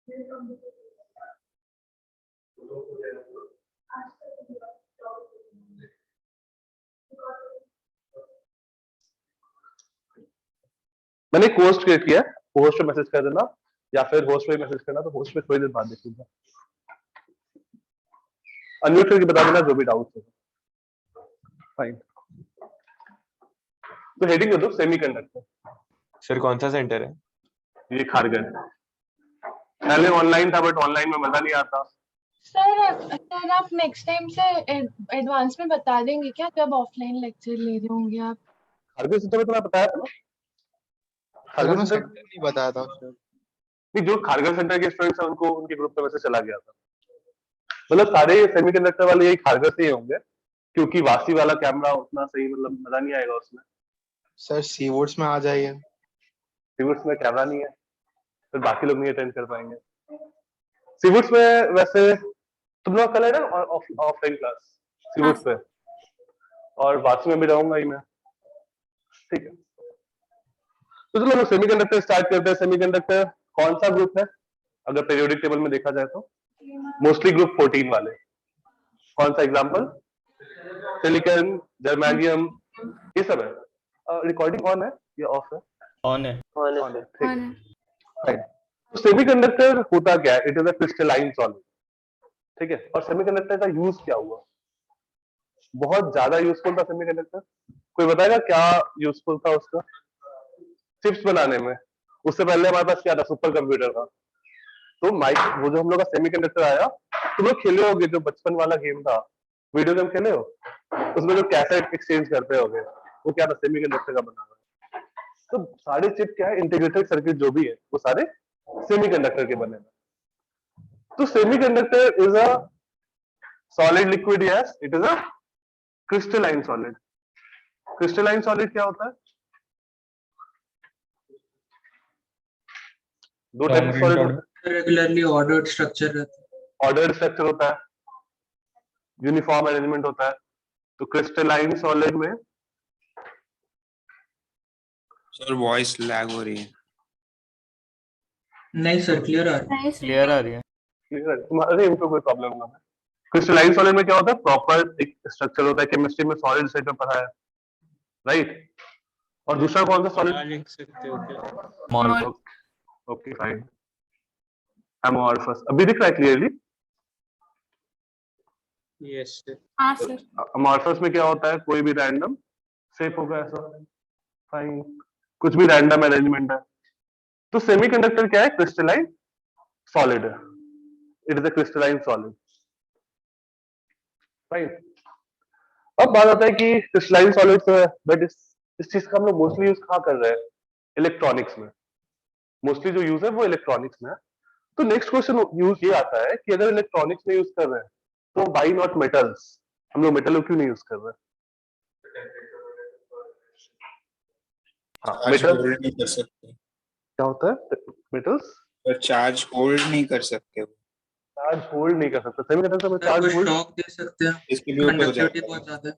मैंने एक post create किया है, पोस्ट पे मैसेज कर देना या फिर होस्ट पे मैसेज करना, तो होस्ट पे थोड़ी देर बाद देखूंगा। अनम्यूट करके बता देना जो भी डाउट हो। फाइन। तो हेडिंग दे दो सेमीकंडक्टर। सर कौन सा सेंटर है? ये खारगढ़। पहले ऑनलाइन था बट ऑनलाइन में मजा नहीं आता। सर आप नेक्स्ट टाइम से एडवांस में बता देंगे क्या कब ऑफलाइन लेक्चर ले रहे होंगे आप? खारगढ़ सेंटर में तो मैं बताया था ना। खारगढ़ सेंटर नहीं बताया था सर। नहीं, जो खारगढ़ सेंटर के स्टूडेंट्स हैं उनको उनके ग्रुप पे मैसेज चला गया था। मतलब सारे सेमीकंडक्टर वाले यही खारगढ़ से ही होंगे, क्योंकि वासी वाला कैमरा उतना सही मतलब मजा नहीं आएगा उसमें। सर सीवोर्ड्स में आ जाइए। सीवुड्स में कैमरा नहीं है, फिर बाकी लोग नहीं अटेंड कर पाएंगे। सीवुड्स में वैसे तुम लोग कल है ना ऑफलाइन क्लास सीवुड्स पे, और वासी में भी रहूंगा ही मैं। ठीक है, तो चलो हम सेमीकंडक्टर स्टार्ट करते हैं। सेमीकंडक्टर कौन सा ग्रुप है अगर पीरियोडिक टेबल में देखा जाए तो? मोस्टली ग्रुप 14 वाले। कौन सा एग्जांपल? सिलिकॉन, जर्मेनियम, ये सब है। रिकॉर्डिंग ऑन है या ऑफ है? ऑन है। ऑन है, ठीक है। तो सेमीकंडक्टर होता क्या है? It is a crystalline solid, ठीक है। और सेमीकंडक्टर का यूज क्या हुआ? बहुत ज्यादा यूजफुल था सेमीकंडक्टर। कोई बताएगा क्या यूजफुल था उसका? चिप्स बनाने में। उससे पहले हमारे पास क्या था? सुपर कंप्यूटर था। तो माइक वो जो हम लोग का सेमीकंडक्टर आया, तुम लोग खेले होगे जो बचपन वाला गेम था, वीडियो गेम खेले हो, उसमें जो कैसेट एक्सचेंज करते होगे, वो क्या था? सेमीकंडक्टर का बना हुआ है। तो सारे चिप क्या है, इंटीग्रेटेड सर्किट जो भी है वो सारे सेमीकंडक्टर के बने हैं। तो semiconductor is a solid liquid, yes it is a crystalline solid. Crystalline solid क्या होता है? दो टाइप के सॉलिड होते हैं। रेगुलरली ऑर्डर्ड स्ट्रक्चर रहता है। ऑर्डर्ड स्ट्रक्चर होता है, यूनिफॉर्म अरेंजमेंट होता है। तो क्रिस्टलाइन सॉलिड में सर वॉइस लैग हो रही है। नहीं सर क्लियर आ रही है। क्लियर आ रही है। तुम्हारे इनको कोई प्रॉब्लम ना है। क्रिस्टलाइन सॉलिड में क्या होता है? प्रॉपर एक स्ट्रक्चर होता है। केमिस्ट्री में सॉलिड सेट में पढ़ा है, राइट। और दूसरा कौन सा सॉलिड? लिख सकते हो क्या? Okay fine, amorphous. अभी दिख रहा है क्लियरली? Yes sir. हाँ सर। अमॉर्फस में क्या होता है? कोई भी रैंडम शेप होगा ऐसा, फाइन, कुछ भी रैंडम अरेंजमेंट है। तो सेमीकंडक्टर क्या है? क्रिस्टलाइन सॉलिड है। It is a crystalline solid, fine. अब बात आता है कि क्रिस्टलाइन सॉलिड्स है, बट इस चीज का हम लोग मोस्टली यूज कहाँ कर रहे हैं? इलेक्ट्रॉनिक्स में। मोस्टली जो यूज है वो इलेक्ट्रॉनिक्स में है। तो नेक्स्ट क्वेश्चन यूज ये आता है कि अगर इलेक्ट्रॉनिक्स में यूज कर रहे हैं तो व्हाई नॉट मेटल्स? हम लोग मेटल क्यों नहीं यूज कर रहे? हाँ, मेटल होल्ड नहीं कर सकते। क्या होता है मेटल्स? पर चार्ज होल्ड नहीं कर सकते। चार्ज होल्ड नहीं कर सकते। सेमीकंडक्टर में सर चार्ज वो होल्ड शॉक दे सकते हैं, डिस्ट्रीब्यूट हो कंडक्टिविटी जाता बहुत है। ज्यादा है।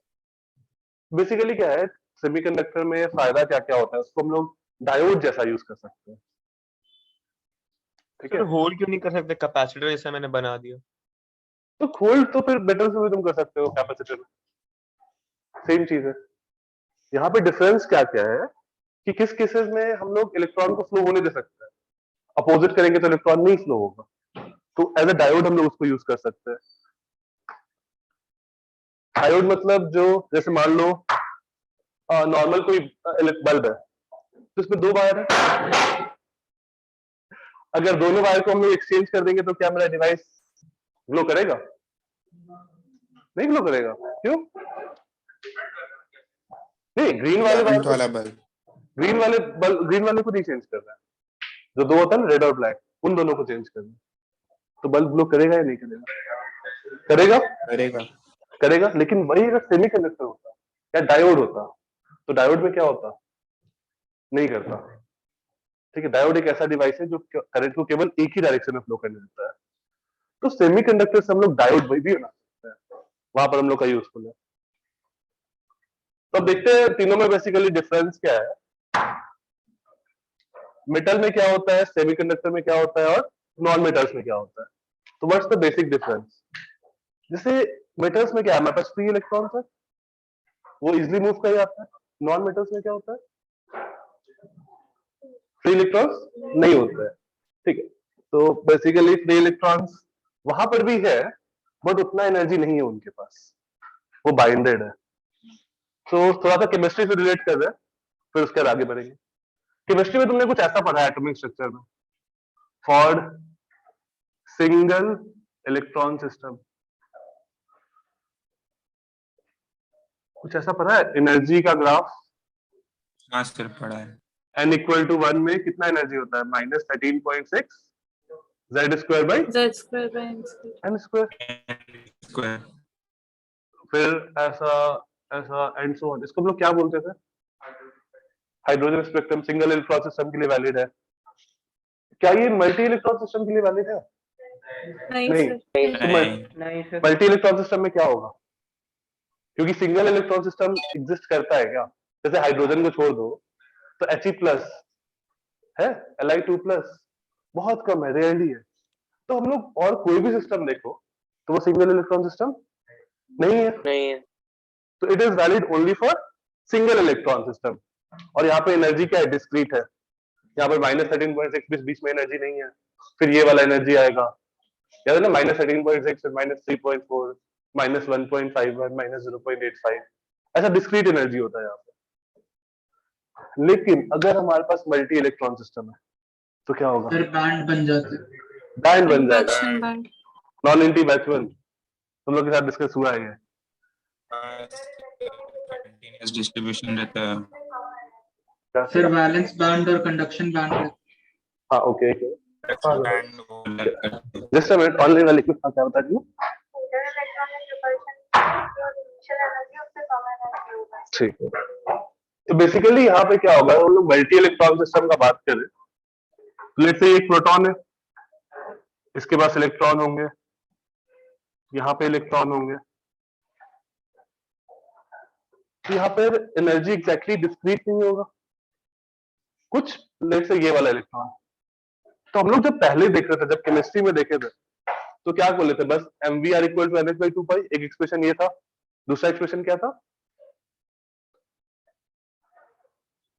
बेसिकली क्या है सेमीकंडक्टर में फायदा क्या क्या होता है? उसको हम लोग डायोड जैसा यूज कर सकते हैं, ठीक है। सर होल्ड क्यों नहीं कर सकते? कैपेसिटर जैसा मैंने बना दिया। तो होल्ड तो फिर मेटल से भी तुम कर सकते हो, कैपेसिटर में सेम चीज है। यहाँ पे डिफरेंस क्या क्या है कि किस केसेस में हम लोग इलेक्ट्रॉन को फ्लो होने दे सकते हैं, अपोजिट करेंगे तो इलेक्ट्रॉन नहीं फ्लो होगा। तो एज अ डायोड हम लोग उसको यूज कर सकते हैं। डायोड मतलब जो, जैसे मान लो नॉर्मल कोई बल्ब है तो इसमें दो वायर है। अगर दोनों वायर को हम लोग एक्सचेंज कर देंगे तो क्या मेरा डिवाइस ग्लो करेगा? नहीं ग्लो करेगा। क्यों? नहीं, ग्रीन वाले करंट वाला बल्ब। ग्रीन वाले को नहीं चेंज कर रहा है, जो दो होता है ना रेड और ब्लैक, उन दोनों को चेंज करना। तो बल्ब ग्लो करेगा या नहीं करेगा? करेगा, करेगा। करेगा। लेकिन वही अगर सेमीकंडक्टर होता या डायोड होता तो डायोड में क्या होता? नहीं करता, ठीक है। डायोड एक ऐसा डिवाइस है जो करंट को केवल एक ही डायरेक्शन में फ्लो करने देता है। तो सेमीकंडक्टर से हम लोग डायोड भी बना सकते हैं, वहां पर हम लोग का यूजफुल है। तो अब देखते हैं तीनों में बेसिकली डिफरेंस क्या है। मेटल में क्या होता है, सेमीकंडक्टर में क्या होता है, और नॉन मेटल्स में क्या होता है। तो व्हाट्स द बेसिक डिफरेंस? जैसे मेटल्स में क्या है, हमारे पास फ्री इलेक्ट्रॉन्स है, वो इजिली मूव कर जाता है। नॉन मेटल्स में क्या होता है, फ्री इलेक्ट्रॉन्स नहीं होते हैं, ठीक है। तो बेसिकली फ्री इलेक्ट्रॉन्स वहां पर भी है, बट उतना एनर्जी नहीं है उनके पास, वो बाइंडेड है। तो थोड़ा सा केमिस्ट्री से रिलेट कर रहे हैं, फिर उसके बाद आगे बढ़ेंगे। केमिस्ट्री में तुमने कुछ ऐसा पढ़ा है एटॉमिक स्ट्रक्चर में, फॉर सिंगल इलेक्ट्रॉन सिस्टम, कुछ ऐसा पढ़ा है? एनर्जी का ग्राफ, हाँ सर पढ़ा है। n इक्वल टू 1 में कितना एनर्जी होता है, -13.6 z square by Z square by n square. n square. Square फिर ऐसा ऐसा एंड सो ऑन। इसको हम लोग क्या बोलते थे? Hydrogen spectrum single electron system के लिए वैलिड है। क्या ये मल्टी इलेक्ट्रॉन सिस्टम के लिए वैलिड है? नहीं नहीं। sir. नहीं मल्टी इलेक्ट्रॉन सिस्टम में क्या होगा? क्योंकि सिंगल इलेक्ट्रॉन सिस्टम एग्जिस्ट करता है क्या? जैसे हाइड्रोजन को छोड़ दो तो He प्लस है, Li2 प्लस बहुत कम है, रेयरली है। तो हम लोग और कोई भी सिस्टम देखो तो वो सिंगल इलेक्ट्रॉन सिस्टम नहीं है। तो it is valid only for single electron system. और यहाँ पे एनर्जी क्या है, डिस्क्रीट है। यहाँ पर -13.6 बीच में एनर्जी नहीं है। फिर ये वाला एनर्जी आएगा, याद है ना, -13.6 फिर -3.4 -1.51 -0.85, ऐसा डिस्क्रीट एनर्जी होता है यहाँ पे। लेकिन अगर हमारे पास मल्टी इलेक्ट्रॉन सिस्टम है तो क्या होगा? फिर बैंड बन जाते हैं। बैंड बन जाएगा, Convection band. नॉन एंटी बैचवन। तुम लोग के साथ डिस्कस हुआ है ये? कंटीन्यूअस डिस्ट्रीब्यूशन रहता है। फिर वैलेंस बैंड और कंडक्शन बैंड रहते हैं। हाँ ओके, बैंड वो अलग करते हैं। जस्ट अ मिनट, ऑनलाइन वाले को क्या बता रही हूँ? ठीक है। तो बेसिकली यहाँ पे क्या होगा, हम लोग मल्टी इलेक्ट्रॉन सिस्टम का बात करें, लेट्स से एक प्रोटॉन है, इसके पास इलेक्ट्रॉन होंगे, यहाँ पे इलेक्ट्रॉन होंगे। तो यहाँ पर एनर्जी एग्जैक्टली डिस्क्रीट नहीं होगा कुछ। लेट्स से ये वाला इलेक्ट्रॉन, तो हम लोग जब पहले देख रहे थे, जब केमिस्ट्री में देखे थे, तो क्या बोले थे, बस mvr इक्वल टू nh/2 एक एक्सप्रेशन ये था। दूसरा एक्सप्रेशन क्या था,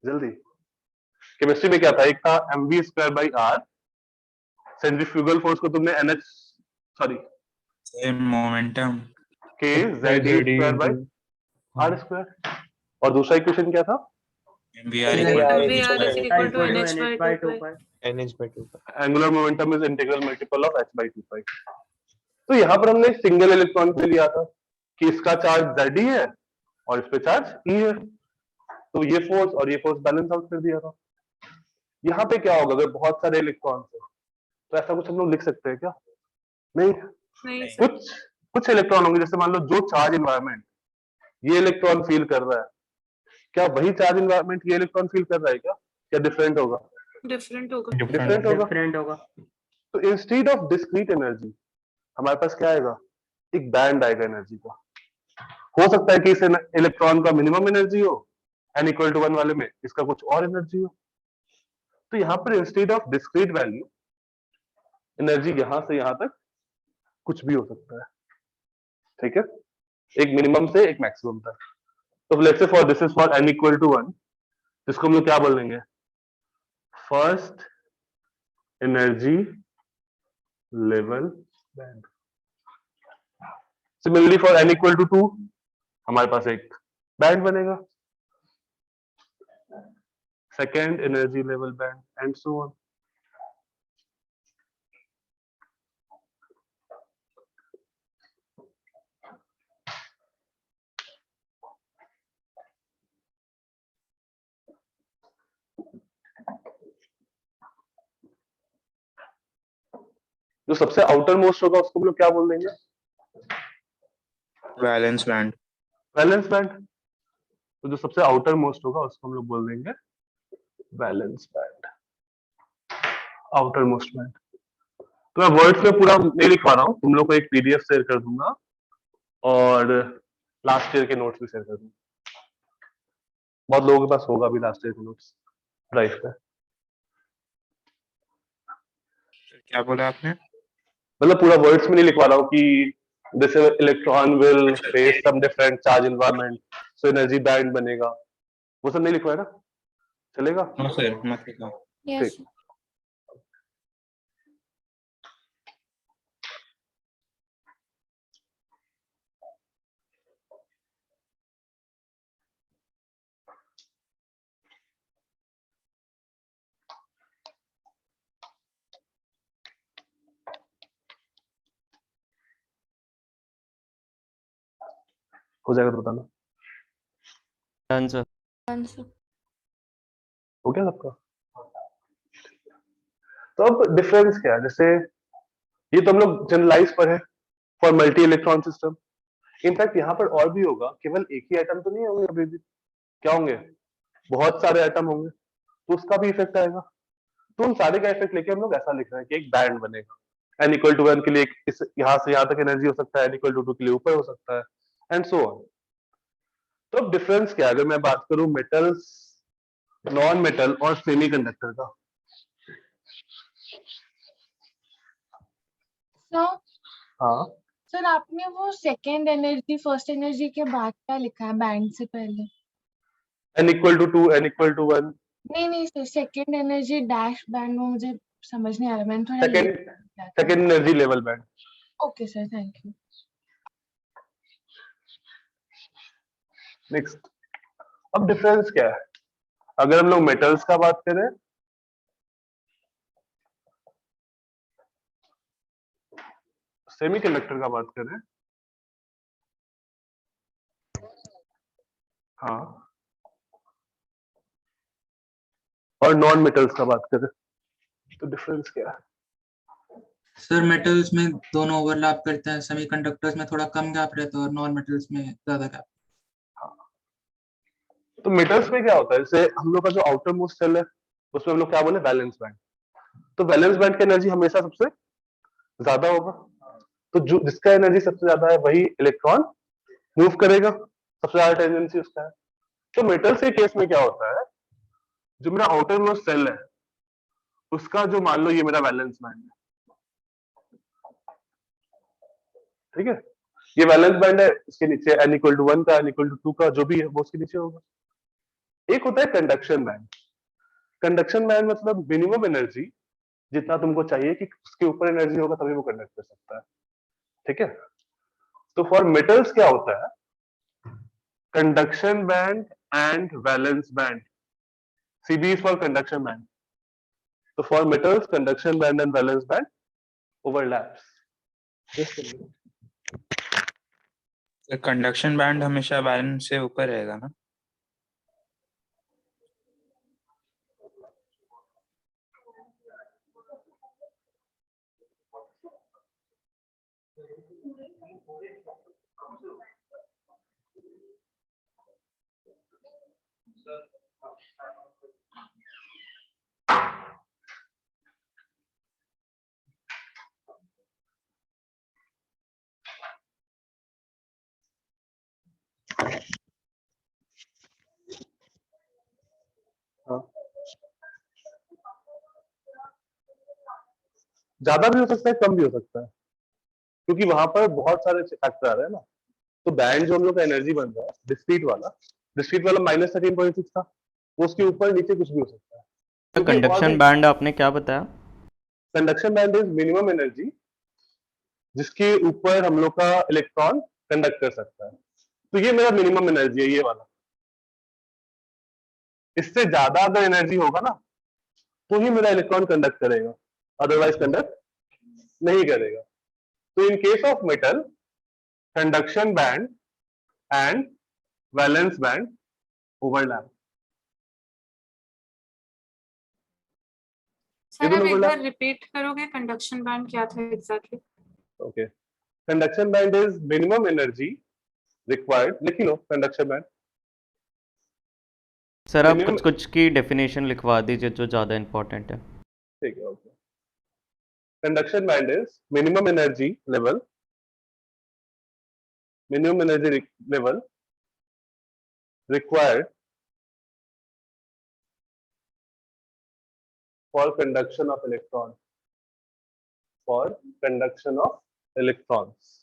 जल्दी, केमिस्ट्री में क्या था? एक था mv square by R, centrifugal force को तुमने nh sorry same momentum k z square by R square, और दूसरा इक्वेशन क्या था, MVR MVR is equal to NH by 2 pi. NH/2 angular momentum is integral multiple of h/2 तो यहाँ पर हमने सिंगल इलेक्ट्रॉन पे लिया था कि इसका चार्ज z है और इस पे चार्ज e है, तो ये फोर्स और ये फोर्स बैलेंस आउट कर दिया था। यहाँ पे क्या होगा, अगर बहुत सारे इलेक्ट्रॉन है तो ऐसा कुछ हम लोग लिख सकते हैं क्या? नहीं, नहीं sir. कुछ इलेक्ट्रॉन होंगे, जैसे मान लो जो चार्ज इन्वायरमेंट ये इलेक्ट्रॉन फील कर रहा है, क्या वही चार्ज इन्वायरमेंट ये इलेक्ट्रॉन फील कर रहा है क्या डिफरेंट होगा? Different होगा. डिफरेंट होगा। तो इंस्टेड ऑफ डिस्क्रीट एनर्जी हमारे पास क्या आएगा, एक बैंड आएगा एनर्जी का। हो सकता है कि इस इलेक्ट्रॉन का मिनिमम एनर्जी हो, n इक्वल टू 1 वाले में इसका कुछ और एनर्जी हो। तो यहाँ पर instead of discrete value energy यहां से यहां तक कुछ भी हो सकता है, ठीक है, एक मिनिमम से एक मैक्सिमम तक। तो let's say for this is for n equal to 1, जिसको हम लोग क्या बोल देंगे, first energy level band. Similarly for n equal to 2 हमारे पास एक बैंड बनेगा, second energy level band and so on. जो सबसे आउटर मोस्ट होगा उसको हम लोग क्या बोल देंगे, वैलेंस बैंड। Valence band. तो जो सबसे आउटर मोस्ट होगा उसको हम लोग बोल देंगे valence band, outer most band. तो मैं वर्ड्स में पूरा नहीं लिख पा रहा हूँ, तुम लोग को एक पीडीएफ शेयर कर दूंगा और लास्ट ईयर के नोट्स भी शेयर कर दूंगा। बहुत लोगों के पास होगा भी लास्ट ईयर के नोट्स ड्राइव पे। क्या बोला आपने? मतलब पूरा वर्ड्स में नहीं लिखवा रहा हूँ कि this electron will face some different charge environment, so energy band बनेगा, वो सब नहीं लिखवाया ना, चलेगा? नो सर, मत लिखो। Yes. ठीक। हो जाएगा तो बताना। Done sir. Answer. हो गया सबका? तो अब डिफरेंस क्या है? जैसे ये तो हम लोग जनरलाइज पर है for multi electron system. In fact यहाँ पर और भी होगा, केवल एक ही एटम तो नहीं होंगे अभी भी, क्या होंगे? बहुत सारे एटम होंगे, तो उसका भी इफेक्ट आएगा। तो उन सारे का इफेक्ट लेके हम लोग ऐसा लिख रहे हैं कि एक बैंड बनेगा। n इक्वल टू 1 के लिए यहाँ से यहाँ तक एनर्जी हो सकता है, n इक्वल टू 2 के लिए ऊपर हो सकता है, एंड सो ऑन। तो अब डिफरेंस क्या है अगर मैं बात करूं मेटल्स, नॉन मेटल और सेमीकंडक्टर का? So, हाँ, सर आपने वो सेकेंड एनर्जी फर्स्ट एनर्जी के बाद क्या लिखा है बैंड से पहले? n equal to 2, n equal to 1। नहीं sir, second energy dash band, वो मुझे समझ नहीं आ रहा, मैंने थोड़ा second energy level band. Okay sir, thank you. Next, अब डिफरेंस क्या है अगर हम लोग मेटल्स का बात करें, सेमीकंडक्टर का बात करें, हाँ, और नॉन मेटल्स का बात करें, तो डिफरेंस क्या है? सर मेटल्स में दोनों ओवरलैप करते हैं, सेमीकंडक्टर्स में थोड़ा कम गैप रहता है और नॉन मेटल्स में ज्यादा गैप। तो मेटल्स में क्या होता है, जैसे हम लोग का जो आउटर मोस्ट सेल है उसमें हम लोग क्या बोले, वैलेंस बैंड। तो वैलेंस बैंड की एनर्जी हमेशा सबसे ज्यादा होगा, तो जो जिसका एनर्जी सबसे ज्यादा है वही इलेक्ट्रॉन मूव करेगा, सबसे ज्यादा टेंडेंसी उसका है। तो मेटल्स के केस में क्या होता है, जो मेरा आउटर मोस्ट सेल है उसका जो, मान लो ये मेरा वैलेंस बैंड है, ठीक है, ये वैलेंस बैंड है, इसके नीचे n इक्वल टू 1 का, n इक्वल टू 2 का जो भी है वो उसके नीचे होगा। एक होता है कंडक्शन बैंड। कंडक्शन बैंड मतलब मिनिमम एनर्जी जितना तुमको चाहिए कि उसके ऊपर एनर्जी होगा तभी वो कंडक्ट कर सकता है, ठीक है। तो फॉर मेटल्स क्या होता है, conduction band and valence band, CB is for conduction band. So for metals, conduction band and valence band overlaps. Just a minute. Conduction band हमेशा वैलेंस से ऊपर रहेगा ना? हाँ, ज्यादा भी हो सकता है, कम भी हो सकता है, क्योंकि वहां पर बहुत सारे फैक्टर आ रहे हैं ना। तो बैंड जो हम लोग का एनर्जी बन रहा है, डिस्क्रीट वाला -13.6 था, वो उसके ऊपर नीचे कुछ भी हो सकता है। तो कंडक्शन बैंड आपने क्या बताया? Conduction band is minimum energy जिसके ऊपर हम लोग का इलेक्ट्रॉन कंडक्ट कर सकता है। तो ये मेरा मिनिमम एनर्जी है, ये वाला। इससे ज्यादा अगर एनर्जी होगा ना तो ही मेरा इलेक्ट्रॉन कंडक्ट करेगा, अदरवाइज कंडक्ट नहीं करेगा। तो in case of metal, conduction band and valence band overlap. Sir आप एक बार रिपीट करोगे, कंडक्शन बैंड क्या था exactly? Okay, conduction band is minimum energy required, लिख लो कंडक्शन बैंड। सर आप Minimum- कुछ कुछ की डेफिनेशन लिखवा दीजिए जो ज़्यादा इम्पोर्टेंट है। ठीक है, okay. Conduction band is minimum energy level, required for conduction of electron. For conduction of electrons.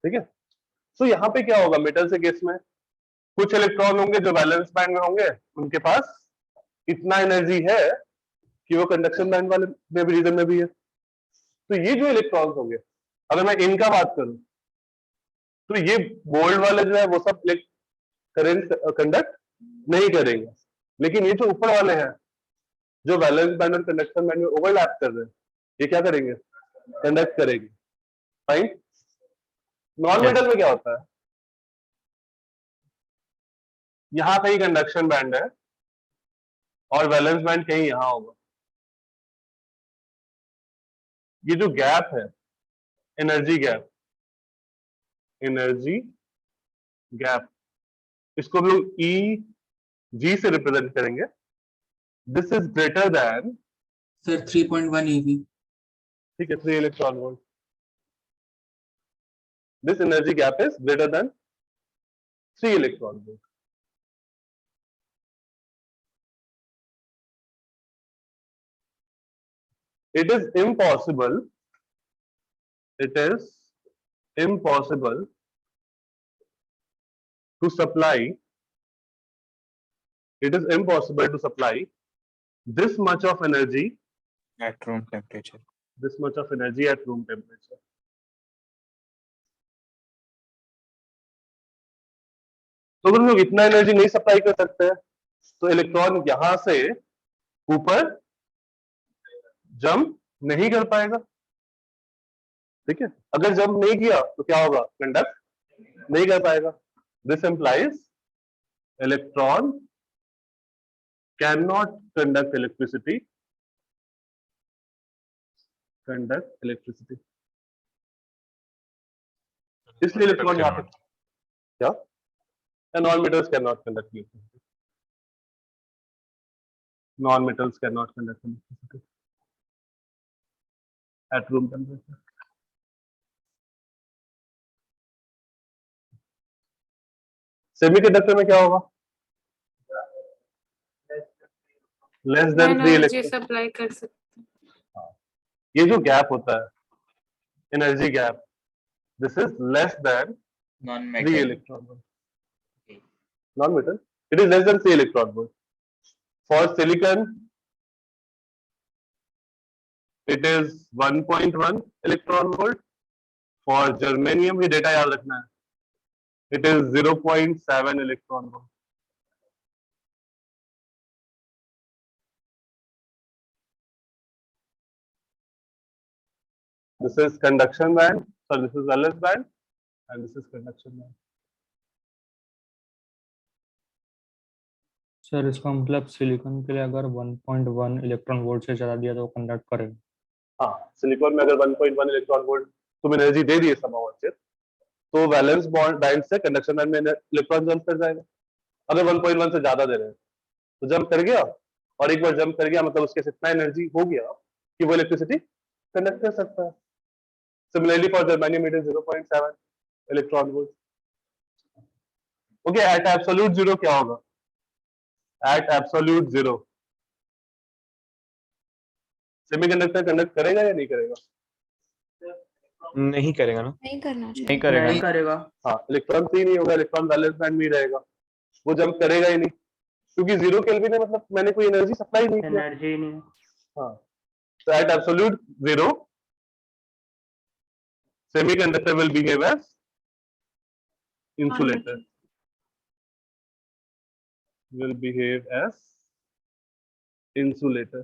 ठीक है, तो यहाँ पे क्या होगा मेटल के केस में, कुछ इलेक्ट्रॉन होंगे जो वैलेंस बैंड में होंगे, उनके पास इतना एनर्जी है कि वो कंडक्शन बैंड वाले में भी रीजन में भी है। तो ये जो इलेक्ट्रॉन्स होंगे, अगर मैं इनका बात करूं तो ये गोल्ड वाले जो है वो सब करंट कंडक्ट नहीं करेंगे, लेकिन ये जो ऊपर वाले हैं जो वैलेंस बैंड और कंडक्शन बैंड में ओवरलैप कर रहे हैं, ये क्या करेंगे, कंडक्ट करेंगे। फाइन। नॉन मेटल में क्या होता है, यहां कहीं कंडक्शन बैंड है और वैलेंस बैंड कहीं यहां होगा। ये जो गैप है, एनर्जी गैप, एनर्जी गैप, इसको हम लोग ई जी से रिप्रेजेंट करेंगे। This is greater than, sir 3.1 eV। ठीक है, 3 electron volt. This energy gap is greater than 3 electron volt. It is impossible to supply this much of energy at room temperature. at room temperature. तो अगर हम लोग इतना energy नहीं supply कर सकते हैं तो इलेक्ट्रॉन यहां से ऊपर जंप नहीं कर पाएगा। ठीक है, अगर जंप नहीं किया तो क्या होगा, कंडक्ट नहीं कर पाएगा। This implies electron can not conduct electricity, इसलिए इलेक्ट्रॉन यहाँ पे क्या, non metals can not conduct electricity, non metals can not conduct electricity at room temperature. Semiconductor में क्या होगा, less than 3 energy electron. Supply कर सकते हैं। ये जो गैप होता है, energy gap, this is less than 3 electron volt. Non metal, it is less than 3 electron volt. For silicon it is 1.1 electron volt. For germanium, ये डेटा याद रखना है, it is 0.7 electron volt. This is conduction band, so this is valence band, and this is conduction band. Sir इसका मतलब silicon के लिए अगर 1.1 electron volt से ज्यादा दिया तो कंडक्ट करेगा। हाँ, सिलिकॉन में अगर 1.1 इलेक्ट्रॉन वोल्ट तुम एनर्जी दे दिए समावचित, तो वैलेंस बैंड से कंडक्शन बैंड में इलेक्ट्रॉन जंप कर जाएगा। अगर 1.1 से ज्यादा दे रहे हैं तो जंप कर गया, और एक बार जंप कर गया मतलब उसके इतना एनर्जी हो गया कि वो इलेक्ट्रिसिटी कंडक्ट कर सकता है। Similarly for germanium it is 0.7 electron volt. Okay, at absolute zero क्या होगा, at absolute zero semiconductor conduct करेगा या नहीं करेगा, नहीं करेगा ना, नहीं करना चाहिए। नहीं करेगा। नहीं करेगा। हाँ, इलेक्ट्रॉन फ्री नहीं होगा, इलेक्ट्रॉन बैलेंस बैंड में ही रहेगा, वो जंप करेगा ही नहीं, क्योंकि 0 केल्विन है, मतलब मैंने कोई एनर्जी सप्लाई नहीं किया। एनर्जी नहीं। हाँ, तो at absolute zero semiconductor will behave as insulator, will behave as insulator.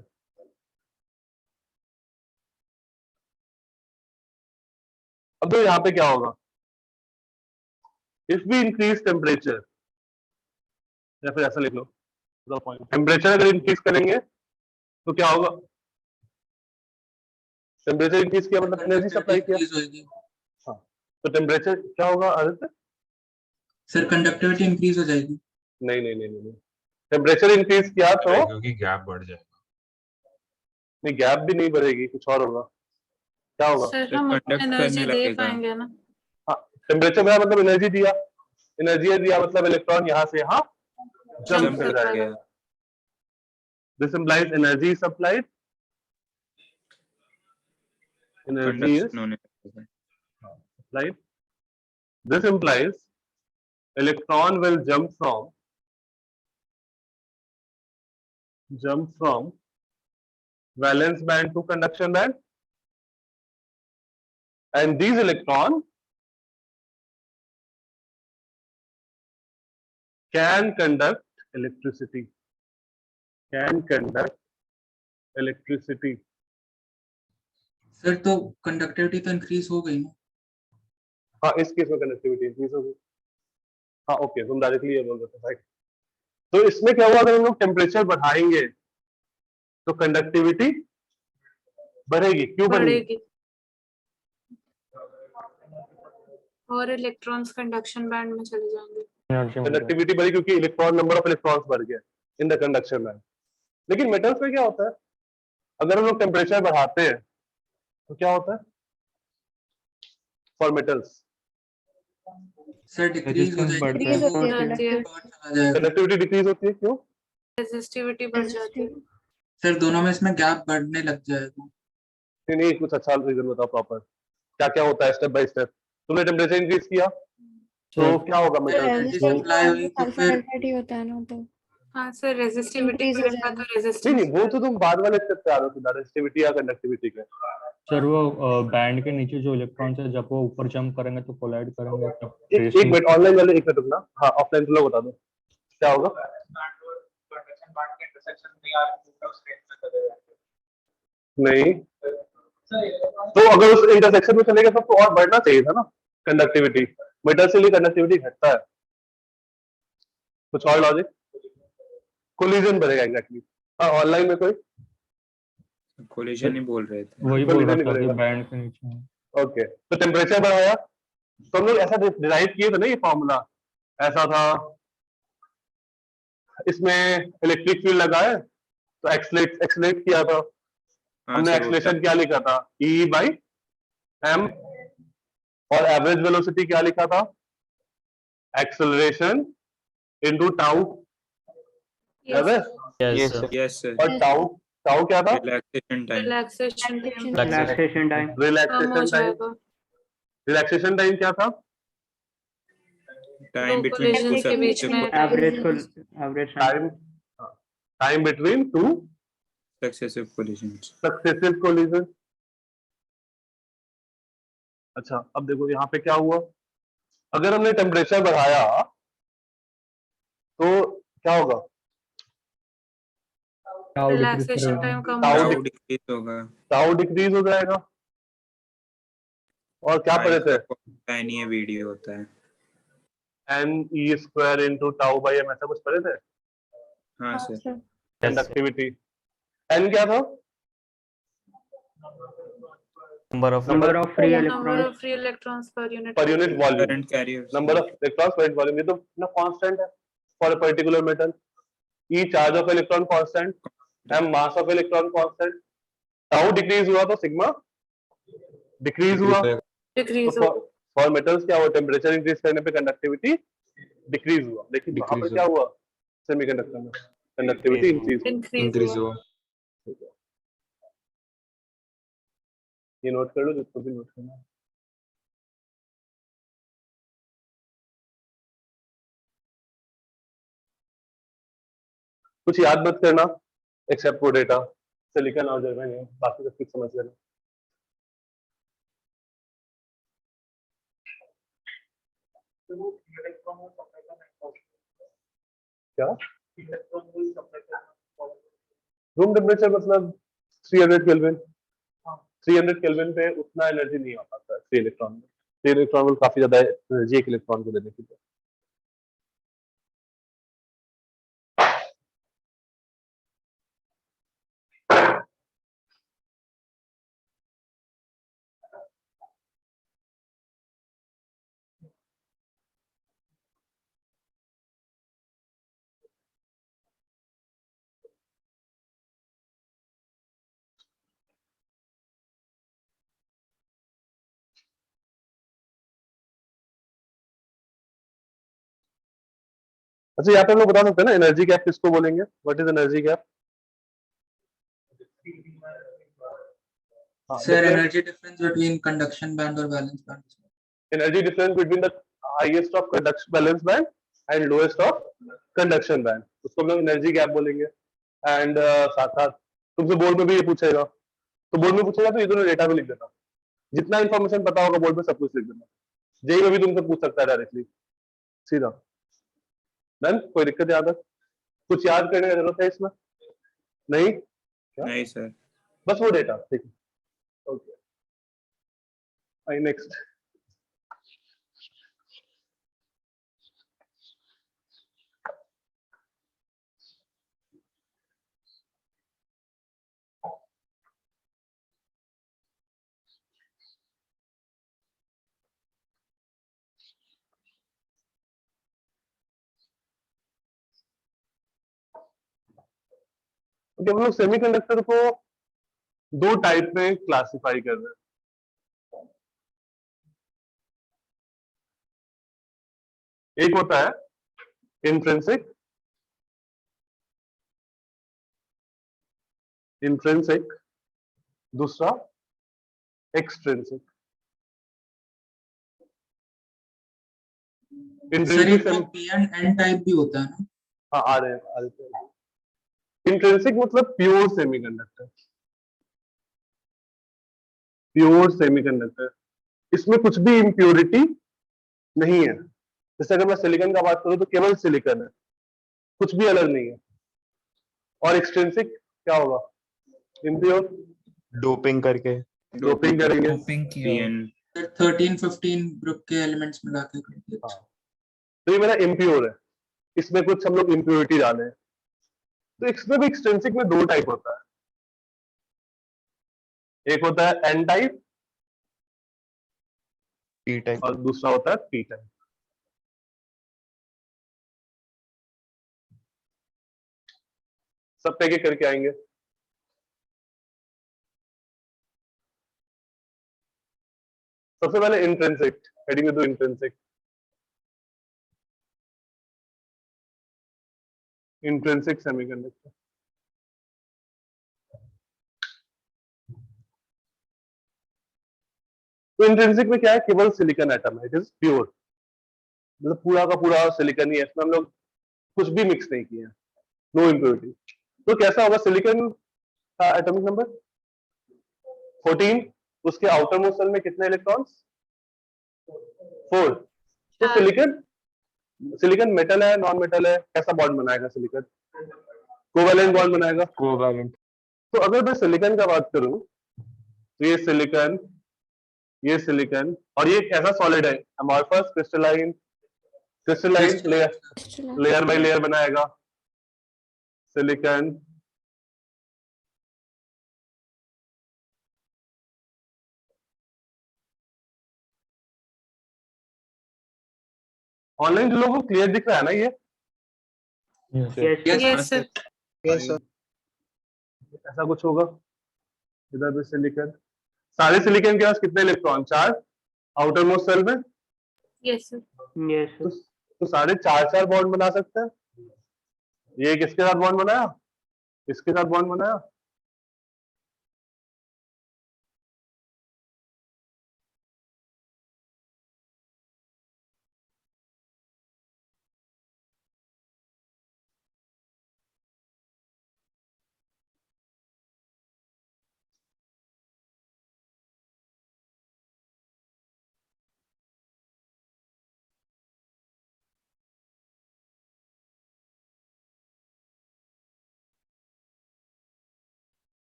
अब तो यहाँ पे क्या होगा, if we increase temperature, या फिर ऐसा लिख लो, टेम्परेचर अगर इंक्रीज करेंगे तो क्या होगा, टेम्परेचर इंक्रीज किया मतलब एनर्जी सप्लाई किया। हाँ, तो टेम्परेचर क्या होगा आदित्य, सर कंडक्टिविटी इंक्रीज हो जाएगी। नहीं नहीं नहीं नहीं, टेम्परेचर इंक्रीज किया तो क्योंकि गैप बढ़ जाएगा। नहीं, गैप भी नहीं बढ़ेगी, कुछ और होगा। क्या होगा, सर हम कंडक्ट एनर्जी करने दे लगेगा। पाएंगे ना। हाँ, टेम्परेचर में मतलब एनर्जी दिया, एनर्जी दिया मतलब इलेक्ट्रॉन यहाँ से यहाँ जंप जंप कर कर जाएगा। This implies energy is supplied. Energy is Conduction होने लगता है। supplied. This implies electron will jump from valence band to conduction band, and these electrons can conduct electricity. Sir तो कंडक्टिविटी तो इंक्रीज हो गई ना। हाँ, इस केस में कंडक्टिविटी इंक्रीज होगी। हाँ, ओके, तुम डायरेक्टली ये बोल रहे थे, राइट। तो इसमें क्या हुआ, अगर हम लोग टेम्परेचर बढ़ाएंगे तो कंडक्टिविटी बढ़ेगी। क्यों बढ़ेगी? बढ़ेगी और इलेक्ट्रॉन्स कंडक्शन बैंड में चले जाएंगे। एनर्जी कंडक्टिविटी बढ़ी क्योंकि इलेक्ट्रॉन, नंबर ऑफ इलेक्ट्रॉन्स बढ़ गया इन द कंडक्शन बैंड। लेकिन मेटल्स में क्या होता है, अगर हम लोग टेम्परेचर बढ़ाते हैं तो क्या होता है फॉर मेटल्स? सर डिक्रीज हो रेजिस्टेंस बढ़ता जाएगी, है। हो जाती है, चला जाएगा। कंडक्टिविटी डिक्रीज होती है। क्यों? रेजिस्टिविटी बढ़ जाती है। सर दोनों में इसमें गैप बढ़ने लग जाएगा। नहीं, कुछ अच्छा रीजन बताओ प्रॉपर, क्या क्या होता है स्टेप बाय स्टेप। तुमने टेम्परेचर इंक्रीज किया तो क्या होगा मेटल? एनर्जी सप्लाई हुई तो फिर होता है ना, तो हाँ सर, रेजिस्टिविटी Increase हो बढ़ेगा तो नहीं, रेजिस्टेंस। वो तो तुम बाद वाले स्टेप पे आ रहे हो, रेजिस्टिविटी या कंडक्टिविटी के। सर वो बैंड के नीचे जो इलेक्ट्रॉन्स है जब वो ऊपर जंप करेंगे तो कोलाइड करेंगे तब एक मिनट, ऑनलाइन वाले एक मिनट रुकना। हाँ, ऑफलाइन तो लोग बता दो क्या होगा। नहीं, तो अगर उस इंटरसेक्शन में चलेगा तब तो और बढ़ना चाहिए था ना कंडक्टिविटी। मेटल से लिए कंडक्टिविटी घटता है। कुछ और लॉजिक? कोलिजन बढ़ेगा एग्जैक्टली। हाँ, ऑनलाइन में कोई कोलिजन ही बोल रहे थे। वही बोल रहा नहीं था कि करेगा। बैंड के नीचे है। ओके, तो टेम्परेचर बढ़ाया तो हम लोग ऐसा डिराइव किए थे ना, ये फॉर्मूला ऐसा था, इसमें इलेक्ट्रिक फील्ड लगाए तो एक्सलेट किया था। हाँ हमने सर, वो एक्सलेशन क्या लिखा था, ई बाई एम, और एवरेज वेलोसिटी क्या लिखा था, एक्सेलरेशन इनटू टाउ। याद है? Yes sir. यस सर, और टाउ टाउ क्या था? Relaxation time. Relaxation relaxation time. कम हो रिलैक्सेशन टाइम। जाएगा। रिलैक्सेशन टाइम क्या था? टाइम दो बिटवीन टू कोलिजन के बीच में average time time between two successive collisions. Successive collision. अच्छा, अब देखो यहाँ पे क्या हुआ, अगर हमने टेम्परेचर बढ़ाया तो क्या होगा? रिलैक्सेशन टाइम कम हो टाउ जाएगा। टाउ डिक्रीज होगा। टाउ डिक्रीज हो जाएगा। और क्या पढ़े थे? टाइम ये वीडियो होता है। N E square into tau by M, ऐसा कुछ पढ़े थे हाँ सर, कंडक्टिविटी। एन क्या था? Number of number of free number of free electrons per unit per unit volume, current carriers. Number of electrons per unit volume. ये तो ना कांस्टेंट है for a particular metal. E charge of electron constant, M mass of electron constant. Tau decrease हुआ तो sigma decrease हुआ। Decrease तो for metals क्या हुआ, टेम्परेचर इंक्रीज करने पे कंडक्टिविटी डिक्रीज हुआ। लेकिन वहां पर क्या हुआ, सेमीकंडक्टर में कंडक्टिविटी इंक्रीज। इंक्रीज हुआ। ये नोट कर लो, जिसको भी नोट करना है। कुछ याद मत करना एक्सेप्ट वो डेटा, सिलिकॉन और जर्मेनियम, बाकी सब कुछ समझ लेना। क्या रूम टेम्परेचर मतलब 300 केल्विन। 300 केल्विन पे उतना एनर्जी नहीं आ पाता फ्री इलेक्ट्रॉन में। फ्री इलेक्ट्रॉन में काफी ज्यादा एनर्जी एक इलेक्ट्रॉन को देने के लिए। अच्छा, यहाँ पे हम लोग बता सकते हैं ना एनर्जी गैप किसको बोलेंगे, व्हाट इज एनर्जी गैप? हाँ, sir energy difference between conduction band और valence band. energy difference between the highest of conduction balance band and lowest of conduction band, उसको हम लोग एनर्जी गैप बोलेंगे। एंड साथ साथ तुमसे बोर्ड में भी ये पूछेगा, तो बोर्ड में पूछेगा तो ये दोनों डेटा भी लिख देना, जितना इन्फॉर्मेशन पता होगा बोर्ड में सब कुछ लिख देना। जेई में भी तुमसे पूछ सकता है डायरेक्टली सीधा। डन, कोई दिक्कत याद है? कुछ याद करने की जरूरत है इसमें? नहीं? नहीं सर। बस वो डेटा, ठीक है, ओके। आई नेक्स्ट। हम लोग सेमीकंडक्टर को दो टाइप में क्लासिफाई कर रहे हैं। एक होता है इंट्रिंसिक, दूसरा एक्सट्रिंसिक। सर एक intrinsic P and N type भी होता है ना? हाँ आ रहे हैं। इंट्रिंसिक मतलब प्योर सेमीकंडक्टर, इसमें कुछ भी इम्प्योरिटी नहीं है। जैसे अगर मैं सिलिकॉन का बात करूं तो केवल सिलिकॉन है, कुछ भी अलग नहीं है। और एक्सट्रिंसिक क्या होगा? इम्प्योर, डोपिंग करके। डोपिंग करेंगे। पीएन। सर 13-15 ग्रुप के एलिमेंट्स मिला के कर दिया। हाँ, तो ये मेरा इम्प्योर है, इसमें कुछ हम लोग इम्प्योरिटी डाले हैं। तो इसमें भी एक्सट्रिंसिक में दो टाइप होता है, एक होता है एन टाइप पी टाइप। और दूसरा होता है पी टाइप। सब एक करके आएंगे। सबसे पहले इंट्रिंसिक, हेडिंग में दो इंट्रिंसिक। इंट्रिंसिक सेमीकंडक्टर, तो इंट्रिंसिक में क्या है? केवल सिलिकॉन एटम है, इट इज प्योर, मतलब पूरा का पूरा सिलिकॉन ही है, इसमें हम लोग कुछ भी मिक्स नहीं किए हैं, नो इम्प्योरिटी। तो कैसा होगा? सिलिकॉन का एटॉमिक नंबर 14, उसके आउटर मोस्ट शेल में कितने इलेक्ट्रॉन्स? 4। तो सिलिकॉन मेटल है, नॉन मेटल है, कैसा बॉन्ड बनाएगा सिलिकॉन? कोवैलेंट बॉन्ड बनाएगा। कोवैलेंट। तो अगर मैं सिलिकॉन का बात करूं तो ये सिलिकॉन और ये एक ऐसा सॉलिड है, amorphous crystalline layer by layer बनाएगा सिलिकॉन। ऑनलाइन जो लोगों को क्लियर दिख रहा है ना ये? Yes sir. Yes sir. ऐसा कुछ होगा। इधर भी सिलिकॉन, सारे सिलिकॉन के पास कितने इलेक्ट्रॉन? 4 आउटर मोस्ट शेल में। Yes sir. तो साढ़े 4 बॉन्ड बना सकते हैं। ये किसके साथ बॉन्ड बनाया? इसके साथ बॉन्ड बनाया।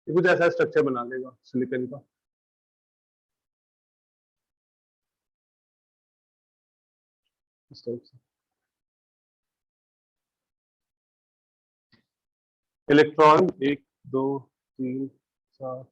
ये कुछ ऐसा स्ट्रक्चर बना लेगा सिलिकॉन का। इस टाइप से इलेक्ट्रॉन 1 2 3 4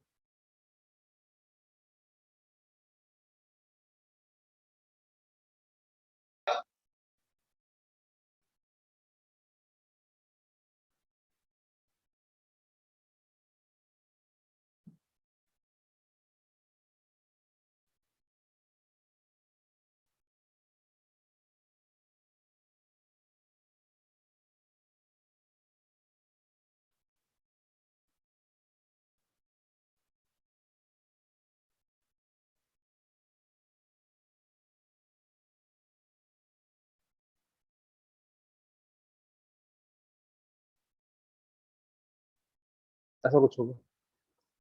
ऐसा कुछ होगा,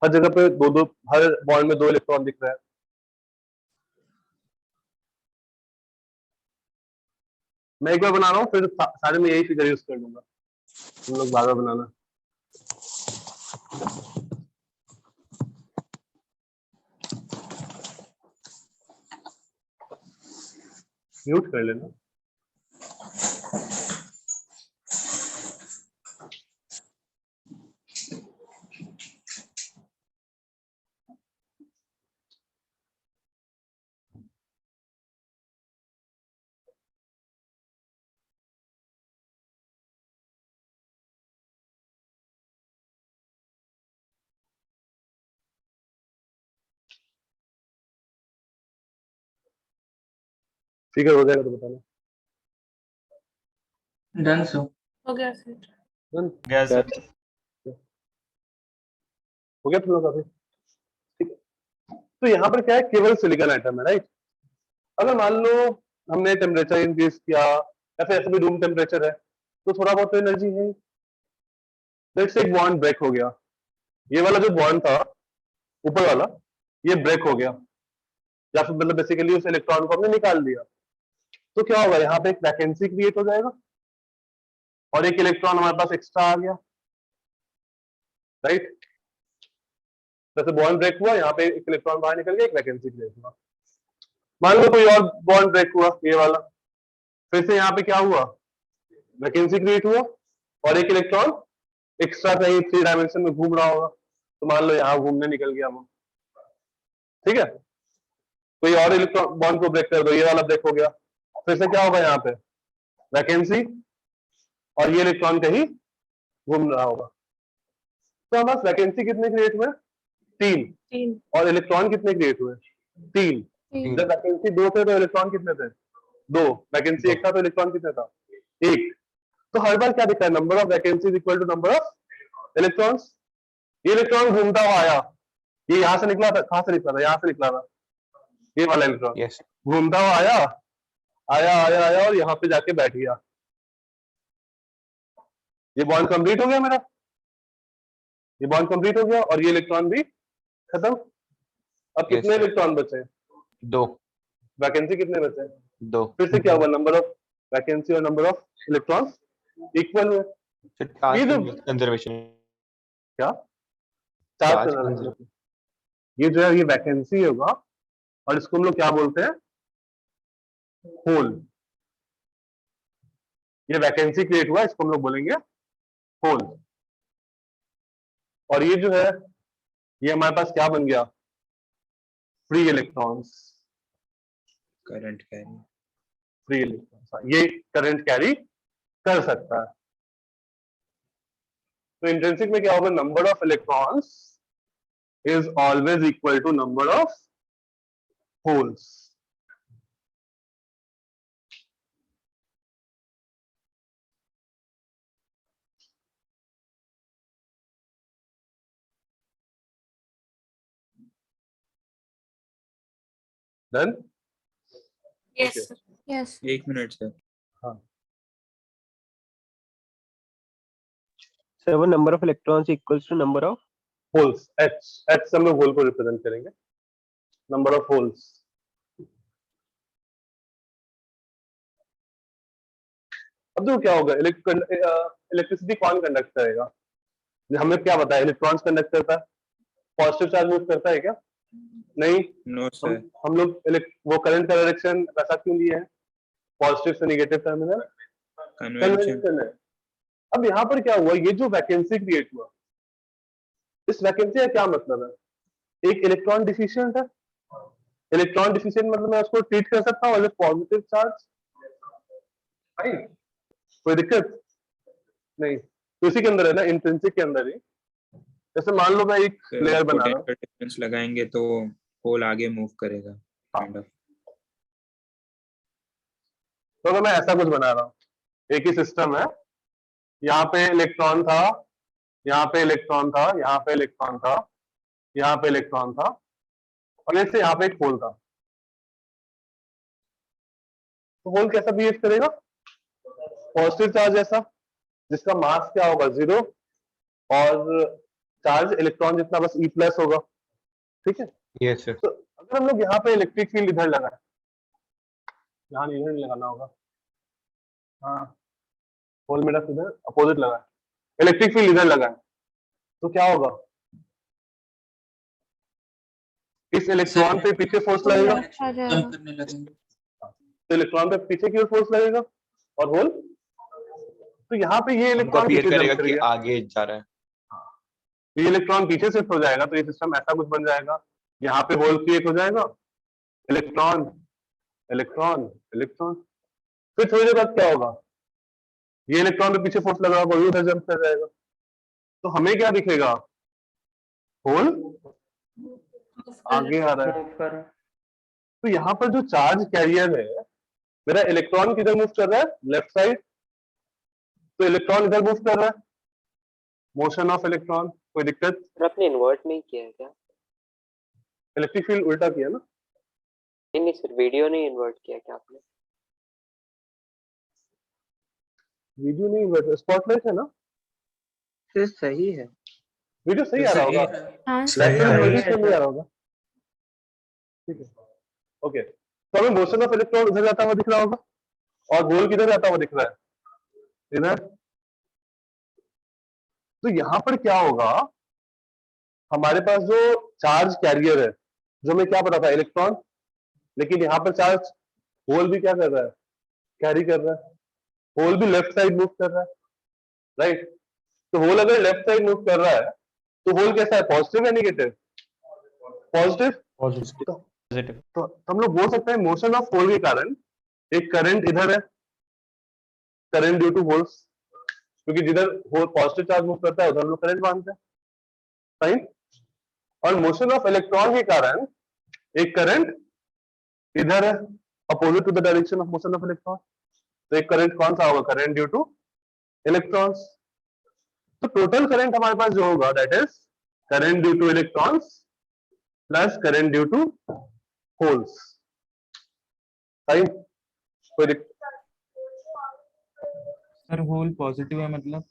हर जगह पे दो दो, हर बॉन्ड में 2 इलेक्ट्रॉन दिख रहा है। मैं एक बार बना रहा हूँ, फिर सारे में यही फिगर यूज कर लूंगा, तुम लोग बार बार बनाना। म्यूट कर लेना। फिगर हो जाएगा तो बताना। Done sir. हो गया सर। Done? गया सर। हो गया तुम लोग का भी? ठीक है, तो यहाँ पर क्या है, केवल सिलिकॉन एटम है, राइट। अगर मान लो हमने टेम्परेचर इंक्रीज किया या फिर ऐसा भी रूम टेम्परेचर है, तो थोड़ा बहुत तो एनर्जी है। लेट्स से एक बॉन्ड ब्रेक हो गया, ये वाला जो बॉन्ड था ऊपर वाला, ये ब्रेक हो गया, या फिर मतलब बेसिकली उस इलेक्ट्रॉन को हमने निकाल दिया, तो क्या होगा, यहाँ पे एक वैकेंसी क्रिएट हो जाएगा और एक इलेक्ट्रॉन हमारे पास एक्स्ट्रा आ गया, राइट। जैसे बॉन्ड ब्रेक हुआ, यहाँ पे एक इलेक्ट्रॉन बाहर निकल गया, एक वैकेंसी क्रिएट हुआ। मान लो कोई और बॉन्ड ब्रेक हुआ, ये वाला, फिर से यहाँ पे क्या हुआ, वैकेंसी क्रिएट हुआ और एक इलेक्ट्रॉन एक्स्ट्रा कहीं 3 डायमेंशन में घूम रहा होगा, तो मान लो यहाँ घूमने निकल गया वो, ठीक है। कोई और इलेक्ट्रॉन बॉन्ड को ब्रेक कर दो, ये वाला ब्रेक हो गया, फिर से क्या होगा, यहाँ पे वैकेंसी और ये इलेक्ट्रॉन कहीं घूम रहा होगा। तो हमारे पास वैकेंसी कितने क्रिएट हुए, 3, 3। और इलेक्ट्रॉन कितने क्रिएट हुए, 3। जब वैकेंसी 2 थे तो इलेक्ट्रॉन कितने थे, 2। वैकेंसी 1 था तो इलेक्ट्रॉन कितने था, 1। तो हर बार क्या दिखता है, number of vacancy equal to number of electrons. ये इलेक्ट्रॉन घूमता हुआ आया, ये यहाँ से निकला था, कहाँ से निकला था, यहाँ से निकला था, ये वाला इलेक्ट्रॉन यस घूमता हुआ आया आया आया आया और यहाँ पे जाके बैठ गया, ये बॉन्ड कंप्लीट हो गया मेरा, ये बॉन्ड कंप्लीट हो गया और ये इलेक्ट्रॉन भी खत्म। अब कितने sir. इलेक्ट्रॉन बचे, 2 वैकेंसी कितने बचे, 2 फिर से क्या हुआ, नंबर ऑफ वैकेंसी और नंबर ऑफ इलेक्ट्रॉन इक्वल हुए। फिर ये जो कंजर्वेशन क्या चार्ज Charge करना, ये जो है ये वैकेंसी होगा और इसको हम लोग क्या बोलते हैं, होल। ये वैकेंसी क्रिएट हुआ, इसको हम लोग बोलेंगे होल। और ये जो है, ये हमारे पास क्या बन गया, free electrons, current carry. Free electrons, ये करंट कैरी कर सकता है। तो इंट्रिंसिक में क्या होगा, number of electrons is always equal to number of holes. Done. Yes sir. Yes. 1 minute sir. Sir वो number of electrons equals to number of holes, H से हम लोग होल को रिप्रेजेंट करेंगे, नंबर ऑफ होल्स। अब देखो क्या होगा, इलेक्ट्रिसिटी कौन कंडक्ट करेगा, हमें क्या पता है, इलेक्ट्रॉन्स कंडक्ट करता है, पॉजिटिव चार्ज मूव करता है क्या, नहीं। No sir. हम लोग वो करंट का डायरेक्शन वैसा क्यों लिए हैं, पॉजिटिव से नेगेटिव टर्मिनल कन्वेंशन है। अब यहाँ पर क्या हुआ, ये जो वैकेंसी क्रिएट हुआ, इस वैकेंसी का क्या मतलब है, एक इलेक्ट्रॉन डिफिशिएंट है। इलेक्ट्रॉन डिफिशिएंट मतलब मैं उसको ट्रीट कर सकता हूँ एज पॉजिटिव चार्ज, राइट, कोई दिक्कत नहीं। तो इसी के अंदर है ना, इंट्रिंसिक के अंदर ही, जैसे मान लो मैं एक लेयर बना रहा हूँ, पोटेंशियल डिफरेंस लगाएंगे तो होल आगे मूव करेगा काइंड ऑफ। तो अगर मैं ऐसा कुछ बना रहा हूँ, एक ही सिस्टम है, यहाँ पे इलेक्ट्रॉन था, यहाँ पे इलेक्ट्रॉन था, यहाँ पे इलेक्ट्रॉन था, यहाँ पे इलेक्ट्रॉन था, और जैसे यहाँ पे एक होल था, तो होल कैसा बिहेव करेगा, पॉजिटिव चार्ज ऐसा, जिसका मास क्या होगा 0 और चार्ज इलेक्ट्रॉन जितना बस E प्लस होगा, ठीक है। Yes sir. तो अगर हम लोग यहाँ पे इलेक्ट्रिक फील्ड इधर लगाए, यहाँ इधर नहीं लगाना होगा, हाँ होल मेरा इधर अपोजिट लगा, इलेक्ट्रिक फील्ड इधर लगाए तो क्या होगा, इस इलेक्ट्रॉन पे पीछे फोर्स लगेगा, आ कम जाएगा। करने लगेंगे। तो इलेक्ट्रॉन पे पीछे की ओर फोर्स लगेगा और होल, तो यहाँ पे ये हमको इलेक्ट्रॉन अपीयर पीछे करेगा जंप कि करेगा, आगे जा रहा है। तो ये इलेक्ट्रॉन पीछे शिफ्ट हो जाएगा, तो ये सिस्टम ऐसा कुछ बन जाएगा, यहाँ पे होल क्रिएट हो जाएगा, इलेक्ट्रॉन इलेक्ट्रॉन इलेक्ट्रॉन, फिर थोड़ी देर बाद क्या होगा, ये इलेक्ट्रॉन पे पीछे फोर्स लगा होगा, ये उधर जंप कर जाएगा, तो हमें क्या दिखेगा, होल आगे आ रहा है। तो यहाँ पर जो चार्ज कैरियर है, मेरा इलेक्ट्रॉन किधर मूव कर रहा है, लेफ्ट साइड, तो इलेक्ट्रॉन इधर मूव कर रहा है, मोशन ऑफ इलेक्ट्रॉन, कोई दिक्कत, सर आपने इन्वर्ट नहीं किया है क्या? इलेक्ट्रिक फील्ड उल्टा किया ना, नहीं सर, वीडियो नहीं इन्वर्ट किया क्या आपने? वीडियो नहीं, स्पॉटलाइट है ना, सर सही है। वीडियो सही आ रहा होगा, हाँ लैटरल पोजीशन नहीं आ रहा होगा, ठीक है, ओके। तो हमें मोशन ऑफ इलेक्ट्रॉन उधर जाता हुआ दिख रहा होगा और होल किधर जाता हुआ दिख रहा है, इधर। तो यहाँ पर क्या होगा, हमारे पास जो चार्ज कैरियर है, जो हमें क्या पता था इलेक्ट्रॉन, लेकिन यहाँ पर चार्ज होल भी क्या कर रहा है, कैरी कर रहा है, होल भी लेफ्ट साइड मूव कर रहा है, राइट। तो होल अगर लेफ्ट साइड मूव कर रहा है तो होल कैसा है, पॉजिटिव या नेगेटिव, पॉजिटिव। पॉजिटिव। पॉजिटिव। तो हम लोग बोल सकते हैं मोशन ऑफ होल के कारण एक करंट इधर है, करंट ड्यू टू होल्स, क्योंकि जिधर होल पॉजिटिव चार्ज मूव करता है उधर हम लोग करंट मानते हैं, राइट। और मोशन ऑफ इलेक्ट्रॉन के कारण एक करंट इधर है, opposite to the direction of motion of electron, तो एक करंट कौन सा होगा, करंट ड्यू टू इलेक्ट्रॉन्स। तो टोटल करंट हमारे पास जो होगा that is current due to electrons plus current due to holes, right. कोई सर होल पॉजिटिव है मतलब,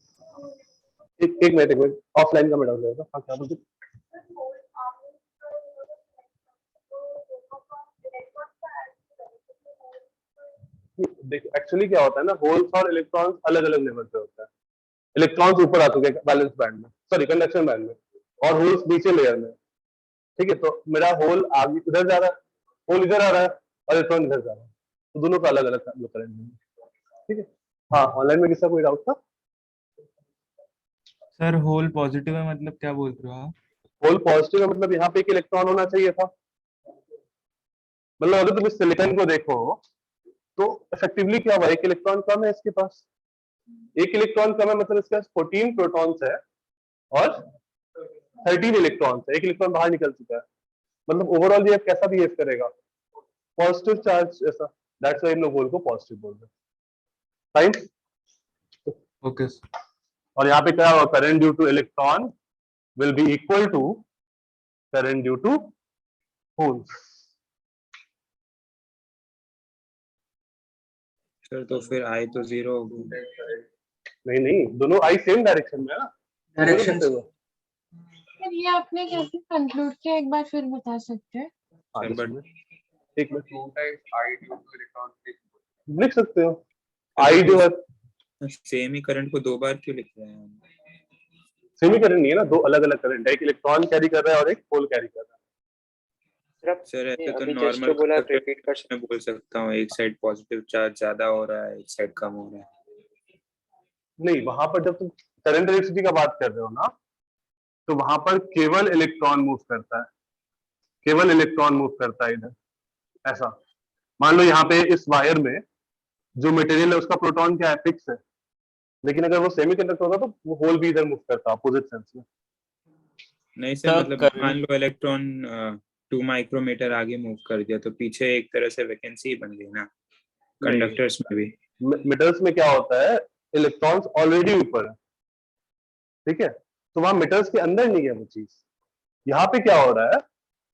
एक मिनट ऑफलाइन का डाउट रहेगा, हाँ क्या बोलते, देखो एक्चुअली क्या होता है ना, होल्स और इलेक्ट्रॉन्स अलग अलग लेवल पे होता है, इलेक्ट्रॉन्स ऊपर आ चुके हैं बैलेंस बैंड में, सॉरी कंडक्शन बैंड में, और होल्स नीचे लेयर में, ठीक है। तो मेरा होल आगे इधर जा रहा है, होल इधर आ रहा है और इलेक्ट्रॉन इधर जा रहा है, तो दोनों का अलग अलग करंट है, ठीक है। हाँ ऑनलाइन में किसका कोई डाउट था, सर होल पॉजिटिव है मतलब क्या बोल रहे हो आप? होल पॉजिटिव है मतलब यहाँ पे एक इलेक्ट्रॉन होना चाहिए था, मतलब अगर तुम इस सिलिकॉन को देखो तो इफेक्टिवली क्या हुआ, एक इलेक्ट्रॉन कम है इसके पास, एक इलेक्ट्रॉन कम है मतलब इसके पास 14 प्रोटॉन्स है और 13 इलेक्ट्रॉन्स है, एक इलेक्ट्रॉन बाहर निकल चुका है, मतलब ओवरऑल ये कैसा बिहेव करेगा, पॉजिटिव चार्ज ऐसा, दैट्स व्हाई हम लोग होल को पॉजिटिव बोल रहे हैं, राइट। ओके। और यहाँ पे क्या होगा, current due to electron will be equal to current due to holes. Sir तो फिर आई तो 0 होगी। नहीं नहीं, दोनों आई सेम डायरेक्शन में है ना, डायरेक्शन फिर ये आपने कैसे कंक्लूड किया, एक बार फिर बता सकते हैं? एक मिनट लिख सकते हो, आई जो है सेम ही करंट को 2 बार क्यों लिख रहे हैं हम? सेमी करंट नहीं है ना, दो अलग अलग करंट है, एक इलेक्ट्रॉन कैरी कर रहा है और एक होल कैरी कर रहा है। सर ऐसे तो अभी just नॉर्मल बोला, repeat कर मैं बोल सकता हूँ एक साइड पॉजिटिव चार्ज ज्यादा हो रहा है, एक साइड कम हो रहा है। नहीं, वहां पर जब तुम करंट इलेक्ट्रिसिटी का बात कर रहे हो ना, तो वहां पर केवल इलेक्ट्रॉन मूव करता है, केवल इलेक्ट्रॉन मूव करता है इधर, ऐसा मान लो यहाँ पे इस वायर में जो मटेरियल है उसका प्रोटॉन क्या है, फिक्स है, लेकिन अगर वो सेमीकंडक्टर होता तो वो होल भी इधर मूव करता, अपोजिट सेंस में। नहीं सर, मतलब मान लो इलेक्ट्रॉन 2 माइक्रोमीटर आगे मूव कर दिया तो पीछे एक तरह से वैकेंसी बन गई ना कंडक्टर्स में भी। मेटल्स में क्या होता है, इलेक्ट्रॉन्स ऑलरेडी ऊपर है, ठीक है, तो वहां मेटल्स के अंदर नहीं है वो चीज। यहाँ पे क्या हो रहा है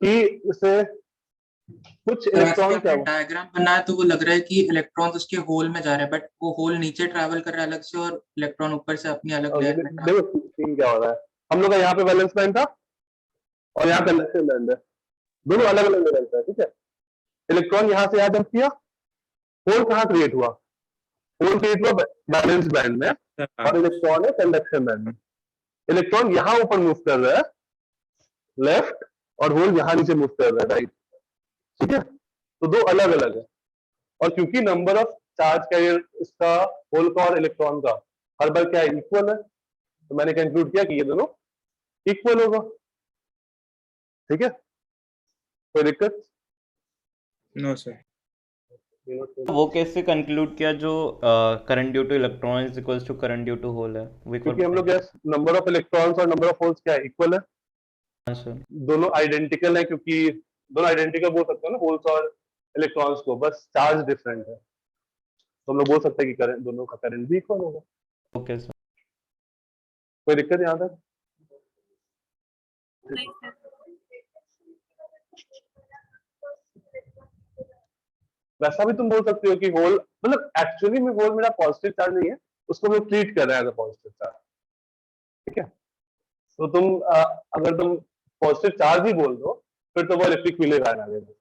कि इसे कुछ इलेक्ट्रॉन क्या हुआ, डायग्राम बना है तो वो लग रहा है कि इलेक्ट्रॉन्स उसके होल में जा रहे हैं, बट वो होल नीचे ट्रैवल कर रहा है अलग से और इलेक्ट्रॉन ऊपर से अपनी अलग लेयर में। देखो सीन क्या हो रहा है, हम लोग का यहाँ पे वैलेंस बैंड था और यहाँ कंडक्शन बैंड है, दोनों अलग अलग लेवल पे है, ठीक है। इलेक्ट्रॉन यहाँ से यहाँ जंप किया, होल कहाँ क्रिएट हुआ, होल क्रिएट हुआ वैलेंस बैंड में, और इलेक्ट्रॉन है कंडक्शन बैंड में। इलेक्ट्रॉन यहाँ ऊपर मूव कर रहा है लेफ्ट, और होल यहाँ नीचे मूव कर रहा है राइट, ठीक है। तो दो अलग अलग है, और क्योंकि नंबर ऑफ चार्ज कैरियर इसका होल का और इलेक्ट्रॉन का हर बार क्या है, इक्वल है, तो मैंने कंक्लूड किया कि ये दोनों इक्वल होगा, ठीक है। कोई दिक्कत? No sir. वो कैसे कंक्लूड किया जो current due to electron is equals to current due to hole है? क्योंकि हम लोग नंबर ऑफ इलेक्ट्रॉन्स और नंबर ऑफ होल्स क्या है, इक्वल है, सर दोनों आइडेंटिकल है, क्योंकि दोनों आइडेंटिकल बोल सकते हैं ना होल्स और इलेक्ट्रॉन्स को, बस चार्ज डिफरेंट है, तो हम लोग बोल सकते हैं कि करंट, दोनों का करंट भी इक्वल होगा। Okay sir. कोई दिक्कत यहाँ तक? नहीं सर। वैसा भी तुम बोल सकते हो कि होल, मतलब एक्चुअली में होल मेरा पॉजिटिव चार्ज नहीं है, उसको हम लोग ट्रीट कर रहे हैं एज अ पॉजिटिव चार्ज, ठीक है। तो तुम अगर तुम पॉजिटिव चार्ज ही बोल दो फिर तो वो इलेक्ट्रिक फील्ड आयन आ जाएगा।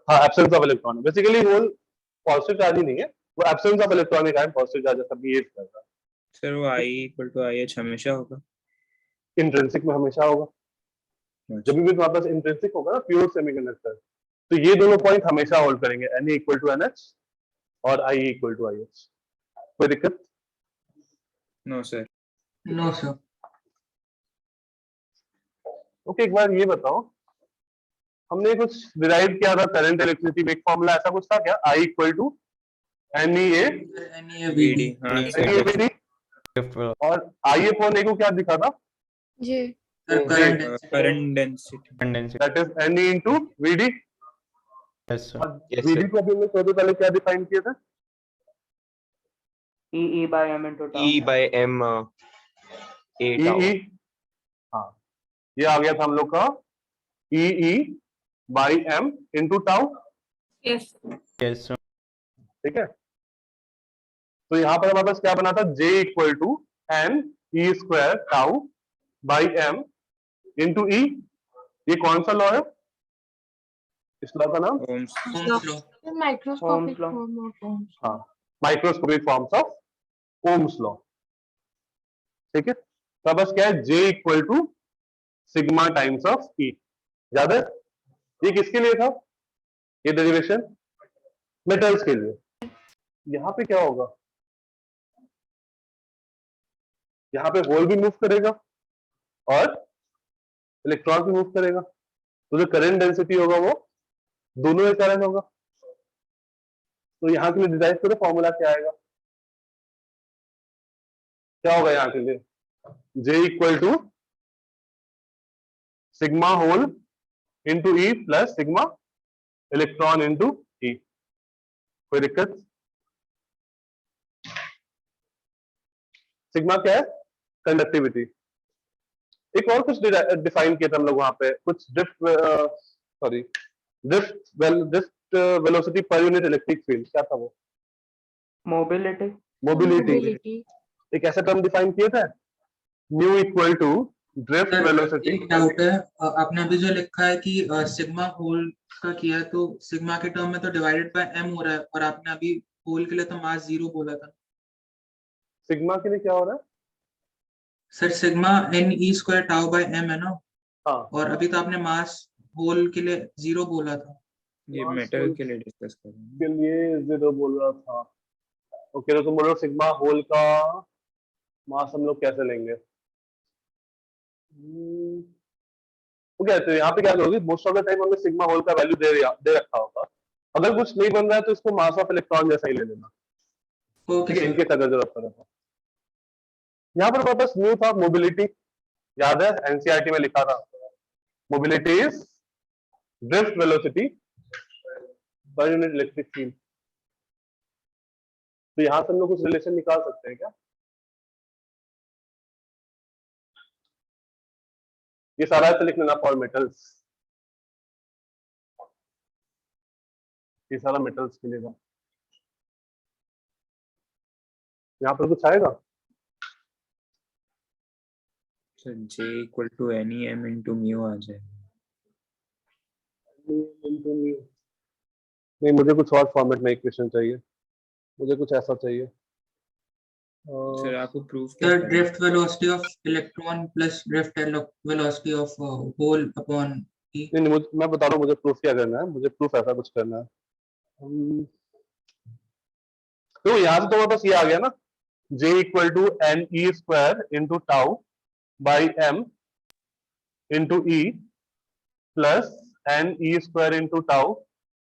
हाँ, absence of electron, basically hole positive charge ही नहीं है, वो absence of electronic ion positive charge जैसा बिहेव करता है। सर वो I इक्वल टू IH हमेशा होगा? इंट्रिंसिक में हमेशा होगा, जब भी तुम्हारे पास इंट्रिंसिक होगा ना प्योर सेमीकंडक्टर, तो ये दोनों पॉइंट हमेशा होल्ड करेंगे, Na इक्वल टू NH और IE इक्वल टू IH। कोई दिक्कत? No sir. No sir. Okay, एक बार ये बताओ, हमने कुछ डिराइव किया था करंट इलेक्ट्रिसिटी वेग फॉर्मूला, ऐसा कुछ था क्या? I equal to NEA VD, हाँ सर। और I अपॉन A को क्या दिखा था? जी current density, that is Ne into VD। Yes sir. Yes, VD sir. को अभी हमने सबसे पहले क्या डिफाइन किया था? E by m into tau. E by m A tau. EE, हाँ, ये आ गया था हम लोग का EE by M into tau, yes yes sir. ठीक है। तो यहाँ पर हमारे पास क्या बना था? J equal to N E square tau by M into E। ये कौन सा लॉ है? इस लॉ का नाम? Ohm's. Microscopic law. Form of Ohm's. हाँ, microscopic forms of Ohm's law, ठीक है। तो बस क्या है? J equal to sigma times of E। याद है ये किसके लिए था, ये डेरिवेशन? मेटल्स के लिए। यहाँ पे क्या होगा? यहाँ पे होल भी मूव करेगा और इलेक्ट्रॉन भी मूव करेगा, तो जो करंट डेंसिटी होगा वो दोनों के कारण होगा। तो यहाँ के लिए डिराइव करो, फॉर्मूला क्या आएगा? क्या होगा यहाँ के लिए? J equal to sigma hole into E plus sigma electron into E। कोई दिक्कत? सिग्मा क्या है? कंडक्टिविटी। एक और कुछ डिफाइन किया था हम लोग वहां पे, कुछ drift velocity per unit electric field, क्या था वो? Mobility. मोबिलिटी। एक ऐसा टर्म डिफाइन किया था, mu equal to drift velocity. एक डाउट है, आपने अभी जो लिखा है कि सिग्मा होल का किया है, तो सिग्मा के टर्म में तो डिवाइडेड बाय m हो रहा है, और आपने अभी होल के लिए तो मास 0 बोला था। सिग्मा के लिए क्या हो रहा है? Sir sigma Ne square tau by m है ना, हाँ, और अभी तो आपने मास होल के लिए 0 बोला था। ये मेटल के लिए डिस्कस कर रहे हैं। के लिए जीरो बोल रहा था। ओके, तो तुम बोलो सिग्मा होल का मास हम लोग कैसे लेंगे? ओके, तो यहाँ पे क्या करोगे? मोस्ट ऑफ द टाइम हमने सिग्मा होल का वैल्यू दे रखा होगा, अगर कुछ नहीं बन रहा है तो इसको मास ऑफ इलेक्ट्रॉन जैसा ही ले लेना, ओके ठीक है, सर। इनके अगर जरूरत पड़े तो। यहाँ पर वापस न्यू था मोबिलिटी, याद है एनसीईआरटी में लिखा था, mobility is drift velocity per unit electric field. तो यहां से हम लोग कुछ रिलेशन निकाल सकते हैं क्या? ये सारा ऐसे लिख लेना फॉर मेटल्स, ये सारा मेटल्स के लिए था। यहाँ पर कुछ आएगा? Sir J equal to any M into mu आ जाए। नहीं, मुझे कुछ और फॉर्मेट में इक्वेशन चाहिए, मुझे कुछ ऐसा चाहिए। सर आपको प्रूफ क्या The करना है? drift velocity of electron plus drift velocity of hole upon E. नहीं नहीं, मैं बता रहा हूँ मुझे प्रूफ क्या करना है, मुझे प्रूफ ऐसा कुछ करना है। तो यहाँ से तुम्हारे पास ये आ गया ना, J equal to N E square into tau by M into E plus N E square into tau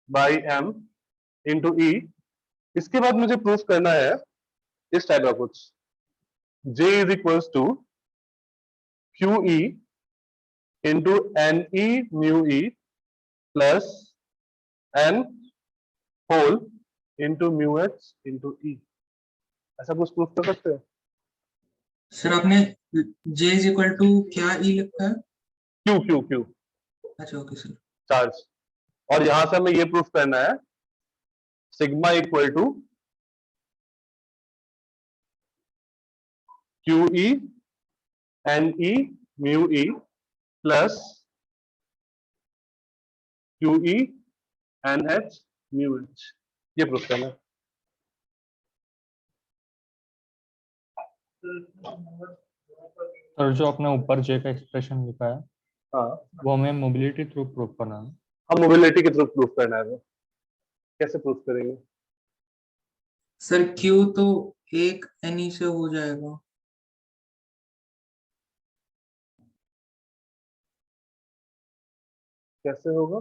by M into E. इसके बाद मुझे प्रूफ करना है इस टाइप का कुछ, J is equals to Q E into N E mu E plus N hole into mu H into E. ऐसा कुछ प्रूफ कर सकते हैं? सर आपने J is equal to क्या E लिखा है? क्यू क्यू क्यू अच्छा ओके सर। चार्ज, और यहां से हमें ये प्रूफ करना है sigma equal to Q E N E mu E plus Q E N H mu H, ये प्रूफ करना है। सर जो आपने ऊपर जे का एक्सप्रेशन लिखा है हाँ, वो हमें मोबिलिटी थ्रू प्रूव करना है। हम मोबिलिटी के थ्रू प्रूफ करना है, वो कैसे प्रूफ करेंगे? सर Q तो एक NE से हो जाएगा। कैसे होगा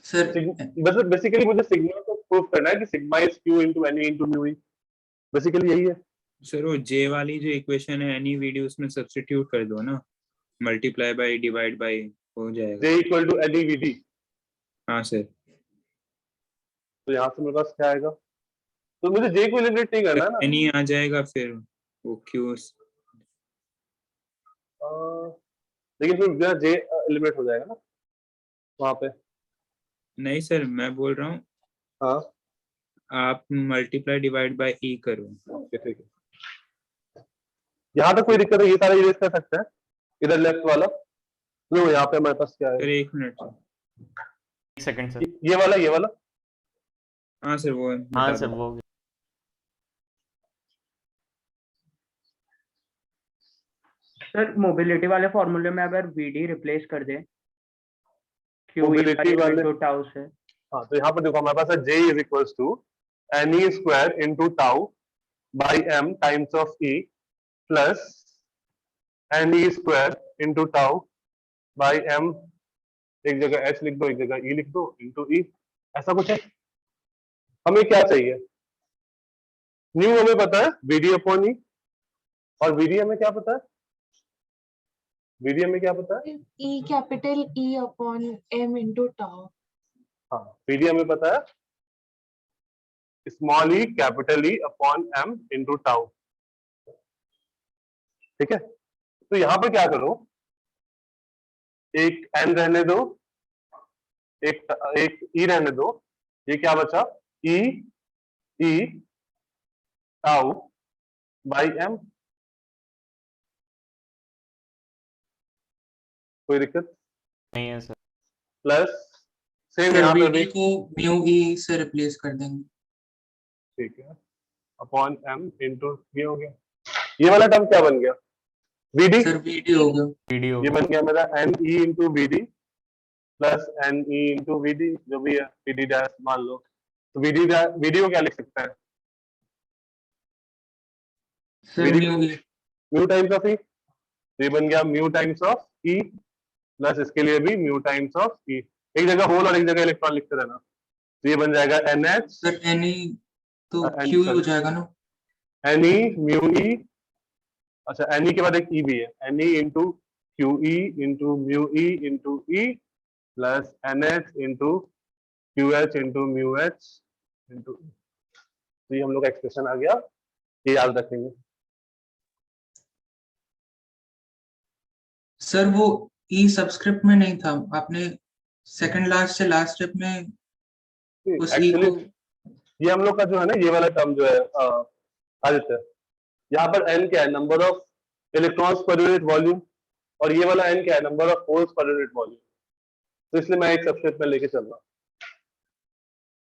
सर बेसिकली मुझे सिग्मा को प्रूफ करना है कि sigma is Q into N into mu E, basically यही है। सर वो J वाली जो इक्वेशन है एनी वीडियो उसमें सब्स्टिट्यूट कर दो ना, मल्टीप्लाई बाय डिवाइड बाय हो जाएगा। J equal to N E V D, हाँ सर। तो यहाँ से मेरे पास क्या आएगा? तो मुझे J को एलिमिनेट नहीं करना है ना, एनी आ जाएगा फिर वो Q। लेकिन फिर बिना J एलिमिनेट हो जाएगा ना वहां पे। नहीं सर मैं बोल रहा हूँ हाँ आप मल्टीप्लाई डिवाइड बाय E करो। ओके ठीक है, यहाँ तक कोई दिक्कत है, ये सारा इरेज कर सकते हैं इधर लेफ्ट वाला। लो यहाँ पे हमारे पास क्या है, सर एक मिनट सर। एक सेकंड सर। ये वाला हाँ सर वो हाँ बता सर दो। वो हो गया। सर मोबिलिटी वाले फॉर्मूले में अगर वीडी रिप्लेस कर दे Mobility वाले- क्यू टाउ से, हाँ, तो यहाँ पर देखो हमारे पास है J is equals to N E square into tau by M times of E plus N E square into tau by M, एक जगह h लिख दो एक जगह e लिख दो इंटू ई, ऐसा कुछ है। हमें क्या चाहिए? न्यू हमें पता है वीडी अपॉन ई, और वीडी हमें क्या पता है? वीडी हमें क्या पता है? E capital E upon M into tau. हाँ, वीडी हमें पता है small E capital E upon M into tau, ठीक है। तो यहां पर क्या करो, एक एन रहने दो, एक ई रहने दो, ये क्या बचा? ई ई टाउ बाई एम। कोई दिक्कत नहीं है सर। प्लस सेम सर यहाँ पे भी VD को म्यू E से रिप्लेस कर देंगे। ठीक है, अपॉन एम इंटू ये हो गया। ये वाला टर्म क्या बन गया? वीडी, सर VD हो गया। वीडियो ये बन गया मेरा N E into V D plus N E into V D, जो भी है वीडी डैश मान लो। तो वीडी को क्या लिख सकते हैं? Sir VD mu E। Mu times of E, ये बन गया mu times of E plus इसके लिए भी म्यू टाइम्स ऑफ ई। एक जगह होल और एक जगह इलेक्ट्रॉन लिखते रहना, तो ये बन जाएगा एन एच सर NE तो N- Q हो sorry. जाएगा ना। एन ई म्यू ई, अच्छा एन ई के बाद एक ई भी है, N E into Q E into mu E into E plus N H into Q H into mu H into. तो ये हम लोग का एक्सप्रेशन आ गया, ये याद रखेंगे। सर वो E सबस्क्रिप्ट में नहीं था, आपने सेकंड लास्ट से लास्ट स्टेप में उस E एक्चुअली को। ये हम लोग का जो है ना, ये वाला टर्म जो है आदित्य, यहाँ पर n क्या है? Number of electrons per unit volume, और ये वाला n क्या है, नंबर ऑफ होल्स पर यूनिट वॉल्यूम। तो इसलिए मैं एक सबसेट में लेके चल रहा हूँ।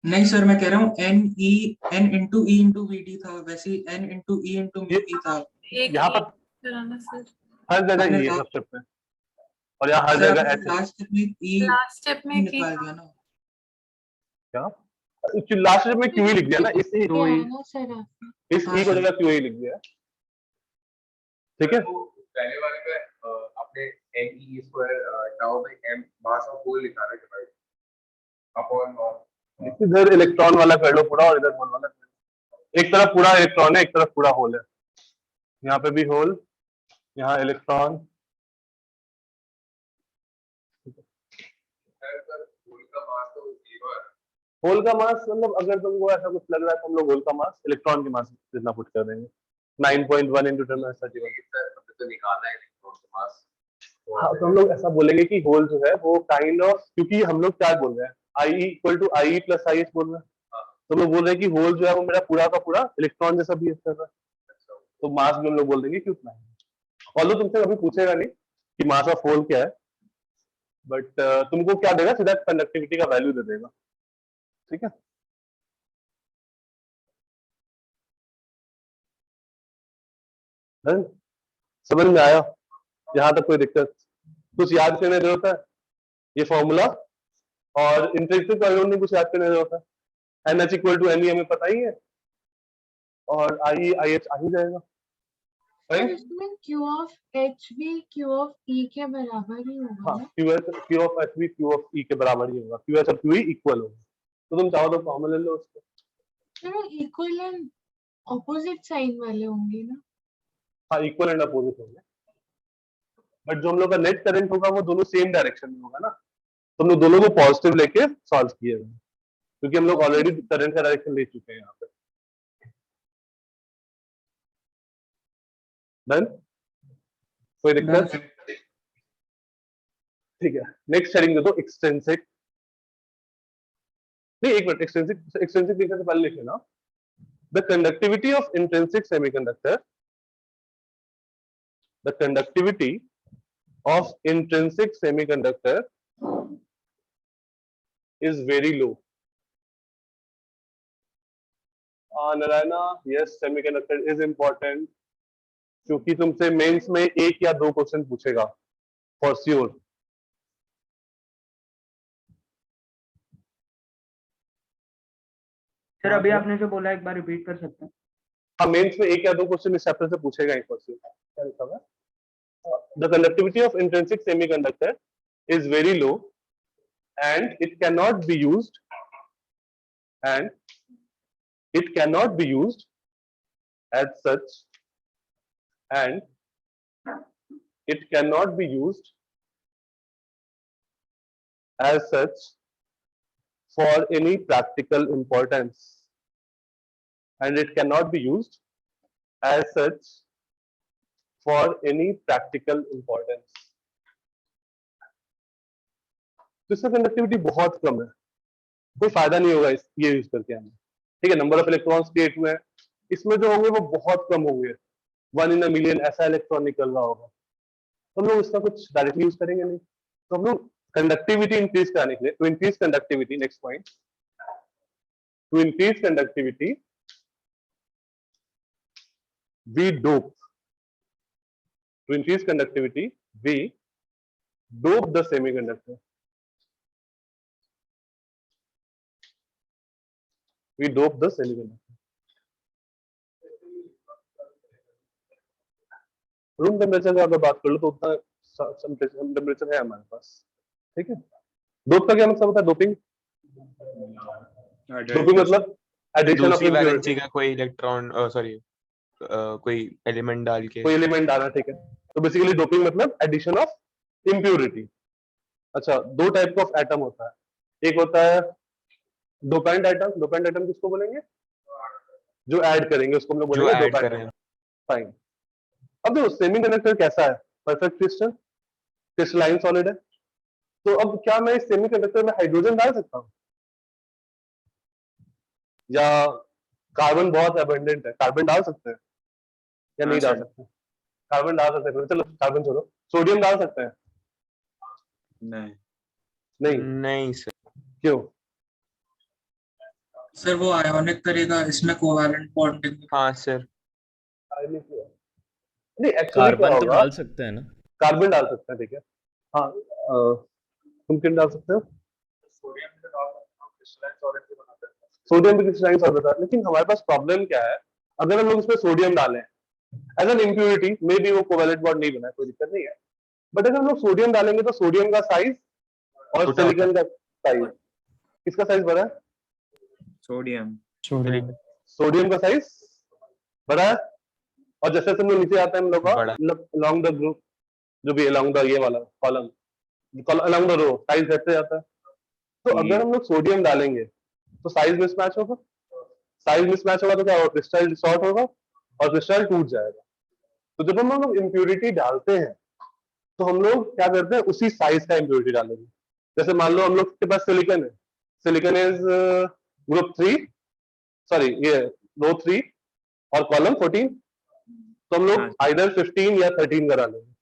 नहीं सर, मैं कह रहा हूँ n into E into V D था, वैसे ही n into E into V D था। एक यहाँ ये पर कराना सर। हर जगह आपने ये लास्ट सबसेट में, और यहाँ हर सर जगह आपने ऐसे लास्ट स्टेप में ई लास्ट स्टेप में की निकाल दिया ना। क्या लास्ट में क्यू लिख दिया ना, इस क्या है ना सर आपने? इस हाँ ई को सर। जगह क्यू लिख दिया है, ठीक है। पहले वाले में आपने n e square tau by m mass of hole लिखा है डिवाइड अपॉन इधर इलेक्ट्रॉन वाला कर लो पूरा, और इधर होल वाला कर लो। एक तरफ पूरा इलेक्ट्रॉन है, एक तरफ पूरा होल है। यहाँ पे भी होल, यहाँ इलेक्ट्रॉन। होल का मास तो 0 है। होल का मास मतलब अगर तुमको ऐसा कुछ लग रहा है तो हम लोग होल का मास इलेक्ट्रॉन के मास जितना पुट कर देंगे, 9.1 into 10 31। हमने तो निकाला है इलेक्ट्रॉन का मास। हाँ, तो हम लोग ऐसा बोलेंगे कि होल जो है वो काइंड ऑफ, क्योंकि हम लोग क्या बोल रहे हैं, I equal to I plus I H बोल रहे हैं, तो हम लोग बोल रहे हैं कि होल जो है वो मेरा पूरा का पूरा इलेक्ट्रॉन जैसा बिहेव कर रहा है, तो मास भी हम लोग बोल देंगे कि उतना है। ऑल्दो तुमसे कभी पूछेगा नहीं कि मास ऑफ होल क्या है, बट तुमको क्या देगा, सीधा कंडक्टिविटी का वैल्यू दे देगा, ठीक है। Done? समझ में आया? यहाँ तक कोई दिक्कत? कुछ याद करने जरूरत है? ये फॉर्मूला और इंट्रिंसिक वैल्यू में कुछ याद करने जरूरत है? NH इक्वल टू NE हमें पता ही है, और IE IH आ ही जाएगा, सर राइट? इसमें Q ऑफ H भी Q ऑफ E के बराबर ही होगा हाँ, ना? Q ऑफ H भी Q ऑफ E के बराबर ही होगा, QH और QE इक्वल होगा। तो तुम चाहो तो फॉर्मूला ले लो उसको। Sir equal and opposite sign वाले होंगे ना? हाँ, इक्वल एंड अपोजिट होंगे, बट जो हम लोग का नेट करंट होगा वो दोनों सेम डायरेक्शन में होगा ना, तो हम लोग दोनों को पॉजिटिव लेके सॉल्व किएगा, क्योंकि हम लोग ऑलरेडी करंट का डायरेक्शन ले चुके हैं यहाँ पे। डन? कोई दिक्कत? ठीक है, नेक्स्ट हेडिंग दे दो, एक्सट्रिंसिक। नहीं, एक मिनट, एक्सट्रिंसिक लिखने से पहले लिख लेना, the conductivity of intrinsic semiconductor, the conductivity of intrinsic semiconductor is very low. Narayana, yes, semiconductor is important, क्योंकि तुमसे मेंस में एक या दो क्वेश्चन पूछेगा फॉर श्योर। सर अभी आपने जो बोला एक बार रिपीट कर सकते हैं? हाँ, मेंस में एक या दो क्वेश्चन इस चैप्टर से पूछेगा ही फॉर श्योर। क्या लिखा हुआ है? The conductivity of intrinsic semiconductor is very low and it cannot be used as such, and it cannot be used as such for any practical importance, and it cannot be used as such for any practical importance. तो इसका conductivity बहुत कम है, कोई फायदा नहीं होगा ये use करके हमें, ठीक है। नंबर ऑफ इलेक्ट्रॉन्स क्रिएट हुए हैं, इसमें जो होंगे वो बहुत कम होंगे, 1 in a million ऐसा इलेक्ट्रॉन निकल रहा होगा, तो हम लोग इसका कुछ डायरेक्टली यूज करेंगे नहीं। तो हम लोग कंडक्टिविटी इंक्रीज कराने के लिए, to increase conductivity, next point, to increase conductivity we dope, to increase conductivity we dope the semiconductor, room temperature का अगर बात कर लो तो उतना टेम्परेचर है हमारे पास, ठीक है। डोप का क्या मतलब होता है? डोपिंग मतलब एडिशन ऑफ दूसरी वैलेंसी इम्प्योरिटी, का कोई इलेक्ट्रॉन सॉरी कोई एलिमेंट डाल के, कोई एलिमेंट डालना, ठीक है। तो बेसिकली डोपिंग मतलब एडिशन ऑफ इम्प्योरिटी। अच्छा, दो टाइप ऑफ एटम होता है, एक होता है डोपेंट एटम। डोपेंट एटम किसको बोलेंगे? जो ऐड करेंगे उसको हम लोग जो बोलेंगे ऐड डोपेंट करें। एटम। फाइन। अब देखो सेमीकंडक्टर कैसा है, परफेक्ट क्रिस्टल, क्रिस्टलाइन सॉलिड है, तो अब क्या मैं इस सेमीकंडक्टर में हाइड्रोजन डाल सकता हूँ, या कार्बन बहुत अबंडेंट है, कार्बन डाल सकते हैं या नहीं डाल सकते? कार्बन डाल सकते हैं, चलो कार्बन छोड़ो, सोडियम डाल सकते हैं? नहीं नहीं, नहीं सर। क्यों? सर वो आयोनिक करेगा, इसमें कोवैलेंट बॉन्डिंग। हाँ सर। नहीं एक्चुअली क्या कार्बन तो होगा, डाल सकते हैं ना? कार्बन डाल सकते हैं, ठीक है हाँ, तुम किन डाल सकते हो? सोडियम भी डाल सकते हैं, क्रिस्टलाइन सॉलिड भी बनाते हैं। सोडियम भी क्रिस्टलाइन सॉल्ट होता है, लेकिन हमारे पास प्रॉब्लम क्या है, अगर हम लोग इसमें सोडियम डालें as an impurity, may be वो कोवैलेंट बॉन्ड नहीं बना, कोई दिक्कत नहीं है, बट अगर हम लोग सोडियम डालेंगे तो सोडियम का साइज और छोटा सिलिकॉन का साइज, किसका साइज बड़ा है? सोडियम सोडियम सोडियम का साइज बड़ा है, और जैसे हम लोग नीचे आते हैं हम लोग का बड़ा। along द ग्रुप, जो भी along द ये वाला column, along the row size घटते जाता है, तो अगर हम लोग सोडियम डालेंगे तो साइज मिसमैच होगा, साइज मिसमैच होगा तो क्या होगा, क्रिस्टल डिसॉर्ट होगा और क्रिस्टल टूट जाएगा। तो जब हम लोग इम्प्योरिटी डालते हैं तो हम लोग क्या करते हैं, उसी साइज का इम्प्योरिटी डालेंगे। जैसे मान लो हम लोग के पास सिलिकॉन है, सिलिकॉन इज ग्रुप 3, सॉरी ये रो 3 और कॉलम 14, तो हम लोग आइदर 15 या 13 का डालेंगे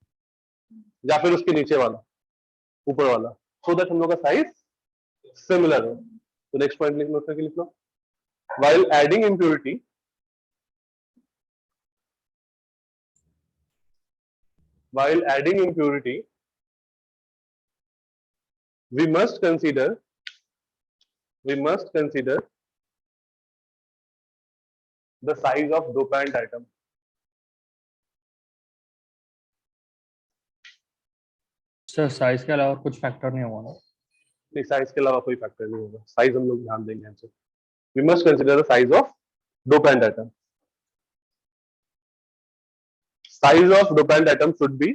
या फिर उसके नीचे वाला, ऊपर वाला, सो दैट हम लोग का साइज सिमिलर हो। तो नेक्स्ट पॉइंट लिख लो, लिख लो, while adding impurity, we must consider the size of dopant atom. Sir size के अलावा कुछ फैक्टर नहीं होगा ना? नहीं, साइज के अलावा कोई फैक्टर नहीं होगा, साइज हम लोग ध्यान देंगे हमसे। We must consider the size of dopant atom. Size of dopant atom should be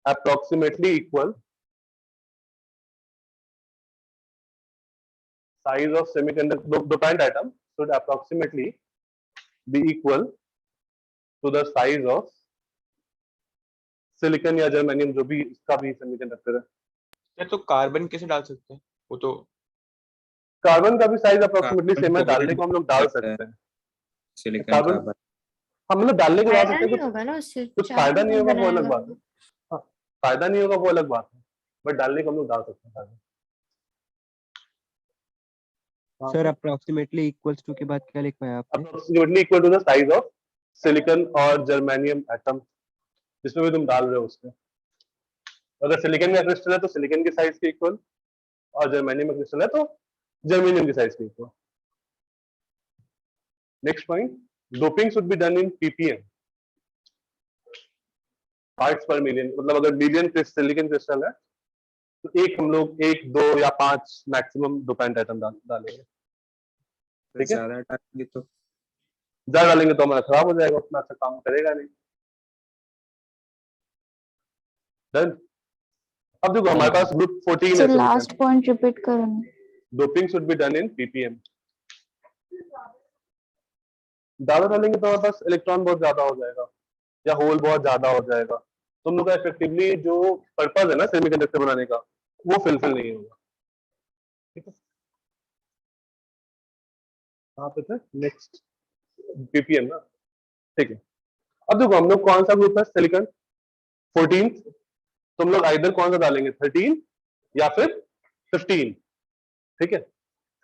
approximately equal. Size of semiconductor dopant atom should approximately be equal to the size of silicon या germanium, जो भी इसका भी semiconductor है। Sir तो carbon कैसे डाल सकते हैं? वो तो कार्बन का भी साइज अप्रोक्सीमेटली सेम है, डालने को हम लोग डाल सकते हैं। सिलिकॉन कार्बन कार्बन हम लोग डालने को डाल सकते हैं, नहीं होगा ना उससे, कुछ चार्ज फायदा नहीं नहीं होगा वो अलग बनाएगा। बात है, हाँ, फायदा नहीं होगा वो अलग बात है, बट डालने को हम लोग डाल सकते हैं carbon. Sir approximately equals to के बाद क्या लिखा है आपने? Approximately equal to the size of silicon और जर्मेनियम एटम, जिसमें भी तुम डाल रहे हो उसमें। अगर सिलिकॉन का क्रिस्टल है तो सिलिकॉन के साइज के इक्वल, और जर्मेनियम का क्रिस्टल है तो जर्मेनियम के साइज के equal. Next point, doping should be done in ppm, parts पर मिलियन, मतलब अगर मिलियन सिलिकॉन क्रिस्टल है तो एक हम लोग 1, 2 या 5 मैक्सिमम डोपेंट एटम डालेंगे, ठीक है? ज्यादा डालेंगे तो ज्यादा डालेंगे तो हमारा खराब हो जाएगा, उतना अच्छा काम करेगा नहीं। डन। अब देखो हमारे पास ग्रुप 14 है, लास्ट पॉइंट रिपीट करो। Doping should be done in ppm। ज्यादा डालेंगे तो हमारे पास इलेक्ट्रॉन बहुत ज्यादा हो जाएगा या होल बहुत ज्यादा हो जाएगा, तो हम लोग का इफेक्टिवली जो पर्पज है ना सेमीकंडक्टर बनाने का, वो फुलफिल नहीं होगा, ठीक है? कहाँ पे थे? नेक्स्ट ppm ना, ठीक है। अब देखो हम लोग कौन सा ग्रुप है, सिलिकॉन 14, तो हम लोग आइदर कौन सा डालेंगे, 13 या फिर 15, ठीक है?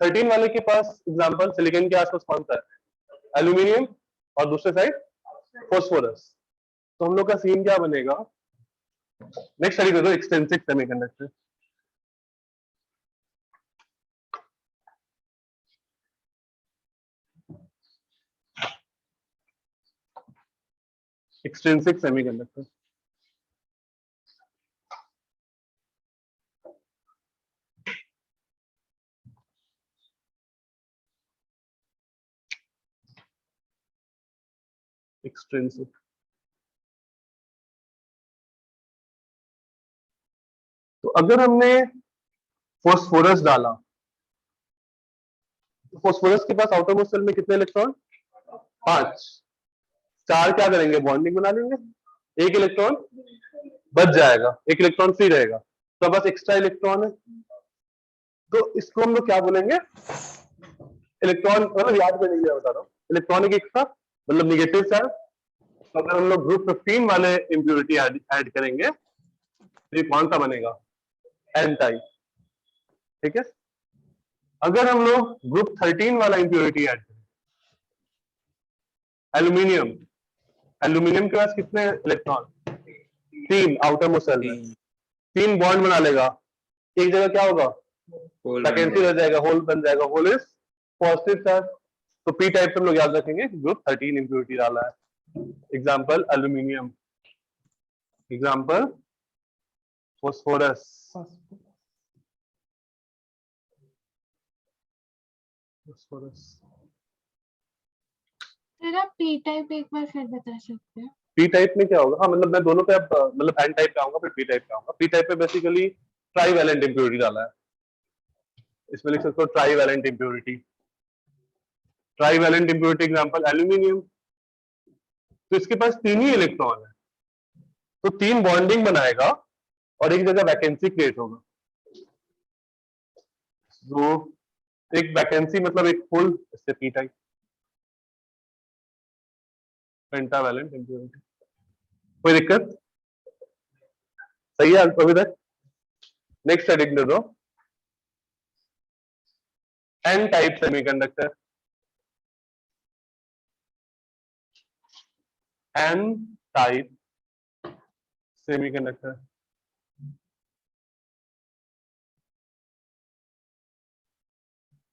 13 वाले के पास एग्जांपल सिलिकॉन के आसपास कौन सा है, एल्यूमिनियम, और दूसरे साइड फॉस्फोरस, तो हम लोग का सीन क्या बनेगा। नेक्स्ट स्टडी करो, extrinsic semiconductor. Extrinsic semiconductor, extrinsic, तो अगर हमने फॉस्फोरस डाला तो फॉस्फोरस के पास आउटरमोस्ट शेल में कितने इलेक्ट्रॉन, 5, 4 क्या करेंगे, बॉन्डिंग बना लेंगे, 1 इलेक्ट्रॉन बच जाएगा, 1 इलेक्ट्रॉन फ्री रहेगा, तो बस एक्स्ट्रा इलेक्ट्रॉन है, तो इसको हम लोग क्या बोलेंगे, इलेक्ट्रॉन, मतलब याद करने के लिए बता रहा हूँ, इलेक्ट्रॉनिक एक्स्ट्रा मतलब निगेटिव चार्ज, तो अगर हम लोग ग्रुप 15 वाले इम्प्योरिटी ऐड करेंगे तो ये कौन सा बनेगा? N type. ठीक है। अगर हम लोग ग्रुप 13 वाला इम्प्योरिटी ऐड करें, एल्यूमिनियम, एल्यूमिनियम के पास कितने इलेक्ट्रॉन? 3 आउटर मोस्ट शेल में, 3 बॉन्ड बना लेगा, एक जगह क्या होगा? वैकेंसी रह जाएगा, होल बन जाएगा, होल इज पॉजिटिव चार्ज। तो पी टाइप से हम लोग याद रखेंगे ग्रुप 13 इम्प्योरिटी डाला है। एग्जांपल एल्यूमिनियम, एग्जांपल फास्फोरस, फिर आप पी टाइप एक बार फिर बता सकते हैं? पी टाइप में क्या होगा? हाँ मतलब मैं दोनों पे अब मतलब एन टाइप पे आऊंगा फिर पी टाइप पे आऊंगा। पी टाइप पे बेसिकली ट्राईवैलेंट इम्प्योरिटी डाला है, इसमें लिख सकते हो trivalent impurity. Trivalent impurity example aluminium, तो इसके पास 3 ही इलेक्ट्रॉन है, तो 3 बॉन्डिंग बनाएगा और एक जगह वैकेंसी क्रिएट होगा। तो एक वैकेंसी मतलब एक होल, इससे पी टाइप। पेंटावैलेंट इम्प्योरिटी, कोई दिक्कत? सही है अभी तक? नेक्स्ट हेडिंग दे दो, N type semiconductor. N type semiconductor,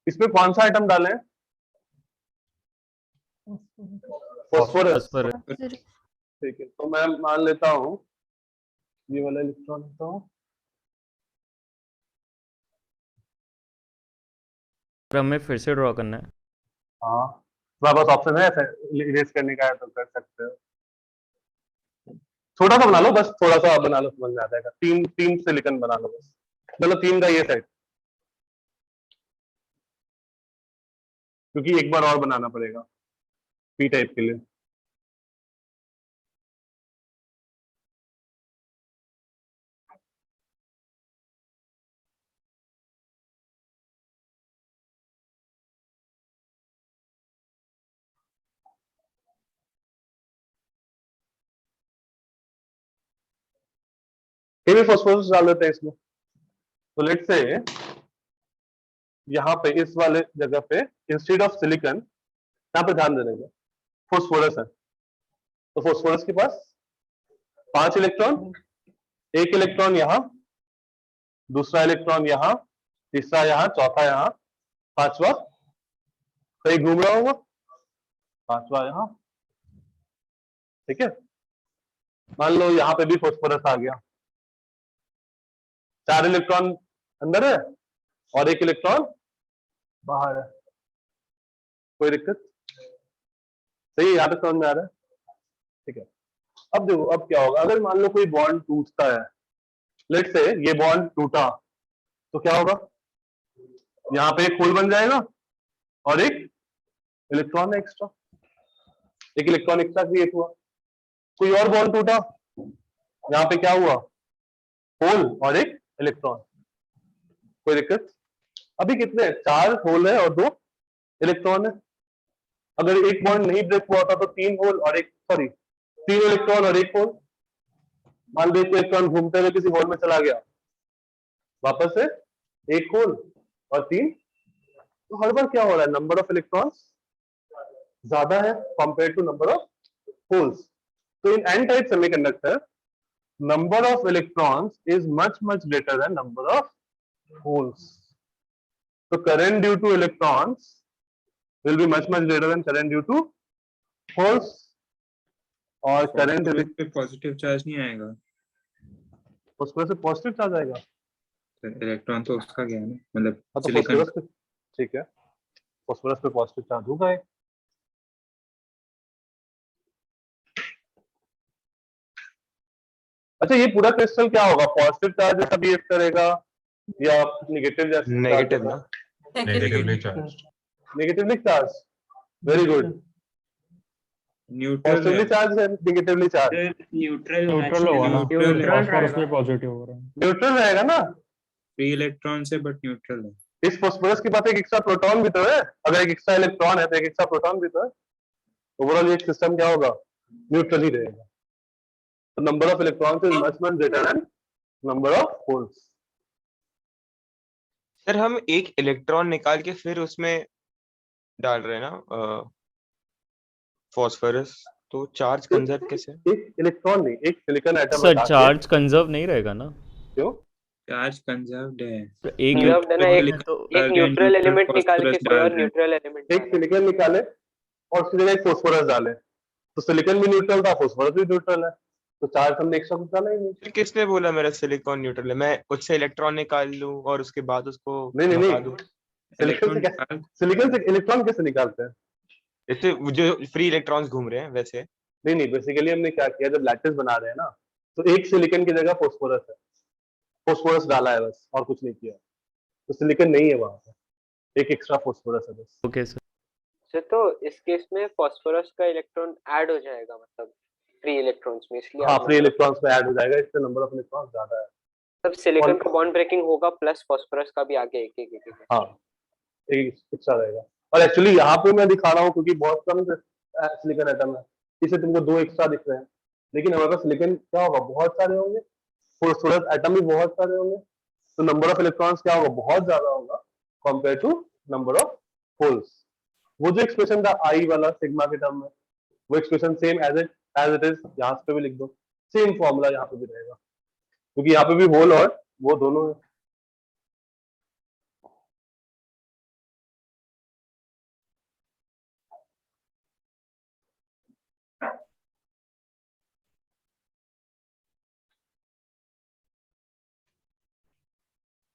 इसमें कौन सा आइटम डालें? फास्फोरस। ठीक है, तो मैं मान लेता हूं ये वाला इलेक्ट्रॉन लेता हूं। हमें फिर से ड्रॉ करना है। हाँ, तुम्हारे पास ऑप्शन है इरेज करने का है तो कर सकते हो। छोटा सा बना लो, बस थोड़ा सा बना लो, समझ में आ जाएगा। 3 सिलिकॉन बना लो बस, मतलब 3 का ये सेट, क्योंकि एक बार और बनाना पड़ेगा पी टाइप के लिए। ये भी फास्फोरस डाल देते हैं इसमें। तो लेट से यहाँ पे इस वाले जगह पे इंस्टेड ऑफ सिलिकॉन, यहाँ पे ध्यान देने का, फास्फोरस है, तो फास्फोरस के पास 5 इलेक्ट्रॉन, एक इलेक्ट्रॉन यहाँ, दूसरा इलेक्ट्रॉन यहाँ, तीसरा यहाँ, चौथा यहाँ, पांचवा कहीं घूम रहा होगा, पांचवा यहाँ। ठीक है, मान लो यहाँ पे भी फास्फोरस आ गया, 4 इलेक्ट्रॉन अंदर है और एक इलेक्ट्रॉन बाहर है, कोई दिक्कत? सही है, यहाँ पे समझ में आ रहा है? ठीक है, अब देखो अब क्या होगा अगर मान लो कोई बॉन्ड टूटता है। लेट से ये बॉन्ड टूटा तो क्या होगा? यहाँ पे एक होल बन जाएगा और एक इलेक्ट्रॉन एक्स्ट्रा, एक इलेक्ट्रॉन एक्स्ट्रा क्रिएट हुआ। कोई और बॉन्ड टूटा, यहाँ पे क्या हुआ? होल और एक इलेक्ट्रॉन, कोई दिक्कत? अभी कितने? 4 होल है और 2 इलेक्ट्रॉन है। अगर एक बॉन्ड नहीं ब्रेक हुआ था तो 3 होल और 3 इलेक्ट्रॉन और 1 होल। मान लो इलेक्ट्रॉन घूमते हुए किसी होल में चला गया, वापस से 1 होल और 3, तो हर बार क्या हो रहा है? नंबर ऑफ इलेक्ट्रॉन्स ज्यादा है compare to number of holes. तो in N type semiconductor number of electrons is much greater than number of holes. So current due to electrons will be much greater than current due to holes. और current पे positive charge नहीं आएगा, उसमें से positive charge आएगा। Electron तो उसका गया ना, मतलब हाँ तो सिलिकॉन। फास्फोरस पे, ठीक है, फास्फोरस पे पॉजिटिव चार्ज होगा। अच्छा, ये पूरा क्रिस्टल क्या होगा? पॉजिटिव चार्ज जैसा बिहेव करेगा या नेगेटिव जैसा? नेगेटिव ना, negatively charge. Negatively charge, very good. Neutral positively charge है, नेगेटिवली चार्ज? न्यूट्रल होगा ना, फास्फोरस में पॉजिटिव हो रहा है। न्यूट्रल रहेगा ना, 3 इलेक्ट्रॉन से, बट न्यूट्रल है। इस फास्फोरस के पास एक एक्स्ट्रा प्रोटॉन भी तो है, अगर एक एक्स्ट्रा इलेक्ट्रॉन है तो एक एक्स्ट्रा प्रोटॉन भी तो है। ओवरऑल ये सिस्टम क्या होगा? न्यूट्रल ही रहेगा। तो number of electrons is much greater than number of holes. Sir हम एक इलेक्ट्रॉन निकाल के फिर उसमें डाल रहे हैं ना फास्फोरस, तो चार्ज कंजर्व कैसे? एक इलेक्ट्रॉन नहीं, एक silicon atom sir charge conserve नहीं रहेगा ना? क्यों? चार्ज कंजर्व्ड है। एक कंजर्व्ड है ना, इलेक्ट्रॉन एक तो एक न्यूट्रल एलिमेंट निकाल के कोई और न्यूट्रल एलिमेंट एक सिलिकॉन निकाले और उसकी जगह एक फास्फोरस डाले, तो सिलिकॉन भी न्यूट्रल था, फास्फोरस भी न्यूट्रल है, तो चार्ज हमने एक्स्ट्रा कुछ डाला ही नहीं। फिर किसने बोला मेरा सिलिकॉन न्यूट्रल है? मैं उससे इलेक्ट्रॉन निकाल लूं और उसके बाद उसको नहीं नहीं भगा नहीं, दूं? सिलिकॉन से इलेक्ट्रॉन कैसे निकालते हैं? जैसे जो फ्री इलेक्ट्रॉन्स घूम रहे हैं वैसे? नहीं नहीं, बेसिकली हमने क्या किया, जब लैटिस बना रहे हैं ना, तो एक सिलिकॉन की जगह फास्फोरस है, फास्फोरस डाला है बस, और कुछ नहीं किया, तो सिलिकॉन नहीं है वहां पे, एक एक्स्ट्रा फास्फोरस है बस। Okay sir. सर तो इस केस में फास्फोरस का इलेक्ट्रॉन ऐड हो जाएगा, मतलब फ्री इलेक्ट्रॉन्स में, इसलिए हाँ, आप फ्री इलेक्ट्रॉन्स में ऐड हो जाएगा, इससे नंबर ऑफ इलेक्ट्रॉन्स ज्यादा है। तब सिलिकॉन का बॉन्ड ब्रेकिंग होगा प्लस फास्फोरस का भी आगे एक एक एक। हाँ, एक एक्स्ट्रा रहेगा। और एक्चुअली यहाँ पे मैं दिखा रहा हूँ क्योंकि बहुत कम सिलिकॉन एटम है, इससे तुमको 2 एक्स्ट्रा दिख रहे हैं, लेकिन हमारे पास सिलिकॉन क्या होगा, बहुत सारे होंगे, फास्फोरस एटम भी बहुत सारे होंगे, तो नंबर ऑफ इलेक्ट्रॉन्स क्या होगा, बहुत ज्यादा होगा compare to number of holes. वो जो एक्सप्रेशन था आई वाला सिग्मा के टर्म में, वो expression same as it is यहाँ पे भी लिख दो, सेम फॉर्मूला यहाँ पे भी रहेगा, क्योंकि यहाँ पे भी होल और वो दोनों है।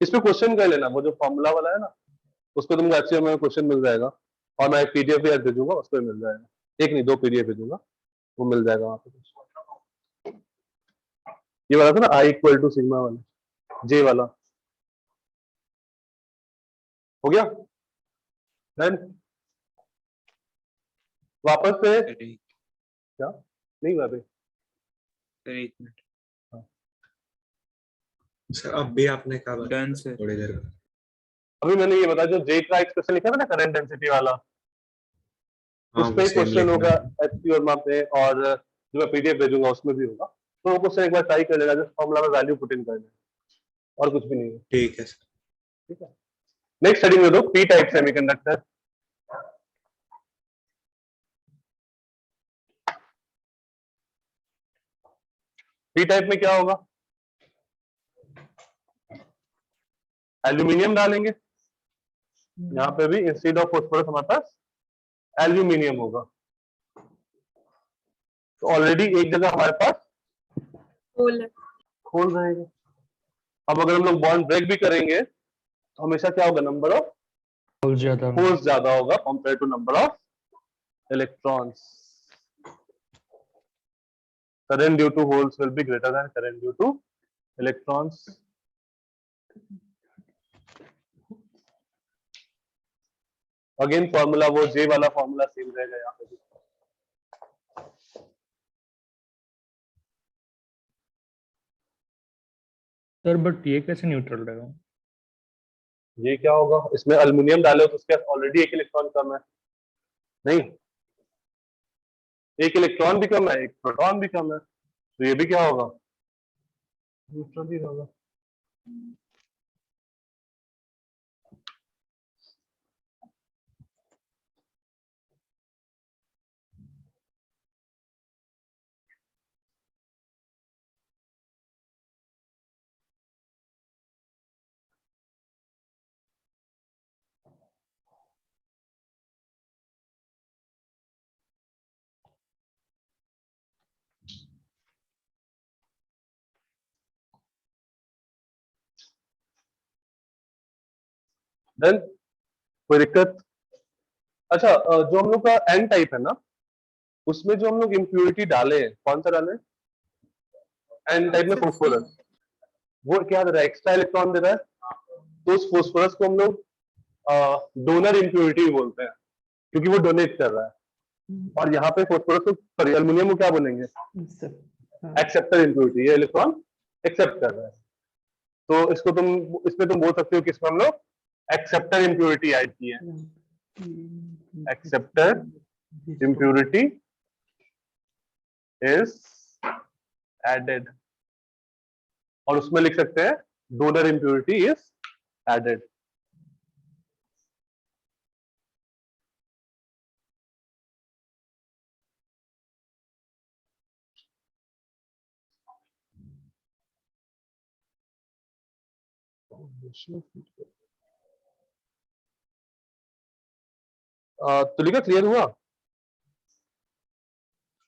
इस पे क्वेश्चन कर लेना, वो जो फॉर्मूला वाला है ना, उस पर तुमको अच्छे में क्वेश्चन मिल जाएगा, और मैं एक पीडीएफ भी भेजूंगा, उस पर मिल जाएगा, एक नहीं 2 पीडीएफ भेजूंगा, वो मिल जाएगा वहां पे। ये वाला था ना आई इक्वल टू सिग्मा वाला, जे वाला हो गया। देन वापस से क्या नहीं हुआ अभी? सर एक मिनट सर अब भी आपने कहा डन सर। थोड़ी देर अभी मैंने ये बताया, जो जे का एक्सप्रेशन लिखा था ना करंट डेंसिटी वाला, हाँ, उस पे वो same क्वेश्चन लिखना होगा है। एचपी और वहां पे, और जो मैं पीडीएफ भेजूंगा उसमें भी होगा, तो वो क्वेश्चन एक बार ट्राई कर लेना, जस्ट फॉर्मूला में वैल्यू पुट इन करना है, और कुछ भी नहीं है। ठीक है सर। ठीक है, नेक्स्ट स्टडी में दो P type semiconductor. P type में क्या होगा, एल्यूमिनियम डालेंगे, यहाँ पे भी इंस्टेड ऑफ फास्फोरस हमारे पास एल्यूमिनियम होगा, तो ऑलरेडी एक जगह हमारे पास होल रहेगा। अब अगर हम लोग बॉन्ड ब्रेक भी करेंगे तो हमेशा क्या होगा, नंबर ऑफ होल्स ज्यादा होगा compare to number of electrons. current due to holes will be greater than current due to electrons. Again formula वो जे वाला फॉर्मूला सेम रहेगा यहाँ पे भी। सर बट ये कैसे न्यूट्रल रहेगा? ये क्या होगा, इसमें अल्युमिनियम डाले हो तो उसके ऑलरेडी एक इलेक्ट्रॉन कम है, नहीं एक इलेक्ट्रॉन भी कम है, एक प्रोटॉन भी कम है, तो ये भी क्या होगा, न्यूट्रल ही होगा। देन कोई दिक्कत? अच्छा, जो हम लोग का एन टाइप है ना, उसमें जो हम लोग इम्प्योरिटी डाले हैं, कौन सा डाले? एन टाइप में फास्फोरस, वो क्या दे रहा है, एक्स्ट्रा इलेक्ट्रॉन दे रहा है, तो उस फास्फोरस को हम लोग डोनर इम्प्योरिटी बोलते हैं, क्योंकि वो डोनेट कर रहा है। और यहाँ पे फास्फोरस को, सॉरी एल्युमिनियम को क्या बोलेंगे, एक्सेप्टर इम्प्योरिटी, ये इलेक्ट्रॉन एक्सेप्ट कर रहा है, तो इसको तुम, इसमें तुम बोल सकते हो कि इसमें हम लोग एक्सेप्टर इम्प्योरिटी ऐड की है, एक्सेप्टर इम्प्योरिटी इज एडेड, और उसमें लिख सकते हैं donor impurity is added. Tulika clear हुआ?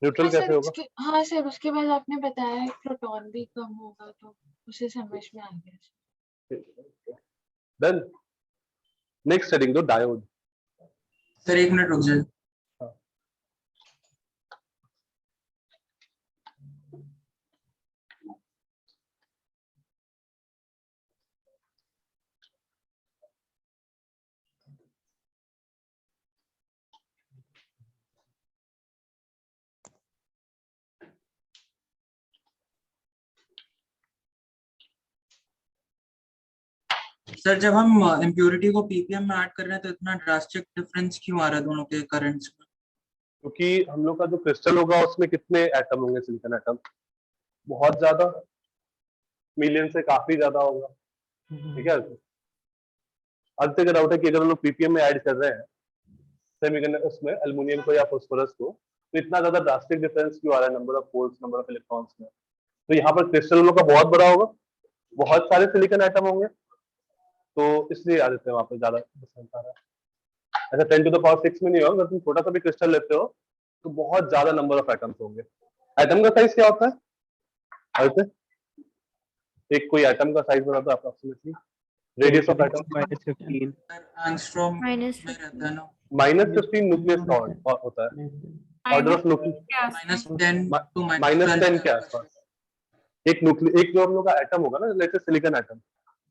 न्यूट्रल हाँ कैसे सर होगा? हाँ सर, उसके बाद आपने बताया प्रोटॉन भी कम होगा तो उसे समझ में आ गया। डन। नेक्स्ट हेडिंग दो, डायोड। सर 1 मिनट रुक जाए। सर जब हम इम्प्योरिटी को पीपीएम में ऐड कर रहे हैं तो इतना ड्रास्टिक डिफरेंस क्यों आ रहा है दोनों के करंट्स में? क्योंकि हम लोग का जो क्रिस्टल होगा उसमें कितने एटम होंगे सिलिकॉन एटम? बहुत ज्यादा, मिलियन से काफी ज्यादा होगा। ठीक है, अब तक डाउट है कि अगर हम लोग पीपीएम में ऐड कर रहे हैं सेमीकंडक्टर उसमें एल्युमिनियम को या फास्फोरस को, तो इतना ज्यादा ड्रास्टिक डिफरेंस क्यों आ रहा है number of holes, number of electrons में? तो यहाँ पर क्रिस्टल हम लोग का बहुत बड़ा होगा, बहुत सारे सिलिकॉन एटम होंगे, तो इसलिए आ जाते हैं वहां पर ज्यादा डिफरेंस आ रहा है। ऐसा 10 to the power 6 में नहीं होगा, अगर तुम छोटा सा भी क्रिस्टल लेते हो तो बहुत ज्यादा नंबर ऑफ एटम्स होंगे। एटम का साइज क्या होता है? ऐसे एक कोई एटम का साइज बता दो approximately, radius of atom. -15 angstrom में रहता है ना। -15 न्यूक्लियस का होता है, ऑर्डर ऑफ न्यूक्लियस -10 to -10 के आसपास। एक जो हम लोग का एटम होगा ना, जैसे सिलिकॉन एटम,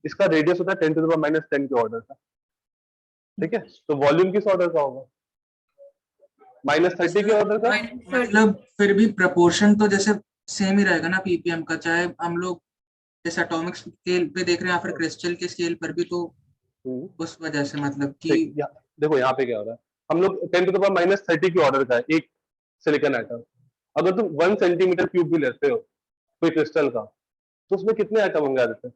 इसका रेडियस होता है 10 to the power -10 के ऑर्डर का। ठीक है, तो वॉल्यूम किस ऑर्डर का होगा? -30 के ऑर्डर का। मतलब फिर भी प्रोपोर्शन तो जैसे सेम ही रहेगा ना पीपीएम का, चाहे हम लोग जैसे एटॉमिक स्केल पे देख रहे हैं या फिर क्रिस्टल के स्केल पर भी, तो उस वजह से मतलब कि देखो यहाँ पे क्या हो रहा है, हम लोग 10 to the power -30 के ऑर्डर का है एक सिलिकॉन एटम। अगर तुम 1 सेंटीमीटर क्यूब भी लेते हो कोई क्रिस्टल का, तो उसमें कितने एटम होंगे आते हैं?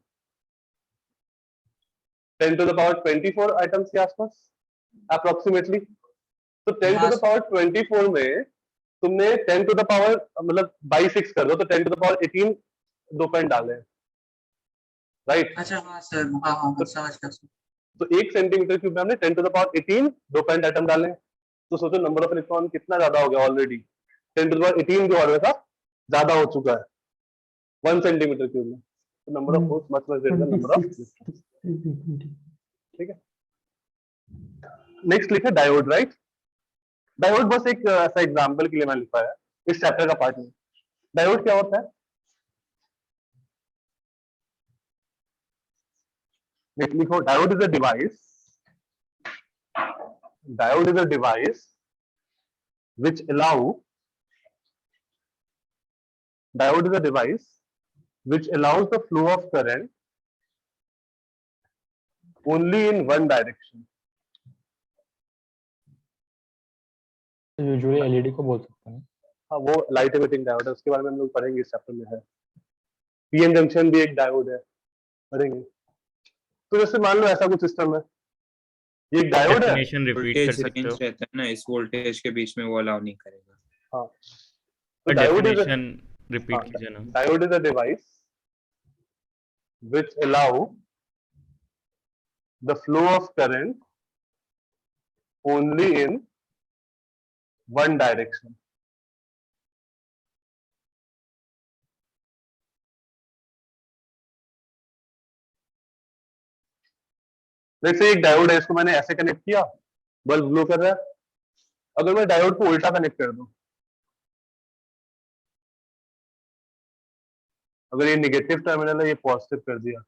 10 to the power 24 एटम्स के आसपास अप्रोक्सीमेटली। तो 10 to the power 24 में तुमने 10 to the power मतलब बाई 6 कर दो, तो 10 to the power 18 डोपेंट डाले, राइट? अच्छा हाँ सर, हाँ हाँ समझ गया। तो 1 सेंटीमीटर क्यूब में हमने 10 to the power 18 dopant atom डाले, तो सोचो नंबर ऑफ इलेक्ट्रॉन कितना ज्यादा हो गया ऑलरेडी, 10 to the power 18 के ऑर्डर का ज्यादा हो चुका है 1 सेंटीमीटर क्यूब में। तो number of holes much greater than number of electrons. ठीक है, नेक्स्ट लिखा डायोड, राइट? डायोड बस एक ऐसा एग्जांपल के लिए मैंने लिखा है, इस चैप्टर का पार्ट नहीं। डायोड क्या होता है? लिखो, diode is a device, diode is a device which allow, diode is a device which allows the flow of current only in one direction. Usually LED को बोल सकते हैं। हाँ, वो लाइट इमिटिंग डायोड है, उसके बारे में हम लोग पढ़ेंगे इस चैप्टर में है। पीएन जंक्शन भी एक डायोड है, पढ़ेंगे। तो जैसे मान लो ऐसा कुछ सिस्टम है, ये एक डायोड है, डेफिनेशन रिपीट कर सकते हो? रहता है ना, इस वोल्टेज के बीच में वो अलाउ नहीं करेगा। हाँ, तो डेफिनेशन रिपीट कीजिए ना। Diode is a device which allow the flow of current only in one direction. जैसे एक डायोड है, इसको मैंने ऐसे कनेक्ट किया, बल्ब ग्लो कर रहा है। अगर मैं डायोड को उल्टा कनेक्ट कर दूं, अगर ये नेगेटिव टर्मिनल है, ये पॉजिटिव कर दिया,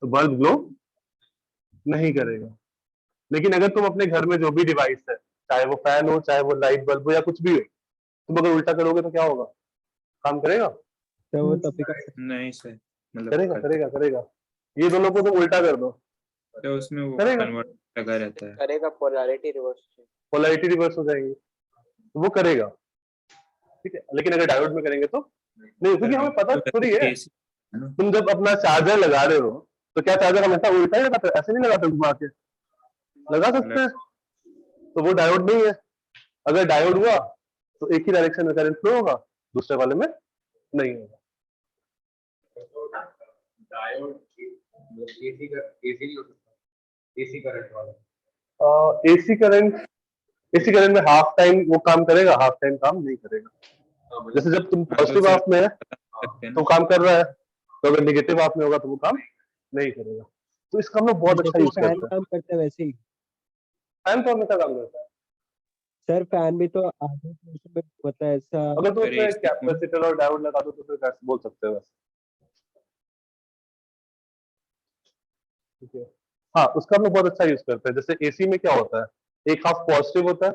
तो बल्ब ग्लो नहीं करेगा। लेकिन अगर तुम अपने घर में जो भी डिवाइस है, चाहे वो फैन हो, चाहे वो लाइट बल्ब हो या कुछ भी हो, तुम अगर उल्टा करोगे तो क्या होगा? काम करेगा? नहीं सर, मतलब करेगा। ये दोनों को तुम उल्टा कर दो तो उसमें वो करेगा? कन्वर्ट लगा रहता है, करेगा, पोलैरिटी रिवर्स हो जाएगी, तो वो करेगा। ठीक है, लेकिन अगर डायोड में करेंगे तो नहीं, क्योंकि हमें पता थोड़ी है। AC है ना? तुम जब अपना चार्जर लगा रहे हो तो क्या चार्जर हमेशा उल्टा ही लगाते, ऐसे नहीं लगाते घुमा के, लगा सकते हैं, तो वो डायोड नहीं है। अगर डायोड हुआ तो एक ही डायरेक्शन में करंट फ्लो होगा, दूसरे वाले में नहीं होगा। डायोड एसी नहीं हो सकता, एसी करंट वाला। एसी करंट में हाफ टाइम वो काम करेगा, हाफ टाइम काम नहीं करेगा। जैसे जब तुम पॉजिटिव हाफ में है तो काम कर रहा है, तो अगर नेगेटिव हाफ में होगा तो वो काम नहीं करेगा। तो इसका हम लोग बहुत अच्छा यूज फैन करते हैं। काम करता है वैसे ही फैन तो हमेशा काम करता है। सर, फैन भी तो आधे पोर्शन में मतलब ऐसा अगर तो उसमें कैपेसिटर और डायोड लगा दो तो फिर कैसे बोल सकते हो वैसे, ठीक है। हाँ, उसका हम लोग बहुत अच्छा यूज करते हैं। जैसे एसी में क्या होता है, एक हाफ पॉजिटिव होता है,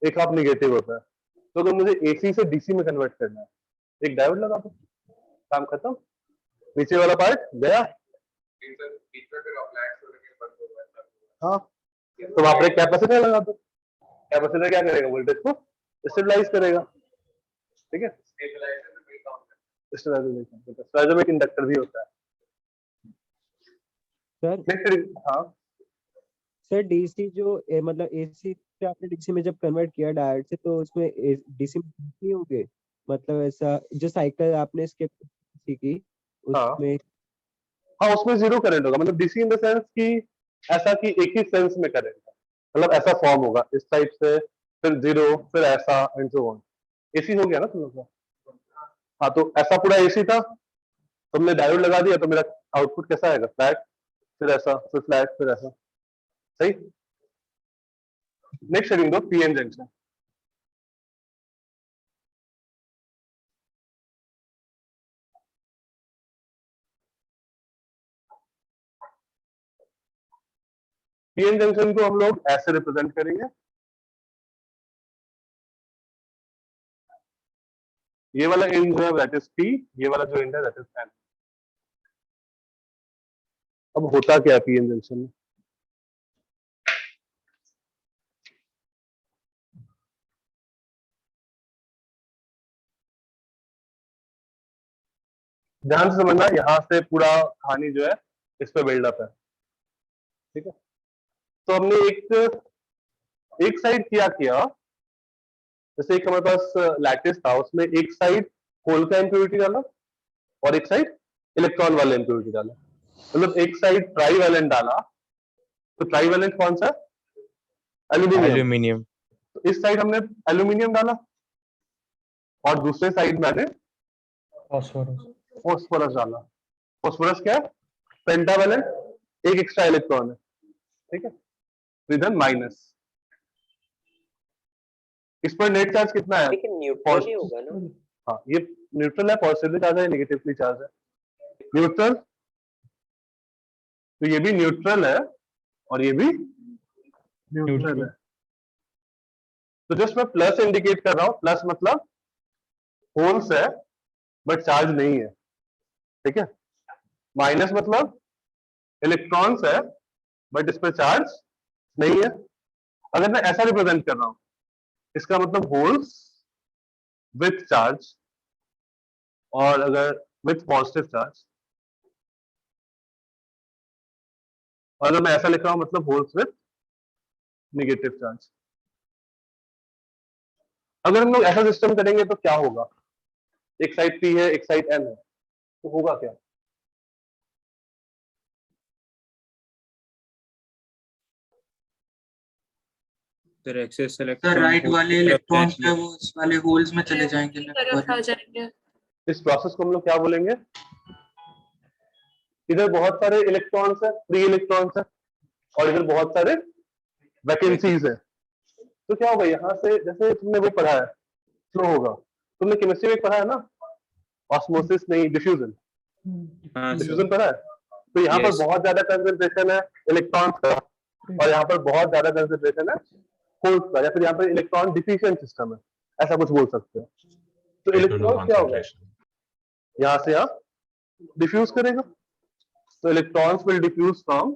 एक हाफ नेगेटिव होता है। तो अगर मुझे एसी से डीसी में कन्वर्ट करना है, एक डायोड लगा दो, काम खत्म, नीचे वाला पार्ट गया। हाँ, तो वहां पर एक कैपेसिटर लगा दो, कैपेसिटर क्या करेगा, वोल्टेज को स्टेबलाइज करेगा, ठीक है। स्टेबलाइजर में एक इंडक्टर भी होता है। सर। नेक्स्ट, हाँ सर, डीसी जो मतलब एसी से आपने डीसी में जब कन्वर्ट किया डायोड से, तो उसमें डीसी में नहीं होंगे, मतलब ऐसा जो साइकिल आपने स्किप की उसमें। हाँ, उसमें जीरो करंट होगा, मतलब डीसी इन द सेंस कि ऐसा कि एक ही सेंस में करंट है, मतलब ऐसा फॉर्म होगा इस टाइप से, फिर जीरो, फिर ऐसा एंड सो ऑन। एसी हो गया ना तुम लोग का। हाँ, तो ऐसा पूरा एसी था, तुमने डायोड लगा दिया तो मेरा आउटपुट कैसा आएगा, फ्लैट, फिर ऐसा, फिर फ्लैट, फिर ऐसा, सही। नेक्स्ट शेडिंग दो, पीएन जंक्शन। पीएन जंक्शन को हम लोग ऐसे रिप्रेजेंट करेंगे, ये वाला एंड जो है दैट इज पी, ये वाला जो एंड है दैट इज एन। अब होता क्या है पीएन जंक्शन में, ध्यान से समझना, यहां से पूरा कहानी जो है इस पे बिल्डअप है, ठीक है। तो हमने एक साइड किया, जैसे एक हमारे पास लैटिस था, उसमें एक साइड होल का इम्प्योरिटी डाला और एक साइड इलेक्ट्रॉन वाला इम्प्योरिटी डाला, मतलब एक साइड ट्राई वैलेंट डाला। तो ट्राई वैलेंट कौन सा, एल्यूमिनियम। तो इस साइड हमने एल्यूमिनियम डाला और दूसरे साइड मैंने फॉस्फोरस डाला। फॉस्फोरस क्या है, पेंटावैलेंट, एक एक्स्ट्रा इलेक्ट्रॉन है, ठीक है, इधर माइनस। इस पर नेट चार्ज कितना है, लेकिन न्यूट्रल ही होगा ना। हाँ, ये न्यूट्रल है, पॉजिटिवली चार्ज है, नेगेटिवली चार्ज है, न्यूट्रल। तो ये भी न्यूट्रल है और ये भी न्यूट्रल है। तो जस्ट मैं प्लस इंडिकेट कर रहा हूं, प्लस मतलब होल्स है बट चार्ज नहीं है, ठीक है। माइनस मतलब इलेक्ट्रॉन्स है बट इस पर चार्ज नहीं है। अगर मैं ऐसा रिप्रेजेंट कर रहा हूं, इसका मतलब होल्स विथ चार्ज, और अगर विथ पॉजिटिव चार्ज, और अगर मैं ऐसा लिख रहा हूं मतलब होल्स विथ नेगेटिव चार्ज। अगर हम लोग ऐसा सिस्टम करेंगे तो क्या होगा, एक साइड पी है, एक साइड एन है, तो होगा क्या, सर एक्सेस तो इलेक्ट्रॉन राइट वाले इलेक्ट्रॉन्स जो है वो इस वाले होल्स में चले जाएंगे, तरफ आ जाएंगे। इस प्रोसेस को हम लोग क्या बोलेंगे, इधर बहुत सारे इलेक्ट्रॉन्स है, फ्री इलेक्ट्रॉन्स है, और इधर बहुत सारे वैकेंसीज है। तो क्या होगा, यहाँ से जैसे तुमने वो पढ़ा है फ्लो होगा, तुमने केमिस्ट्री में पढ़ा है ना, ऑस्मोसिस नहीं डिफ्यूजन, डिफ्यूजन पढ़ा है। तो यहाँ पर बहुत ज्यादा कंसंट्रेशन है इलेक्ट्रॉन्स का और यहाँ पर बहुत ज्यादा कंसंट्रेशन है होल्स का, या फिर यहाँ पर इलेक्ट्रॉन डिफिशिएंट सिस्टम है, ऐसा कुछ बोल सकते हैं। तो इलेक्ट्रॉन क्या होगा, यहाँ से यहाँ डिफ्यूज करेगा, तो electrons will diffuse from,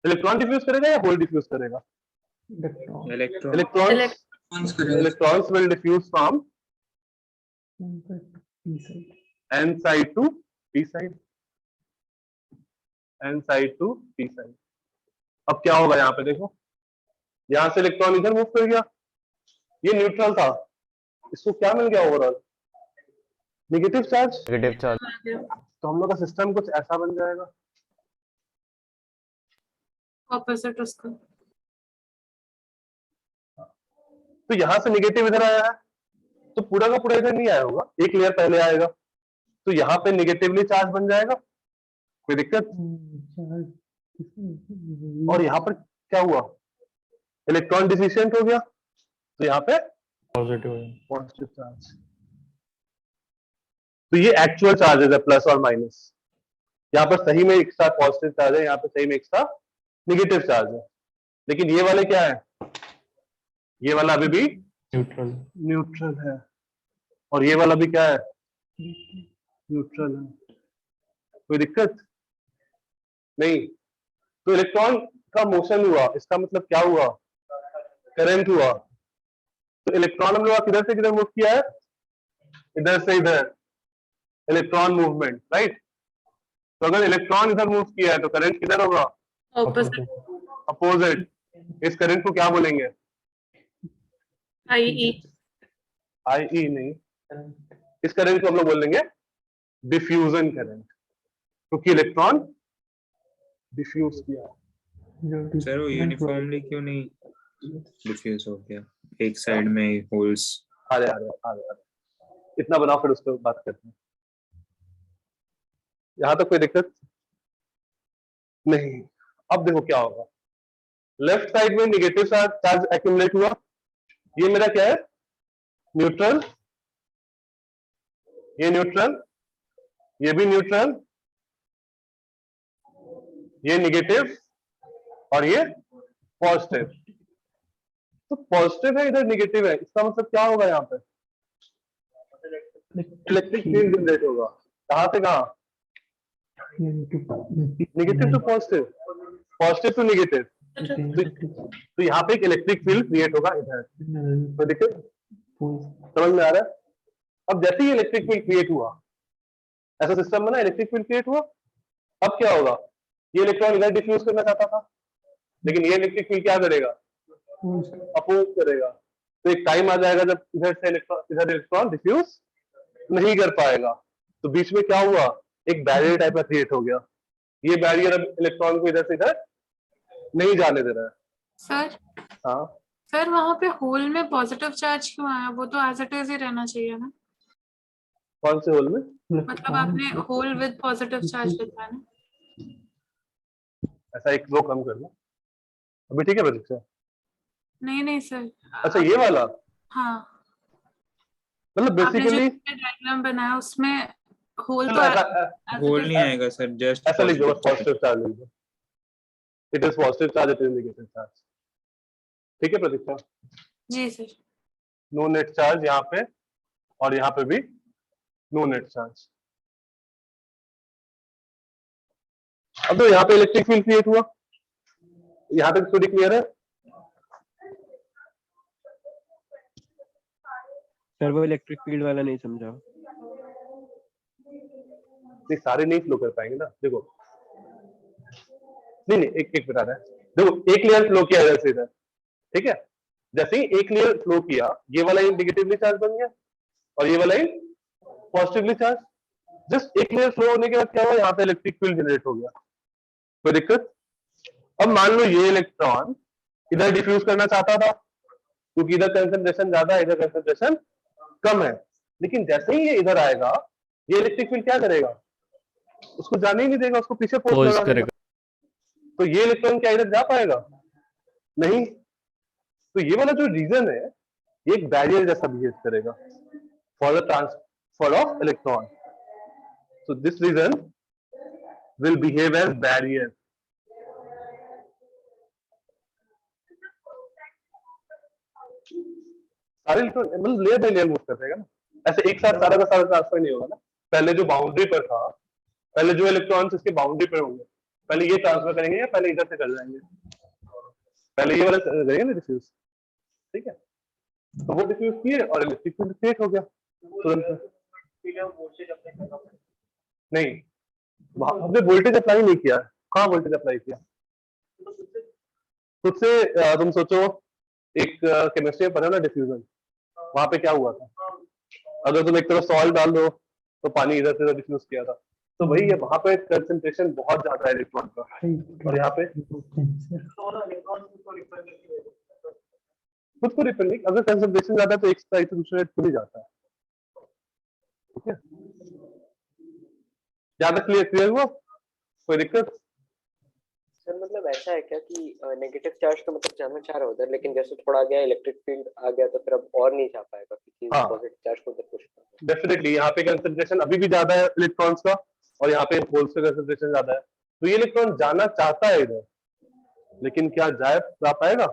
electron diffuse करेगा या होल डिफ्यूज करेगा, electron electrons will diffuse from n side to p side, n side to p side। अब क्या होगा यहाँ पे देखो, यहाँ से इलेक्ट्रॉन इधर मूव कर गया, ये न्यूट्रल था, इसको क्या मिल गया ओवरऑल, नेगेटिव चार्ज। तो हम लोग का सिस्टम कुछ ऐसा बन जाएगा, ऑपोजिट उसका। तो यहाँ से नेगेटिव इधर आया है, तो पूरा का पूरा इधर नहीं आया होगा, एक लेयर पहले आएगा, तो यहाँ पे नेगेटिवली चार्ज बन जाएगा, कोई दिक्कत। और यहाँ पर क्या हुआ, इलेक्ट्रॉन डिफिशिएंट हो गया, तो यहाँ पे पॉजिटिव चार्ज। तो ये एक्चुअल चार्जेस है, प्लस और माइनस। यहाँ पर सही में एक्स्ट्रा पॉजिटिव चार्ज है, यहाँ पे सही में एक्स्ट्रा नेगेटिव चार्ज है, लेकिन ये वाले क्या है, ये वाला अभी भी न्यूट्रल है, और ये वाला भी क्या है, न्यूट्रल है, कोई दिक्कत नहीं। तो इलेक्ट्रॉन का मोशन हुआ, इसका मतलब क्या हुआ, करंट हुआ। तो इलेक्ट्रॉन हम लोग किधर से किधर मूव किया है, इधर से इधर, इलेक्ट्रॉन मूवमेंट, राइट। तो अगर इलेक्ट्रॉन इधर मूव किया है तो करंट किधर होगा, अपोजिट। इस करंट को क्या बोलेंगे, IE। IE नहीं, इस करंट को हम लोग बोलेंगे डिफ्यूजन करंट, क्योंकि इलेक्ट्रॉन डिफ्यूज किया। सर वो यूनिफॉर्मली क्यों नहीं डिफ्यूज हो गया, एक साइड में होल्स। अरे इतना बनाओ, फिर उस पर बात करते हैं। यहां तक कोई दिक्कत नहीं। अब देखो क्या होगा, लेफ्ट साइड में नेगेटिव चार्ज एक्यूमुलेट हुआ, ये मेरा क्या है, न्यूट्रल, ये न्यूट्रल, ये भी न्यूट्रल, ये नेगेटिव और ये पॉजिटिव। तो पॉजिटिव है, इधर नेगेटिव है, इसका मतलब क्या होगा, यहाँ पे इलेक्ट्रिक फील्ड जनरेट होगा। कहां से कहां, negative to positive, positive to negative. तो यहाँ पे एक इलेक्ट्रिक फील्ड क्रिएट होगा इधर, तो देखिए समझ में आ रहा है। अब जैसे ही इलेक्ट्रिक फील्ड क्रिएट हुआ, ऐसा सिस्टम बना, इलेक्ट्रिक फील्ड क्रिएट हुआ, अब क्या होगा, ये इलेक्ट्रॉन इधर डिफ्यूज करना चाहता था, लेकिन ये इलेक्ट्रिक फील्ड क्या करेगा, अपोज करेगा। तो एक टाइम आ जाएगा जब इधर से इधर इलेक्ट्रॉन डिफ्यूज नहीं कर पाएगा, तो बीच में क्या हुआ, एक बैरियर टाइप का क्रिएट हो गया। ये बैरियर अब इलेक्ट्रॉन को इधर से इधर नहीं जाने दे रहा है। सर हाँ सर, वहाँ पे होल में पॉजिटिव चार्ज क्यों आया, वो तो एज इट इज ही रहना चाहिए ना। कौन से होल में, मतलब आपने होल विद पॉजिटिव चार्ज लिखा है ना। ऐसा एक वो कम कर लो, अभी ठीक है प्रतीक्षा। नहीं सर। अच्छा ये वाला, हाँ, मतलब आपने जो बेसिकली डायग्राम बनाया उसमें होल चलो तो होल नहीं आएगा सर, जस्ट ऐसा लिख दो, बस पॉजिटिव चार्ज लिख दो, it is positive charge, it is negative charge. ठीक है प्रतीक्षा, जी सर। नो नेट चार्ज यहाँ पे, और यहाँ पे भी नो नेट चार्ज। अब तो यहाँ पे इलेक्ट्रिक फील्ड क्रिएट हुआ, यहाँ तक स्टोरी क्लियर है। सर वो इलेक्ट्रिक फील्ड वाला नहीं समझा। नहीं सारे नहीं फ्लो कर पाएंगे ना, देखो नहीं एक एक बता रहा है, देखो एक लेयर फ्लो किया इधर से इधर, ठीक है, जैसे ही एक लेयर फ्लो किया, ये वाला नेगेटिवली चार्ज बन गया और ये वाला पॉजिटिवली चार्ज। जस्ट एक लेयर फ्लो होने के बाद क्या हुआ, यहाँ पे इलेक्ट्रिक फील्ड जनरेट हो गया, कोई दिक्कत। अब मान लो ये इलेक्ट्रॉन इधर डिफ्यूज करना चाहता था, क्योंकि इधर कंसंट्रेशन ज्यादा है, इधर कंसंट्रेशन कम है, लेकिन जैसे ही ये इधर आएगा, ये इलेक्ट्रिक फील्ड क्या करेगा, उसको जाने ही नहीं देगा, उसको पीछे फोर्स करेगा। तो ये इलेक्ट्रॉन क्या इधर जा पाएगा, नहीं। तो ये वाला जो रीजन है, ये एक बैरियर जैसा बिहेव करेगा for the transfer of electron. So this region will behave as barrier. सारे इलेक्ट्रॉन मतलब लेयर बाय लेयर मूव कर रहेगा ना, ऐसे एक साथ सारा का सारा ट्रांसफर नहीं होगा ना। पहले जो बाउंड्री पर था, पहले जो इलेक्ट्रॉन्स इसके बाउंड्री पर होंगे, पहले ये ट्रांसफर करेंगे या पहले इधर से कर जाएंगे, पहले ये वाला करेंगे ना डिफ्यूज, ठीक है। तो वो डिफ्यूज किए और इलेक्ट्रिक फील्ड क्रिएट हो गया तुरंत। नहीं, हमने वोल्टेज अप्लाई नहीं किया। कहाँ वोल्टेज अप्लाई किया? खुद से तुम सोचो, एक केमिस्ट्री में पढ़ा ना डिफ्यूजन, वहां पे क्या हुआ था? अगर तुम एक तरफ सॉल्ट डाल दो तो पानी इधर से डिफ्यूज किया था, तो वही है, वहां पे कंसंट्रेशन बहुत ज्यादा है इलेक्ट्रॉन का, और यहाँ पे खुद को रिपेल नहीं, अगर कंसंट्रेशन ज्यादा है तो एक साइड से दूसरे साइड खुद ही जाता है। ठीक है, ज्यादा क्लियर हुआ? कोई दिक्कत? सर मतलब ऐसा है क्या कि नेगेटिव चार्ज तो मतलब जाना चाह रहा है उधर, लेकिन जैसे थोड़ा गया इलेक्ट्रिक फील्ड आ गया तो फिर अब और नहीं जा पाएगा क्योंकि पॉजिटिव चार्ज को उधर पुश कर। डेफिनेटली यहाँ पे कंसंट्रेशन अभी भी ज्यादा है इलेक्ट्रॉन्स का, और यहाँ पे होल्स का कंसंट्रेशन ज्यादा है, तो ये इलेक्ट्रॉन जाना चाहता है इधर, लेकिन क्या जा पाएगा?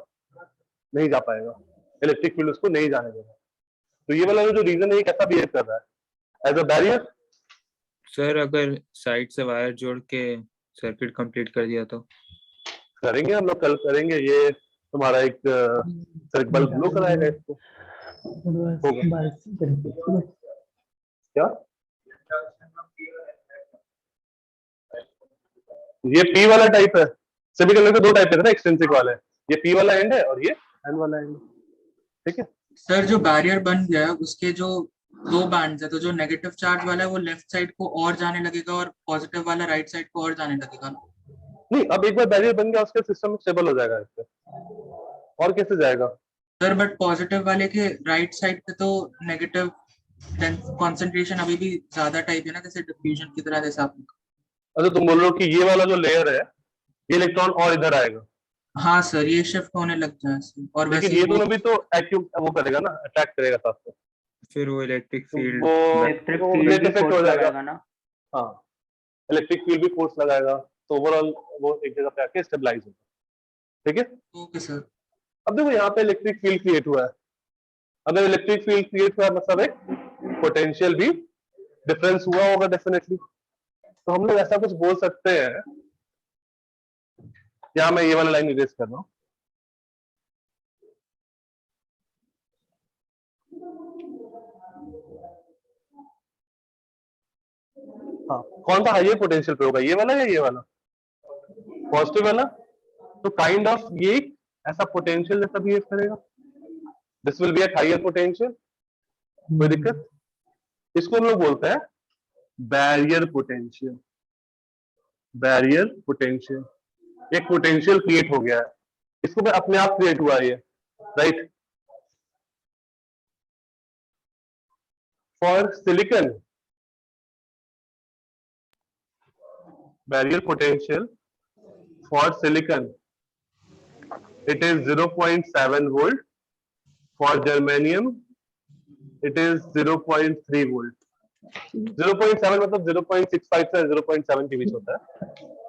नहीं जा पाएगा, इलेक्ट्रिक फील्ड उसको नहीं जाने देगा। तो ये वाला जो रीजन है, ये कैसा बिहेव कर रहा है एज अ बैरियर? सर अगर साइड से वायर जोड़ के सर्किट कंप्लीट कर दिया तो? करेंगे हम लोग, कल करेंगे। ये तुम्हारा एक सर्किट बल्ब ब्लो कराएगा इसको, होगा क्या? ये पी वाला टाइप है। सेमीकंडक्टर दो टाइप है ना, एक्सट्रिंसिक वाले, ये पी वाला एंड है और ये एन वाला एंड। ठीक है सर, जो बैरियर बन गया उसके जो दो बैंड्स है, तो जो नेगेटिव चार्ज वाला है वो लेफ्ट साइड को और जाने लगेगा और पॉजिटिव वाला राइट साइड को और जाने लगेगा। नहीं, अब एक बार बैरियर बन गया उसके सिस्टम स्टेबल हो जाएगा इससे, और कैसे जाएगा? सर बट पॉजिटिव वाले के राइट साइड पे तो नेगेटिव कंसंट्रेशन अभी भी ज्यादा टाइप है ना, जैसे डिफ्यूजन की तरह, जैसे आप। अच्छा, तुम बोल रहे हो कि ये वाला जो लेयर है, ये इलेक्ट्रॉन और इधर आएगा? हाँ सर, ये शिफ्ट होने लग जाए, और लेकिन वैसे ये दोनों भी तो वो करेगा ना, अट्रैक्ट करेगा साथ में, फिर वो इलेक्ट्रिक फील्ड नेट इफेक्ट हो जाएगा ना। हाँ, इलेक्ट्रिक फील्ड भी फोर्स लगाएगा, तो ओवरऑल वो एक जगह पे आके स्टेबलाइज होगा। ठीक है ओके सर। अब देखो यहाँ पे इलेक्ट्रिक फील्ड क्रिएट हुआ है। अगर इलेक्ट्रिक फील्ड क्रिएट हुआ है मतलब एक पोटेंशियल भी डिफरेंस हुआ होगा डेफिनेटली। तो हम लोग ऐसा कुछ बोल सकते हैं, यहाँ मैं ये वाला लाइन इरेज कर रहा हूँ। हाँ, कौन सा हाइयर पोटेंशियल पे होगा, ये वाला या ये वाला? पॉजिटिव वाला। तो काइंड ऑफ ये ऐसा पोटेंशियल जैसा बिहेव करेगा, this will be at higher potential. कोई दिक्कत? इसको हम लोग बोलते हैं बैरियर पोटेंशियल। बैरियर पोटेंशियल, एक पोटेंशियल क्रिएट हो गया है, इसको मैं अपने आप क्रिएट हुआ है ये, right? For silicon, barrier potential for silicon, it is 0.7 volt. For germanium it is 0.3 volt. 0.7 मतलब 0.65 से 0.7 के बीच होता है,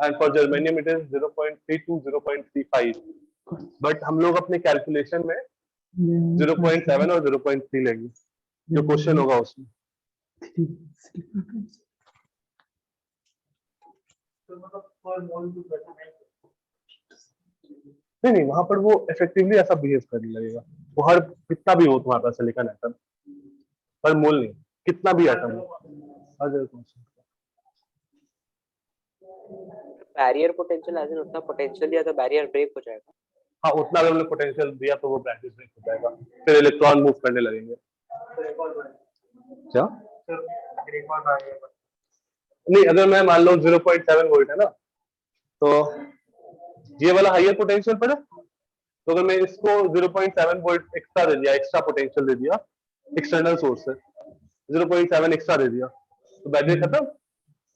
and for germanium it is 0.3 to 0.35. But हम लोग अपने कैलकुलेशन में 0.7 और 0.3 लेंगे, जो क्वेश्चन होगा उसमें। नहीं, वहां पर वो इफेक्टिवली ऐसा बिहेव करने लगेगा। वो हर कितना भी हो तुम्हारे पास सिलिकॉन एटम, पर मोल नहीं, कितना भी एटम हो, हर जगह बैरियर पोटेंशियल एज इन उतना पोटेंशियल दिया तो बैरियर ब्रेक हो जाएगा। हाँ, उतना अगर हमने पोटेंशियल दिया तो वो बैरियर ब्रेक हो जाएगा, फिर इलेक्ट्रॉन मूव करने लगेंगे। क्या? नहीं, अगर मैं मान लो 0.7 वोल्ट है ना, तो ये वाला हाइयर पोटेंशियल पर है, तो अगर मैं इसको 0.7 वोल्ट एक्स्ट्रा दे दिया, एक्स्ट्रा पोटेंशियल दे दिया, एक्सटर्नल सोर्स से 0.7 एक्स्ट्रा दे दिया, तो बैरियर खत्म,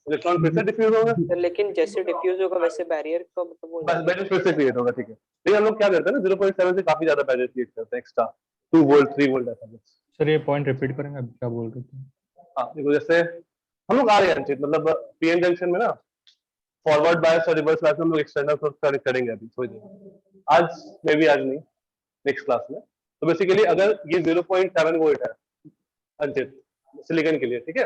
इलेक्ट्रॉन फिर से डिफ्यूज होगा। लेकिन जैसे डिफ्यूज होगा वैसे बैरियर का मतलब वो बैरियर फिर से क्रिएट होगा। ठीक है, लेकिन हम लोग क्या करते हैं ना, 0.7 से काफी ज्यादा बैरियर क्रिएट करते हैं, एक्स्ट्रा 2 वोल्ट 3 वोल्ट ऐसा कुछ। सर ये पॉइंट रिपीट करेंगे, अभी क्या बोल रहे थे? हाँ देखो, जैसे हम लोग आ रहे हैं मतलब पीएन जंक्शन में ना, फॉरवर्ड बायस और रिवर्स बायस में हम लोग एक्सटर्नल सोर्स कनेक्ट करेंगे अभी थोड़ी देर, आज मे बी आज नहीं, नेक्स्ट क्लास में। तो बेसिकली अगर ये 0.7 वोल्ट है अंचित सिलिकॉन के लिए, ठीक है,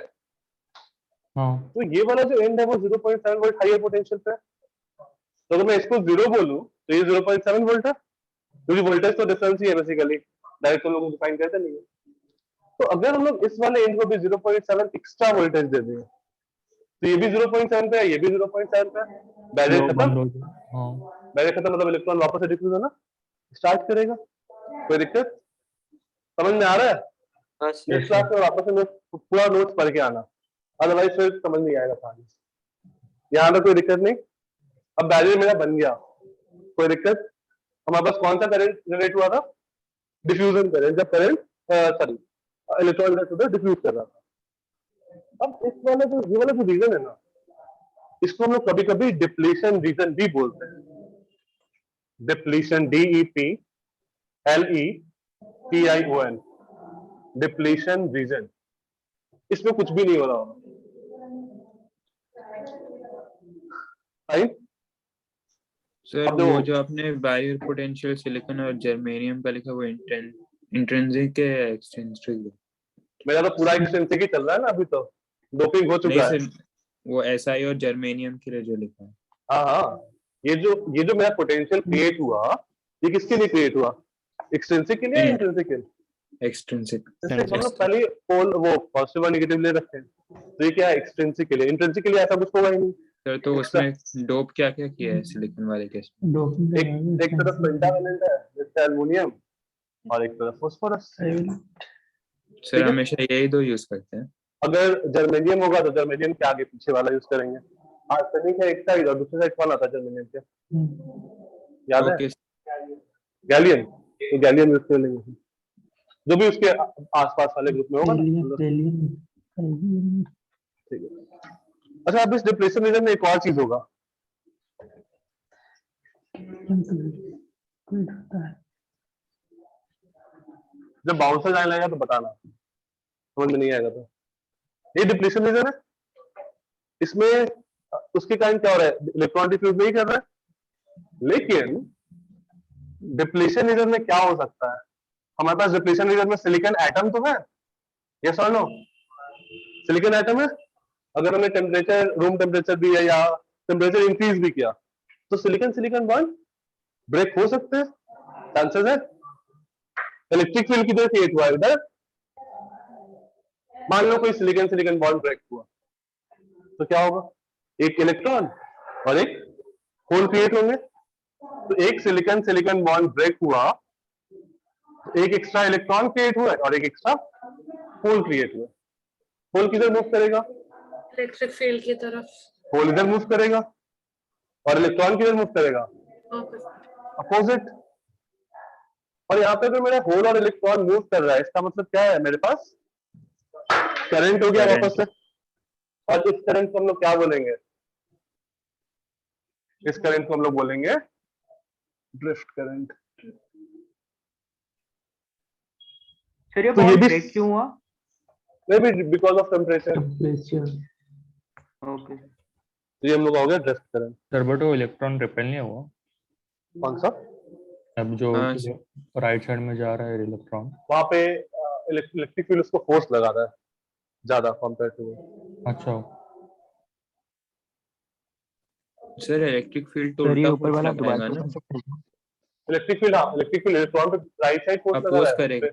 तो ये वाला जो एंड है वो 0.7 वोल्ट हाइयर पोटेंशियल पे है। तो अगर मैं इसको 0 बोलूं तो ये 0.7 वोल्ट है, क्योंकि वोल्टेज तो डिफरेंस ही है बेसिकली, डायरेक्ट तो लोग डिफाइन करते नहीं है। तो अगर हम लोग इस वाले एंड को भी 0.7 एक्स्ट्रा वोल्टेज दे दें तो ये भी 0.7 पे है, ये भी 0.7 पे है, बैरियर फ्लो खत्म। बंद हो जाए। हाँ बैरियर खत्म मतलब इलेक्ट्रॉन वापस से डिफ्यूज होना स्टार्ट करेगा। कोई दिक्कत समझ में आ रहा है? हाँ नेक्स्ट क्लास में वापस से पूरा नोट्स पढ़ के आना, अदरवाइज फिर समझ नहीं आएगा कहानी। यहाँ पे कोई दिक्कत नहीं। अब बैरियर मेरा बन गया, कोई दिक्कत? हमारे पास कौन सा करंट जनरेट हुआ था? डिफ्यूजन करंट, जब करंट सॉरी इलेक्ट्रॉन डिफ्यूज कर रहा था। अब इस वाला जो ये वाला जो रीजन है ना, इसको हम लोग कभी कभी डिप्लीशन रीजन भी बोलते हैं। Depletion, DEPLETION, depletion region. इसमें कुछ भी नहीं हो रहा होगा। सर अब वो देखो, जो आपने बैरियर पोटेंशियल सिलिकॉन और जर्मेनियम का लिखा वो इंट्रिंसिक है या एक्सट्रिंसिक? मेरा तो पूरा एक्सटेंसिक ही चल रहा है ना अभी, तो डोपिंग हो नहीं चुका है। सर, वो SI और जर्मेनियम के लिए जो लिखा है। हाँ हाँ, ये जो मेरा पोटेंशियल क्रिएट हुआ, ये किसके लिए क्रिएट हुआ? एक्सटेंसिक के लिए या इंट्रिंसिक के लिए? एक्सट्रिंसिक। हम लोग पहले पोल वो पॉजिटिव और नेगेटिव ले रखे हैं, तो ये क्या है? एक्सट्रिंसिक के लिए। इंट्रिंसिक के लिए ऐसा कुछ होगा ही नहीं। सर तो उसमें डोप क्या क्या किया है सिलिकॉन वाले केस में? एक तरफ पेंटावेलेंट है जैसे एल्युमिनियम, और एक तरफ फास्फोरस। सर हमेशा यही दो यूज करते हैं। अगर जर्मेनियम होगा तो जर्मेनियम के आगे पीछे वाला यूज करेंगे। आर्सेनिक है एक साइड और दूसरी साइड कौन आता है जर्मेनियम के? याद है? गैलियम। तो गैलियम यूज कर लेंगे, जो भी उसके आसपास वाले ग्रुप में होगा ना। ठीक है। अच्छा, अब इस डिप्लेशन रीजन में एक और चीज होगा। जब बाउंसर जाने लगेगा तो बताना, समझ में नहीं आएगा तो। ये डिप्लेशन रीजन है, इसमें उसके कारण क्या हो रहा है? इलेक्ट्रॉन डिफ्यूज नहीं कर रहा है। लेकिन डिप्लेशन रीजन में क्या हो सकता है? हमारे पास डिप्लेशन रीजन में सिलिकॉन एटम तो है, यस और नो? सिलिकॉन एटम है। अगर हमने टेम्परेचर, रूम टेम्परेचर दिया या टेम्परेचर इंक्रीज भी किया तो सिलिकॉन सिलिकॉन बॉन्ड ब्रेक हो सकते हैं, चांसेस है। इलेक्ट्रिक फील्ड किधर क्रिएट हुआ है? इधर। मान लो कोई सिलिकॉन सिलिकॉन बॉन्ड ब्रेक हुआ तो क्या होगा? एक इलेक्ट्रॉन और एक होल क्रिएट होंगे। तो एक सिलिकॉन सिलिकॉन बॉन्ड ब्रेक हुआ, एक एक्स्ट्रा इलेक्ट्रॉन क्रिएट हुआ और एक एक्स्ट्रा होल क्रिएट हुआ। होल किधर मूव करेगा? इलेक्ट्रिक फील्ड की तरफ। होल इधर मूव करेगा और इलेक्ट्रॉन किधर मूव करेगा? अपोजिट। और यहाँ पे अगर मेरा होल और इलेक्ट्रॉन मूव कर रहा है, इसका मतलब क्या है? मेरे पास करंट हो गया वापस से। और इस करंट को हम लोग क्या बोलेंगे? इस करंट को हम लोग बोलेंगे ड्रिफ्ट करंट। फिर ये तो ये बॉन्ड भी ब्रेक क्यों हुआ? May be because of temperature. Okay, तो ये हम लोग हो गया ड्रिफ्ट करंट। सर बट वो इलेक्ट्रॉन रिपेल नहीं हुआ? कौन सा? अब जो राइट साइड में जा रहा है इलेक्ट्रॉन, वहां पे इलेक्ट्रिक फील्ड उसको फोर्स लगा रहा है ज्यादा कंपेयर टू। अच्छा सर इलेक्ट्रिक फील्ड तो सर ये उल्टा ऊपर फोर्स वाला लगाएगा दोबारा ना? इलेक्ट्रिक फील्ड, हाँ इलेक्ट्रिक फील्ड इलेक्ट्रॉन पे राइट साइड फोर्स लगा अपोज रहा है। करेगा।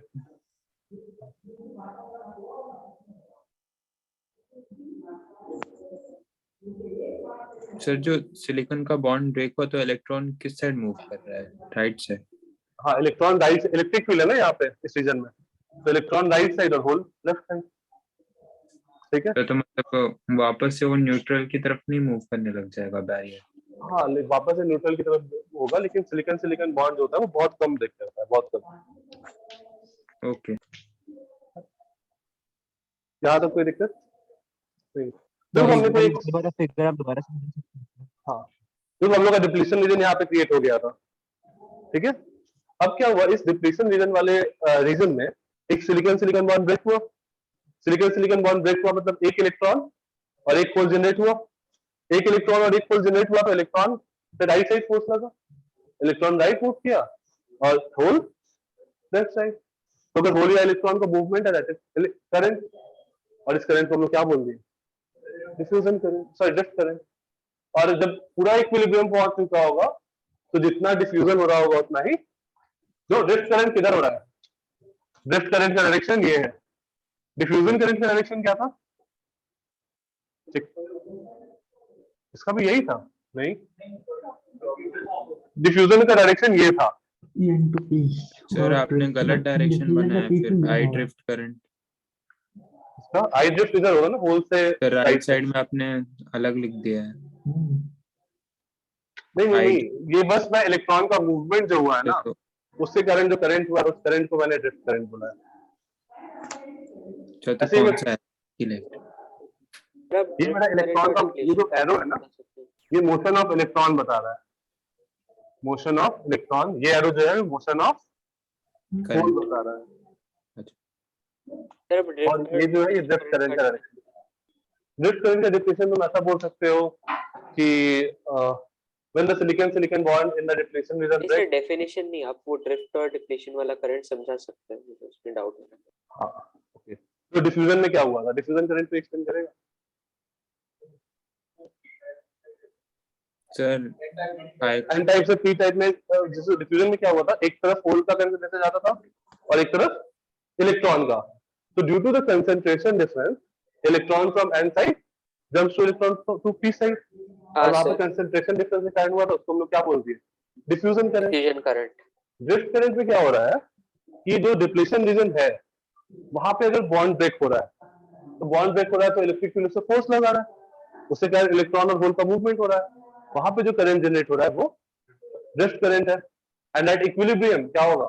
सर जो सिलिकॉन का बॉन्ड ब्रेक हुआ तो इलेक्ट्रॉन किस साइड मूव कर रहा है? Right side. हाँ इलेक्ट्रॉन राइट, इलेक्ट्रिक फील्ड है ना यहाँ पे इस रीजन में, तो इलेक्ट्रॉन राइट साइड और होल लेफ्ट साइड। ठीक है। तो मतलब वापस से वो न्यूट्रल की तरफ नहीं मूव करने लग जाएगा बैरियर? हाँ वापस से न्यूट्रल की तरफ होगा, लेकिन सिलिकॉन सिलिकॉन बॉन्ड जो होता है वो बहुत कम ब्रेक करता है, बहुत कम। ओके। यहाँ तक कोई दिक्कत नहीं। तो हमने कोई दोबारा फिगर आप दोबारा समझ सकते हैं। हाँ, तो हम लोग का डिप्लीशन रीजन यहाँ पे क्रिएट हो गया था। ठीक है। अब क्या हुआ? इस डिप्लीशन रीजन वाले रीजन में एक सिलिकॉन सिलिकॉन बॉन्ड ब्रेक हुआ। सिलिकॉन सिलिकॉन बॉन्ड ब्रेक हुआ मतलब एक इलेक्ट्रॉन और एक होल जनरेट हुआ। एक इलेक्ट्रॉन और एक होल जनरेट हुआ तो इलेक्ट्रॉन पे राइट साइड फोर्स लगा, इलेक्ट्रॉन राइट मूव किया और होल लेफ्ट साइड। तो अगर होल या इलेक्ट्रॉन का मूवमेंट है करंट, और इस करंट को हम लोग क्या बोल दिए? Diffusion current, sorry drift current. और जब पूरा इक्विलिब्रियम पहुंच चुका होगा तो जितना डिफ्यूजन हो रहा होगा उतना ही जो ड्रिफ्ट करंट किधर हो रहा है? ड्रिफ्ट करंट का डायरेक्शन ये है, डिफ्यूजन करंट का डायरेक्शन क्या था? इसका भी यही था? नहीं, डिफ्यूजन का डायरेक्शन ये था। सर आपने गलत डायरेक्शन बनाया फिर, आई ड्रिफ्ट करंट। इसका आई ड्रिफ्ट इधर होगा ना, होल से राइट साइड में आपने अलग लिख दिया है। नहीं, ये बस मैं इलेक्ट्रॉन का मूवमेंट जो हुआ है ना, उससे करंट जो करंट हुआ, उस करंट को मैंने ड्रिफ्ट करंट बोला है। तो कौन सा है? ये मेरा इलेक्ट्रॉन का, ये जो एरो है ना, ये मोशन ऑफ इलेक्ट्रॉन बता रहा है, मोशन ऑफ इलेक्ट्रॉन। ये एरो जो है मोशन ऑफ होल बता रहा है, और ये जो है ये ड्रिफ्ट करंट का डायरेक्शन। ड्रिफ्ट करंट का डिफिनेशन तुम ऐसा बोल सकते हो कि when the silicon bond in the depletion region break। Definition नहीं, आप वो ड्रिफ्ट और डिप्लीशन वाला करंट समझा सकते हैं, मुझे उसमें डाउट है। हाँ ओके, तो डिफ्यूजन में क्या हुआ था? डिफ्यूजन करंट को एक्सप्लेन करेगा सर? एन टाइप से पी टाइप में, जैसे डिफ्यूजन में क्या हुआ था, एक तरफ होल का करंट लेके जाता था और एक तरफ इलेक्ट्रॉन का। तो due to the concentration difference, electron from N side jumps to electron to P side, और वहां पे कंसंट्रेशन डिफरेंस के कारण हुआ था, उसको हम लोग क्या बोलते हैं? Diffusion current. ड्रिफ्ट करंट में क्या हो रहा है कि जो डिप्लीशन रीजन है वहां पे अगर बॉन्ड ब्रेक हो रहा है, तो बॉन्ड ब्रेक हो रहा है तो इलेक्ट्रिक फील्ड से फोर्स लगा रहा है, उससे क्या इलेक्ट्रॉन और होल का मूवमेंट हो रहा है, वहां पे जो करंट जनरेट हो रहा है वो ड्रिफ्ट करंट है। एंड एट इक्विलिब्रियम क्या होगा?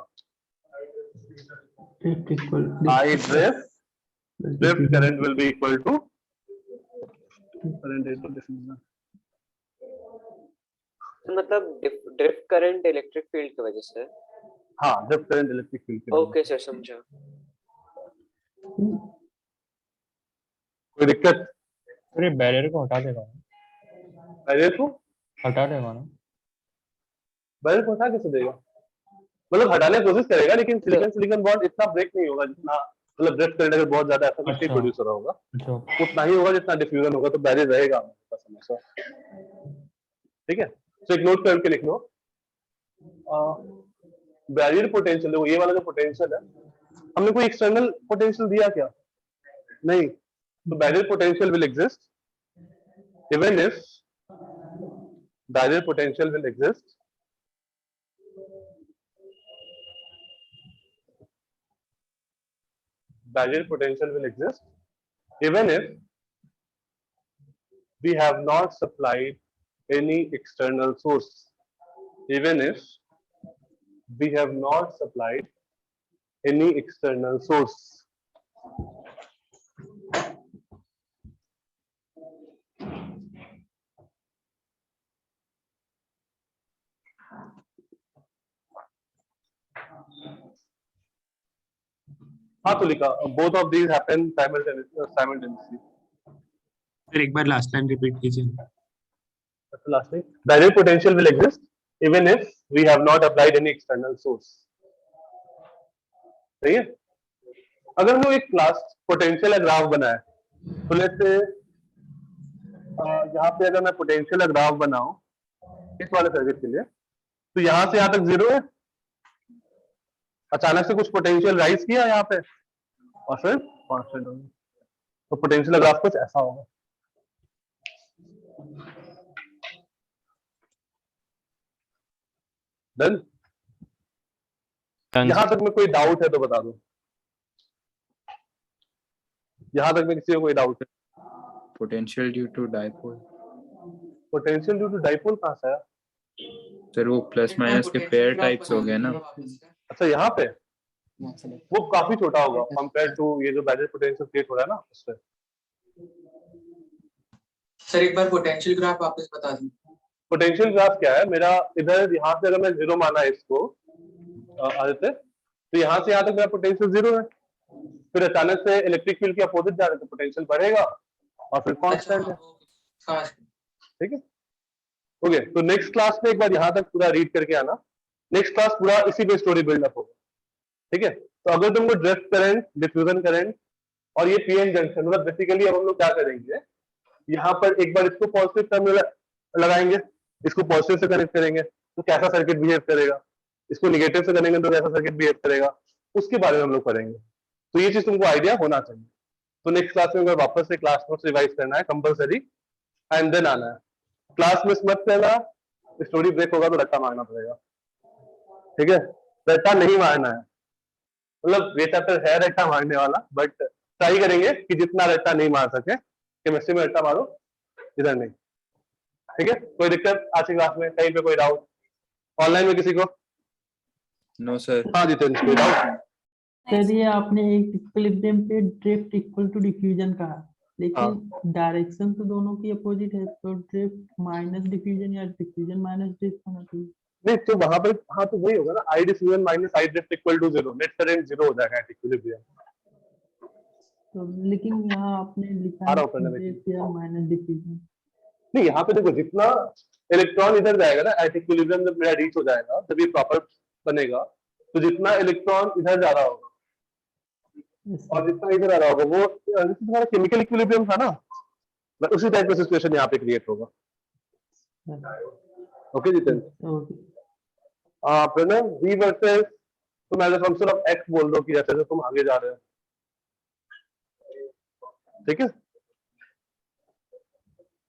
I drift current will be equal to current into diffusion. मतलब ड्रिफ्ट करंट इलेक्ट्रिक फील्ड की वजह से? हाँ, ड्रिफ्ट करंट इलेक्ट्रिक फील्ड की वजह से। ओके सर, समझा। कोई दिक्कत? फिर बैरियर को हटा देगा, बैरियर को हटा देगा ना? बैरियर को हटा कैसे देगा? मतलब हटाने की कोशिश करेगा, लेकिन सिलिकॉन सिलिकॉन बॉन्ड इतना ब्रेक नहीं होगा जितना, मतलब ड्रिफ्ट करंट अगर बहुत ज्यादा ऐसा कुछ प्रोड्यूस हो रहा होगा उतना ही होगा जितना डिफ्यूजन होगा, तो बैरियर रहेगा हमेशा। ठीक है, तो एक नोट करके लिख लो, बैरियर पोटेंशियल। देखो ये वाला जो पोटेंशियल है, हमने कोई एक्सटर्नल पोटेंशियल दिया क्या? नहीं, तो barrier potential will exist even if barrier potential will exist barrier potential will exist even if we have not supplied any external source, even if we have not supplied any external source। हाँ तो लिखा both of these happen simultaneously। फिर एक बार last time repeat कीजिए। Lastly, barrier potential will exist even if we have not applied any external source। सही है? अगर हम लोग एक क्लास पोटेंशियल ग्राफ बनाए, तो लेट्स से यहाँ पे अगर मैं पोटेंशियल ग्राफ बनाऊं इस वाले सर्किट के लिए, तो यहाँ से यहाँ तक जीरो है, अचानक से कुछ पोटेंशियल राइज किया यहाँ पे और फिर कांस्टेंट हो गया, तो पोटेंशियल ग्राफ कुछ ऐसा होगा। डन? यहां तक में कोई डाउट है तो बता दो, यहां तक में किसी को कोई डाउट है? Potential due to dipole. Potential due to dipole कहां से आया? सर वो प्लस माइनस के पेयर टाइप्स हो गए ना। अच्छा, यहाँ पे वो काफी छोटा होगा कंपेयर टू ये जो बैरियर पोटेंशियल क्रिएट हो रहा है ना उससे। सर एक बार पोटेंशियल ग्राफ वापस बता दें। पोटेंशियल ग्राफ क्या है मेरा? इधर यहाँ से अगर मैं जीरो माना है इसको आदित्य, तो यहाँ से यहाँ तक मेरा पोटेंशियल जीरो है, फिर अचानक से इलेक्ट्रिक फील्ड के अपोजिट जा रहे तो पोटेंशियल बढ़ेगा और फिर कांस्टेंट है। ठीक है, ओके। तो नेक्स्ट क्लास में एक बार यहाँ तक पूरा रीड करके आना, नेक्स्ट क्लास पूरा इसी पे स्टोरी बिल्डअप होगा। ठीक है, तो अगर तुमको ड्रिफ्ट करंट, डिफ्यूजन करंट और ये पीएन जंक्शन, मतलब बेसिकली अब हम लोग क्या करेंगे, यहाँ पर एक बार इसको पॉजिटिव टर्मिनल लगाएंगे, इसको पॉजिटिव से कनेक्ट करेंगे तो कैसा सर्किट बिहेव करेगा, इसको निगेटिव से करेंगे तो कैसा सर्किट बिहेव करेगा, उसके बारे में हम लोग पढ़ेंगे। तो ये चीज तुमको आइडिया होना चाहिए। तो नेक्स्ट क्लास में अगर वापस से क्लास नोट्स रिवाइज करना है कंपलसरी, एंड देन आना है। क्लास मिस मत करना, स्टोरी ब्रेक होगा तो रट्टा मारना पड़ेगा, ठीक है? रट्टा नहीं मारना है, मतलब ये चैप्टर है रट्टा मारने वाला, बट ट्राई करेंगे कि जितना रट्टा नहीं मार सके। केमिस्ट्री में रट्टा मारो, इधर नहीं, ठीक है? कोई दिक्कत आज की क्लास में, कहीं पे कोई डाउट ऑनलाइन में किसी को? No sir. हाँ जितेंद्र, कोई डाउट? सर ये आपने एक इक्विलिब्रियम पे ड्रिफ्ट इक्वल टू डिफ्यूजन कहा, लेकिन डायरेक्शन तो दोनों की अपोजिट है, तो ड्रिफ्ट माइनस डिफ्यूजन या डिफ्यूजन माइनस ड्रिफ्ट होना चाहिए। नहीं तो वहां पे, हाँ तो वही होगा ना, I diffusion minus I drift equal to 0, net current 0 हो जाएगा इक्विलिब्रियम। तो लेकिन यहाँ आपने लिखा है ड्रिफ्ट या माइनस डिफ्यूजन। नहीं, यहाँ पे देखो जितना इलेक्ट्रॉन इधर जाएगा ना एट इक्विलिब्रियम, जब मेरा रीच हो जाएगा, जब ये प्रॉपर बनेगा, तो जितना इलेक्ट्रॉन इधर जा रहा होगा और जितना इधर आ रहा होगा, वो तुम्हारा केमिकल इक्विलिब्रियम था ना, उसी टाइप का सिचुएशन यहाँ पे क्रिएट होगा। Okay Jitendra? Pranav, v versus तुम as a function of x बोल दो कि जैसे तुम आगे जा रहे हो, ठीक है?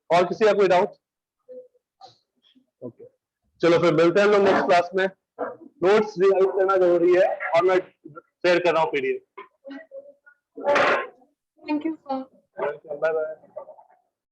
और किसी का कोई डाउट? ओके, चलो फिर मिलते हैं हम लोग नेक्स्ट क्लास में। नोट्स रिवाइज करना जरूरी है और मैं शेयर कर रहा हूँ PDF. Thank you sir. Bye bye.